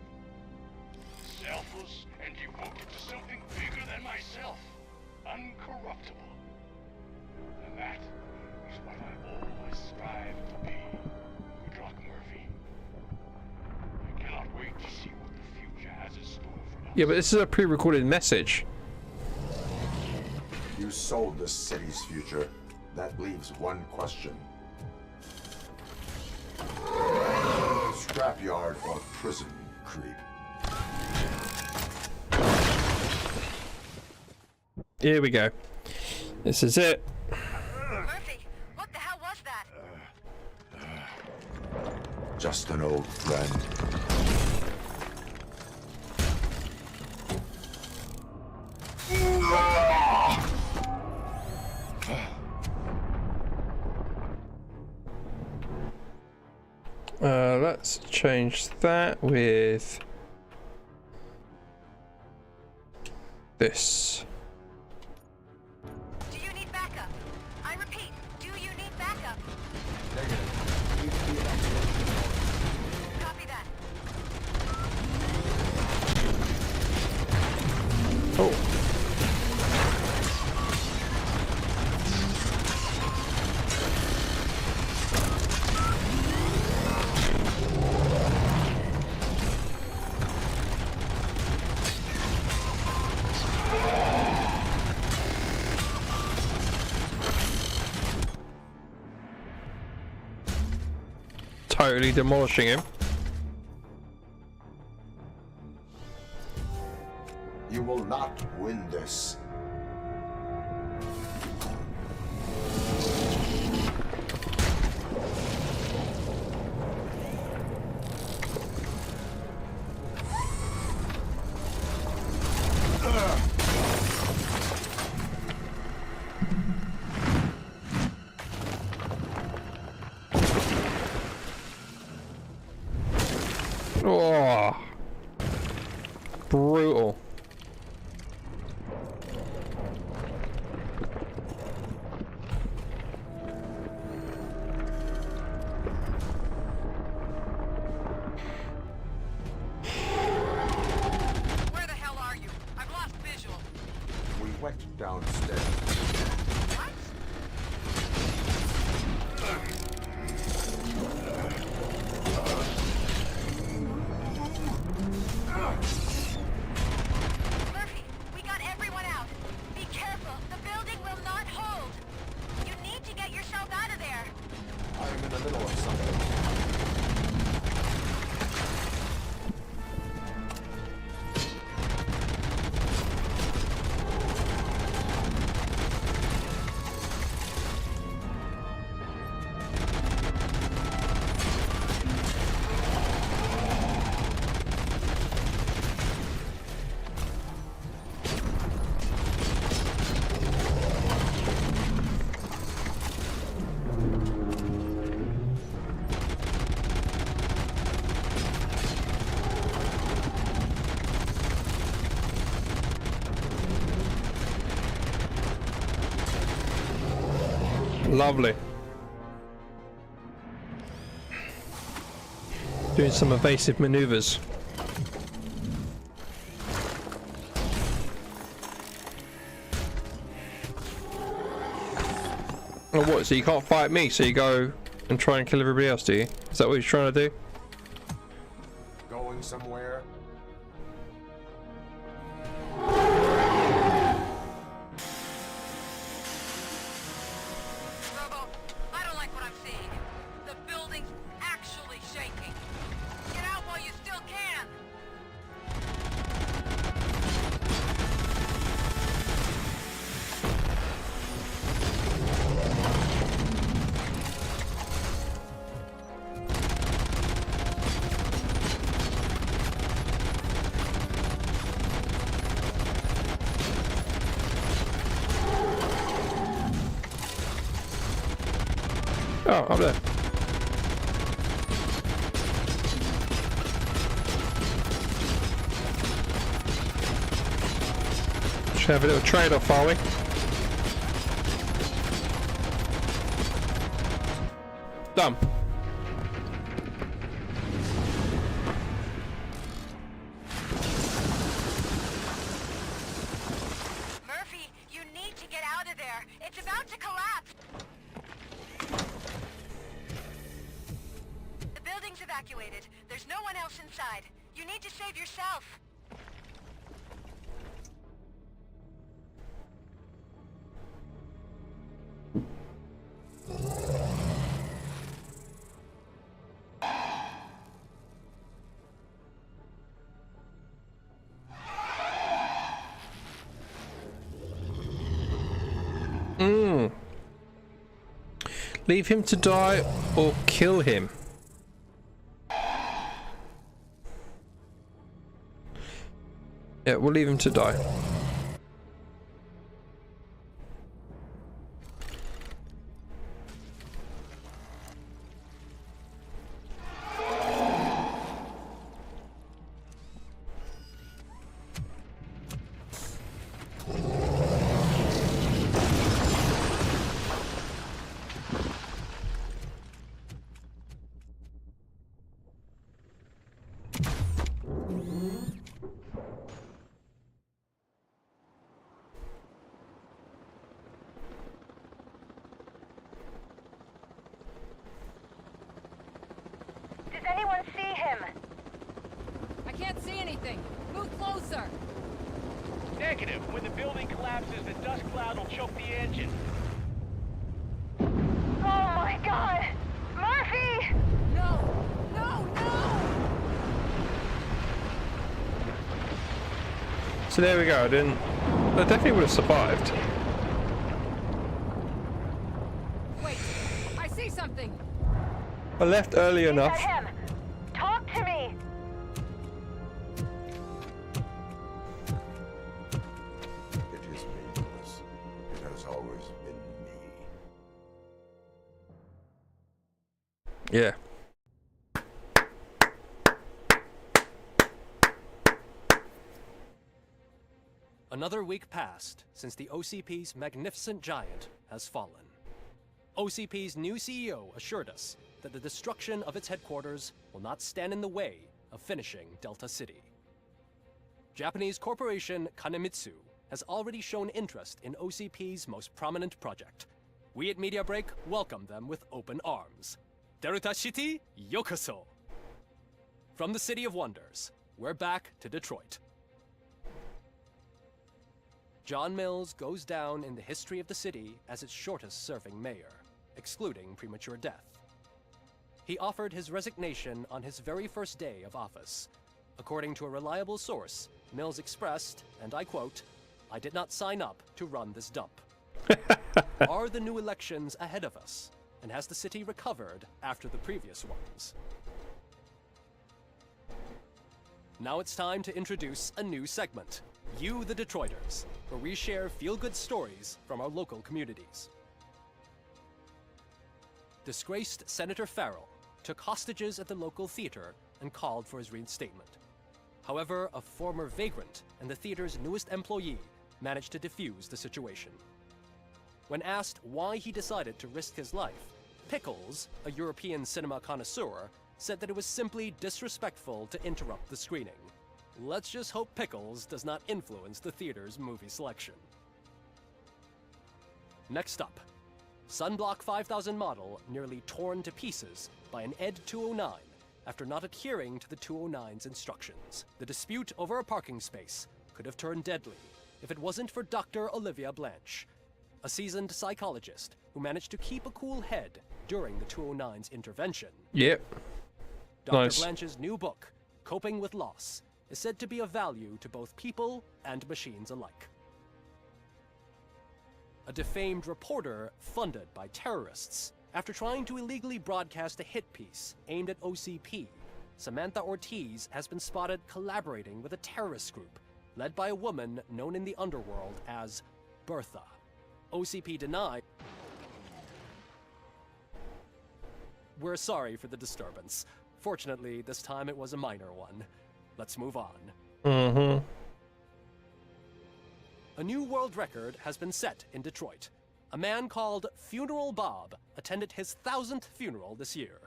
Selfless and devoted to something bigger than myself. Uncorruptible. And that is what I always strive to be. Good luck, Murphy. I cannot wait to see what the future has in store for us. Yeah, but this is a pre-recorded message. You sold the city's future. That leaves one question. Scrapyard or prison, creep? Here we go. This is it. Murphy, what the hell was that? Just an old friend. Let's change that with this. Do you need backup? I repeat, do you need backup? Copy that. Oh. Totally demolishing him. You will not win this. Oh, brutal. Where the hell are you? I've lost visual. We went downstairs. What? Lovely. Doing some evasive maneuvers. Oh, what? So you can't fight me, so you go and try and kill everybody else, do you? Is that what you're trying to do? Going somewhere? Robo, I don't like what I'm seeing. The building's actually shaking. Get out while you still can. Oh, up there. Should have a little trade-off, are we? Done. Murphy, you need to get out of there. It's about to collapse. The building's evacuated. There's no one else inside. You need to save yourself. Leave him to die or kill him. Yeah, we'll leave him to die. Does anyone see him? I can't see anything. Move closer. Negative. When the building collapses, the dust cloud will choke the engine. Oh my god! Murphy! No! No! No! So there we go. I definitely would have survived. Wait! I see something! I left early enough. Is that him? Talk to me! It is meaningless. It has always been me. Yeah. Another week passed since the OCP's magnificent giant has fallen. OCP's new CEO assured us that the destruction of its headquarters will not stand in the way of finishing Delta City. Japanese corporation Kanemitsu has already shown interest in OCP's most prominent project. We at Media Break welcome them with open arms. Delta City, yokoso! From the City of Wonders, we're back to Detroit. John Mills goes down in the history of the city as its shortest-serving mayor, excluding premature death. He offered his resignation on his very first day of office. According to a reliable source, Mills expressed, and I quote, "I did not sign up to run this dump." Are the new elections ahead of us? And has the city recovered after the previous ones? Now it's time to introduce a new segment, You the Detroiters, where we share feel-good stories from our local communities. Disgraced Senator Farrell took hostages at the local theater and called for his reinstatement. However, a former vagrant and the theater's newest employee managed to defuse the situation. When asked why he decided to risk his life, Pickles, a European cinema connoisseur, said that it was simply disrespectful to interrupt the screening. Let's just hope Pickles does not influence the theater's movie selection. Next up, Sunblock 5000 model nearly torn to pieces by an ED 209 after not adhering to the 209's instructions. The dispute over a parking space could have turned deadly if it wasn't for Dr. Olivia Blanche, a seasoned psychologist who managed to keep a cool head during the 209's intervention. Yep. Dr. Nice. Blanche's new book, Coping with Loss, is said to be of value to both people and machines alike. A defamed reporter funded by terrorists. After trying to illegally broadcast a hit piece aimed at OCP, Samantha Ortiz has been spotted collaborating with a terrorist group led by a woman known in the underworld as Bertha. OCP denied. We're sorry for the disturbance. Fortunately, this time it was a minor one. Let's move on. Mm-hmm. A new world record has been set in Detroit. A man called Funeral Bob attended his 1000th funeral this year.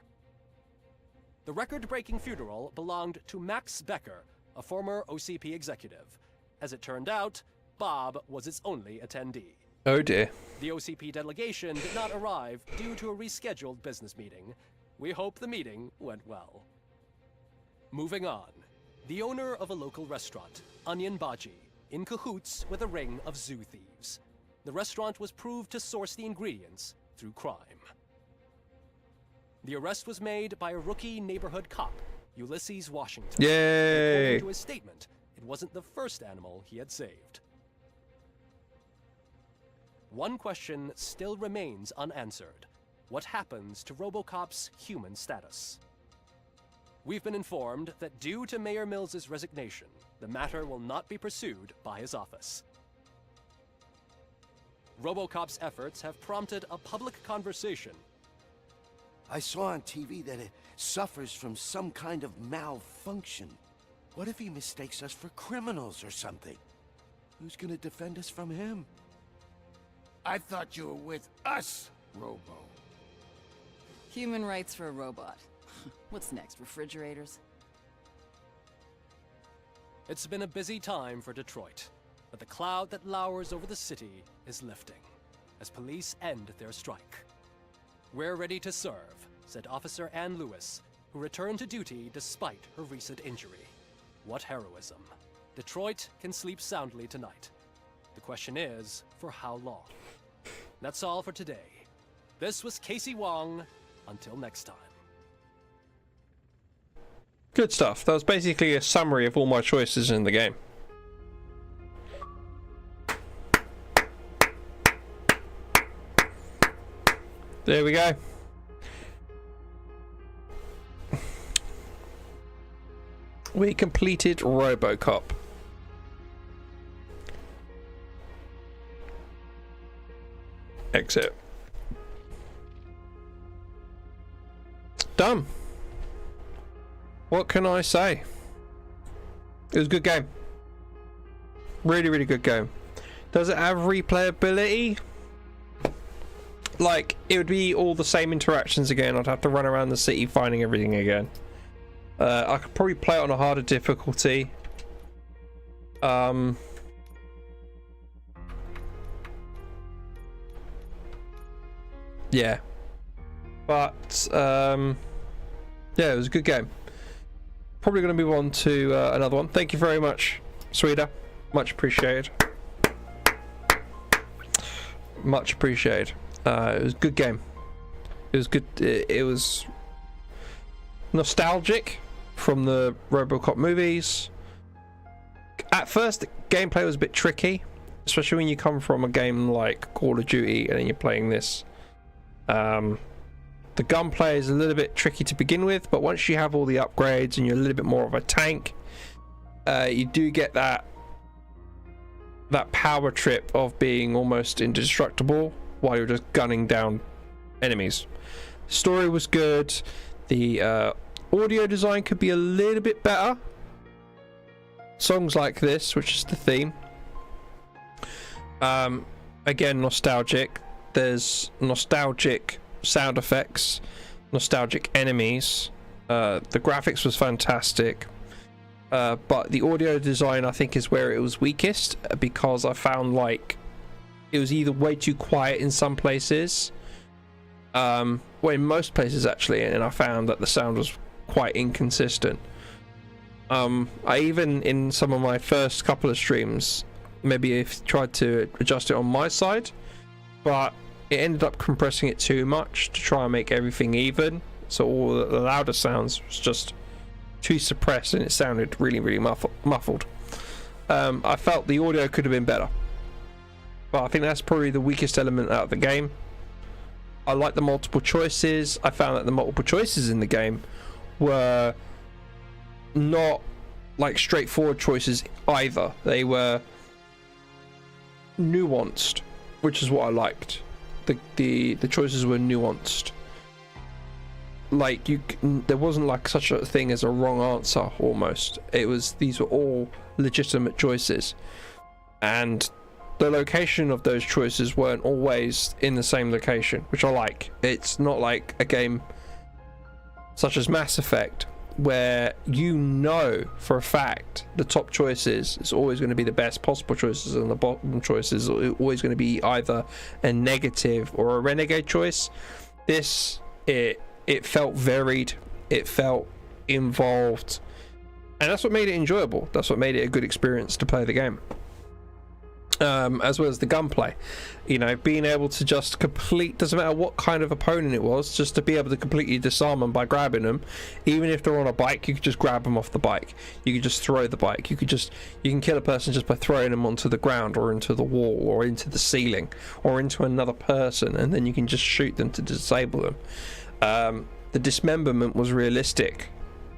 The record-breaking funeral belonged to Max Becker, a former OCP executive. As it turned out, Bob was its only attendee. Oh dear. The OCP delegation did not arrive due to a rescheduled business meeting. We hope the meeting went well. Moving on. The owner of a local restaurant, Onion Baji, in cahoots with a ring of zoo thieves. The restaurant was proved to source the ingredients through crime. The arrest was made by a rookie neighborhood cop, Ulysses Washington. Yay! According to his statement, it wasn't the first animal he had saved. One question still remains unanswered. What happens to RoboCop's human status? We've been informed that due to Mayor Mills's resignation, the matter will not be pursued by his office. RoboCop's efforts have prompted a public conversation. I saw on TV that it suffers from some kind of malfunction. What if he mistakes us for criminals or something? Who's gonna defend us from him? I thought you were with us, Robo. Human rights for a robot. What's next, refrigerators? It's been a busy time for Detroit, but the cloud that lowers over the city is lifting as police end their strike. We're ready to serve, said Officer Ann Lewis, who returned to duty despite her recent injury. What heroism. Detroit can sleep soundly tonight. The question is, for how long? That's all for today. This was Casey Wong. Until next time. Good stuff. That was basically a summary of all my choices in the game. There we go. We completed RoboCop. Exit. Done. What can I say? It was a good game. Really, really good game. Does it have replayability? Like, it would be all the same interactions again. I'd have to run around the city finding everything again. I could probably play it on a harder difficulty. Yeah. But, yeah, it was a good game. Probably going to move on to another one. Thank you very much, Sweeter. Much appreciated. Much appreciated. It was a good game. It was good. It was nostalgic from the RoboCop movies. At first, the gameplay was a bit tricky, especially when you come from a game like Call of Duty and then you're playing this. The gunplay is a little bit tricky to begin with, but once you have all the upgrades and you're a little bit more of a tank, you do get that power trip of being almost indestructible while you're just gunning down enemies. Story was good. The audio design could be a little bit better. Songs like this, which is the theme, again nostalgic. There's nostalgic sound effects, nostalgic enemies. The graphics was fantastic. But the audio design, I think, is where it was weakest, because I found like it was either way too quiet in some places, well, in most places actually, and I found that the sound was quite inconsistent. I even, in some of my first couple of streams, maybe I've tried to adjust it on my side, but it ended up compressing it too much to try and make everything even, so all the louder sounds was just too suppressed and it sounded really muffled. I felt the audio could have been better, but I think that's probably the weakest element out of the game. I like the multiple choices. I found that the multiple choices in the game were not like straightforward choices either. They were nuanced, which is what I liked. The choices were nuanced. Like there wasn't like such a thing as a wrong answer. Almost, it was, these were all legitimate choices, and the location of those choices weren't always in the same location, which I like. It's not like a game such as Mass Effect, where you know for a fact the top choices is always going to be the best possible choices, and the bottom choices are always going to be either a negative or a renegade choice. This, it felt varied, it felt involved, and that's what made it enjoyable. That's what made it a good experience to play the game. As well as the gunplay, you know, being able to just complete, doesn't matter what kind of opponent it was, just to be able to completely disarm them by grabbing them. Even if they're on a bike, you could just grab them off the bike, you could just throw the bike, you can kill a person just by throwing them onto the ground or into the wall or into the ceiling or into another person, and then you can just shoot them to disable them. The dismemberment was realistic.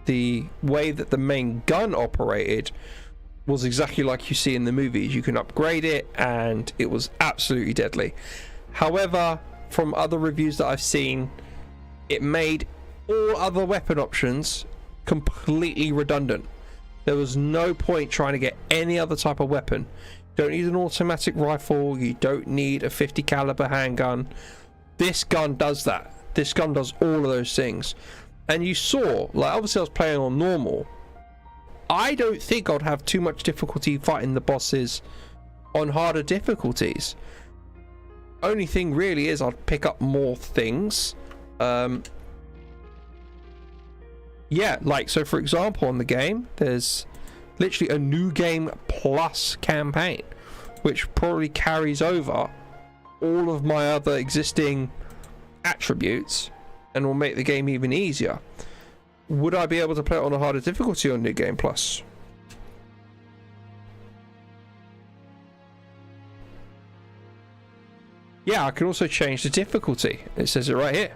The way that the main gun operated was exactly like you see in the movies. You can upgrade it and it was absolutely deadly. However, from other reviews that I've seen, it made all other weapon options completely redundant. There was no point trying to get any other type of weapon. You don't need an automatic rifle, you don't need a 50 caliber handgun. This gun does that. This gun does all of those things. And you saw, like, obviously I was playing on normal. I don't think I'd have too much difficulty fighting the bosses on harder difficulties. Only thing really is I'd pick up more things. Yeah, like, so for example, on the game, there's literally a new game plus campaign, which probably carries over all of my other existing attributes and will make the game even easier. Would I be able to play it on a harder difficulty on New Game Plus? Yeah, I can also change the difficulty. It says it right here.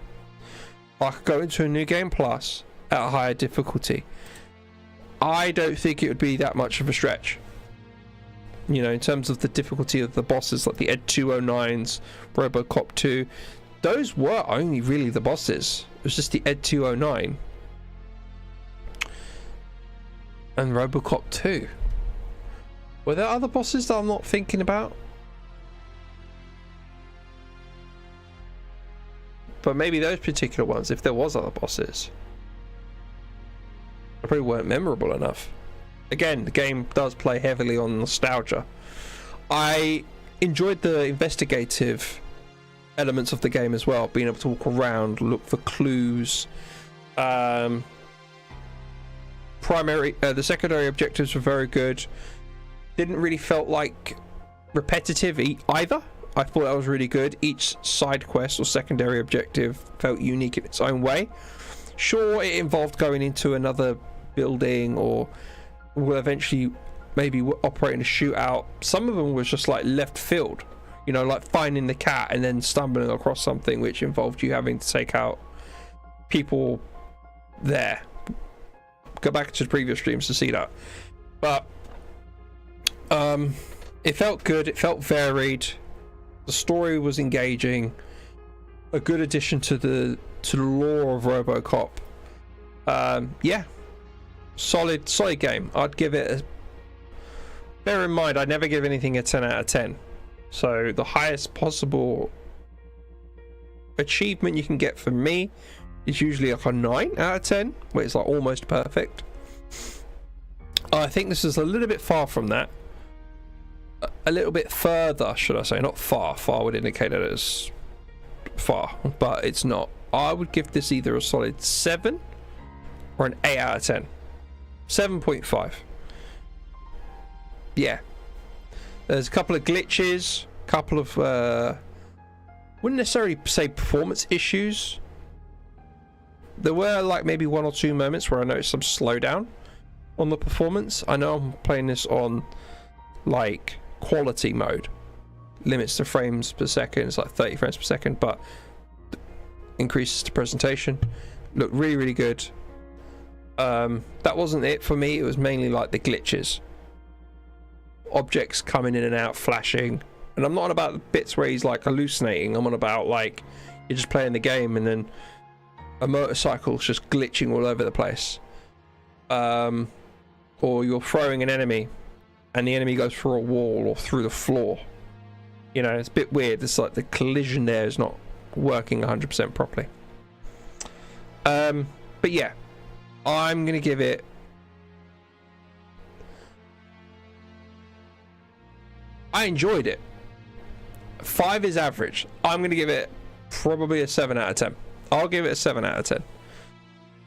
I could go into a New Game Plus at a higher difficulty. I don't think it would be that much of a stretch. You know, in terms of the difficulty of the bosses, like the Ed 209s, RoboCop 2, those were only really the bosses. It was just the Ed 209 and RoboCop 2. Were there other bosses that I'm not thinking about? But maybe those particular ones, if there was other bosses, they probably weren't memorable enough. Again, the game does play heavily on nostalgia. I enjoyed the investigative elements of the game as well, being able to walk around, look for clues. The secondary objectives were very good. Didn't really felt like repetitive either. I thought that was really good. Each side quest or secondary objective felt unique in its own way. Sure, it involved going into another building or will eventually maybe operating a shootout. Some of them was just like left field, you know, like finding the cat and then stumbling across something which involved you having to take out people there. Go back to the previous streams to see that. But it felt good, it felt varied, the story was engaging, a good addition to the lore of RoboCop. Yeah, solid game. I'd give it bear in mind I never give anything a 10 out of 10, so the highest possible achievement you can get from me is usually like a 9 out of 10, where it's like almost perfect. I think this is a little bit far from that. A little bit further, should I say, not far. Far would indicate that it's far, but it's not. I would give this either a solid 7 or an 8 out of 10. 7.5. Yeah. There's a couple of glitches, couple of wouldn't necessarily say performance issues. There were like maybe 1 or 2 moments where I noticed some slowdown on the performance. I know I'm playing this on like quality mode, limits to frames per second, it's like 30 frames per second, but increases to presentation. Looked really good. That wasn't it for me. It was mainly like the glitches, objects coming in and out, flashing. And I'm not on about the bits where he's like hallucinating. I'm on about like you're just playing the game and then a motorcycle's just glitching all over the place, or you're throwing an enemy and the enemy goes through a wall or through the floor. You know, it's a bit weird. It's like the collision there is not working 100% properly. But yeah, I'm gonna give it I enjoyed it. 5 is average. I'm gonna give it probably a 7 out of 10. I'll give it a 7 out of 10.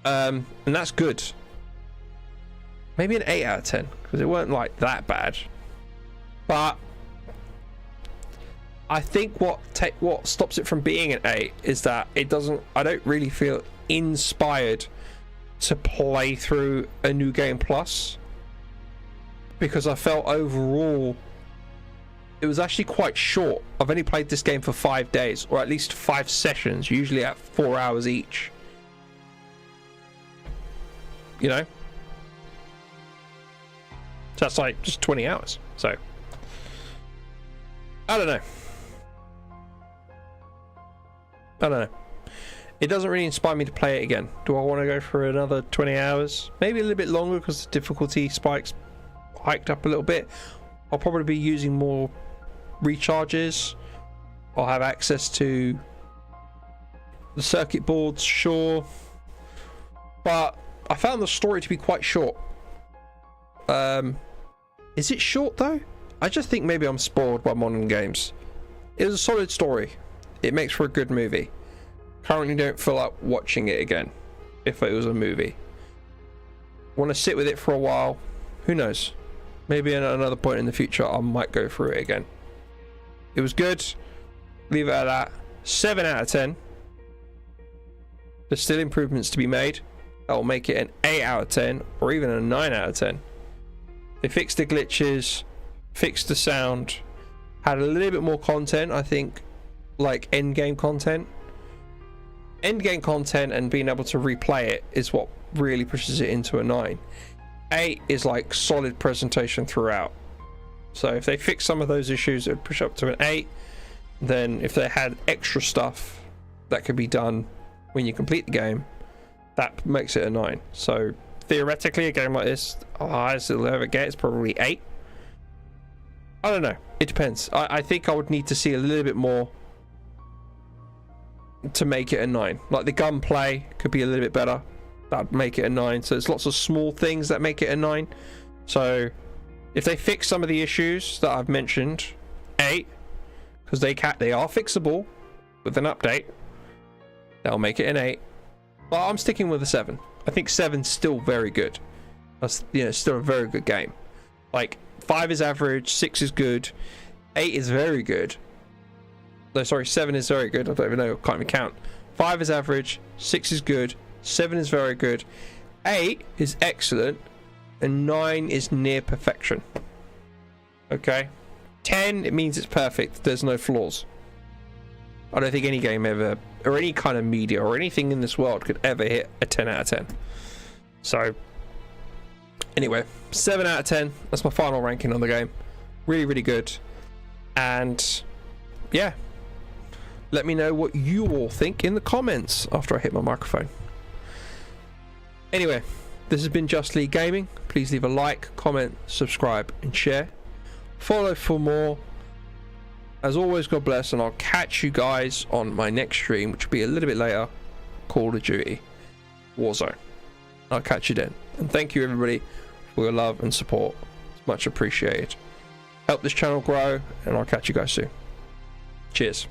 And that's good. Maybe an 8 out of 10, because it weren't like that bad. But I think what stops it from being an 8 is that I don't really feel inspired to play through a New Game Plus, because I felt overall it was actually quite short. I've only played this game for 5 days, or at least 5 sessions, usually at 4 hours each. You know? So that's like just 20 hours. So I don't know. It doesn't really inspire me to play it again. Do I want to go for another 20 hours? Maybe a little bit longer, because the difficulty spikes hiked up a little bit. I'll probably be using more recharges. I'll have access to the circuit boards, sure. But I found the story to be quite short. Is it short though? I just think maybe I'm spoiled by modern games. It was a solid story. It makes for a good movie. Currently don't feel like watching it again if it was a movie. Want to sit with it for a while. Who knows? Maybe at another point in the future I might go through it again. It was good. Leave it at that. 7 out of 10. There's still improvements to be made. That will make it an 8 out of 10 or even a 9 out of 10. They fixed the glitches, fixed the sound, had a little bit more content, I think, like end game content. End game content and being able to replay it is what really pushes it into a 9. 8 is like solid presentation throughout. So if they fix some of those issues, it would push up to an 8. Then if they had extra stuff that could be done when you complete the game, that makes it a 9. So theoretically, a game like this, the highest it'll ever get is probably 8. I don't know. It depends. I think I would need to see a little bit more to make it a 9. Like the gunplay could be a little bit better. That'd make it a 9. So there's lots of small things that make it a 9. So if they fix some of the issues that I've mentioned, 8, because they are fixable with an update, that'll make it an 8. But I'm sticking with a 7. I think 7's still very good. That's, you know, still a very good game. Like 5 is average, 6 is good, 8 is very good. No, sorry, 7 is very good. I don't even know, can't even count. 5 is average, 6 is good, 7 is very good, 8 is excellent, and 9 is near perfection. Okay? 10, it means it's perfect. There's no flaws. I don't think any game ever, or any kind of media, or anything in this world could ever hit a 10 out of 10. So, anyway, 7 out of 10. That's my final ranking on the game. Really, really good. And, yeah. Let me know what you all think in the comments after I hit my microphone. Anyway, this has been JustLeeGaming. Please leave a like, comment, subscribe, and share. Follow for more. As always, God bless, and I'll catch you guys on my next stream, which will be a little bit later. Call of Duty Warzone. I'll catch you then. And thank you everybody for your love and support. It's much appreciated. Help this channel grow, and I'll catch you guys soon. Cheers.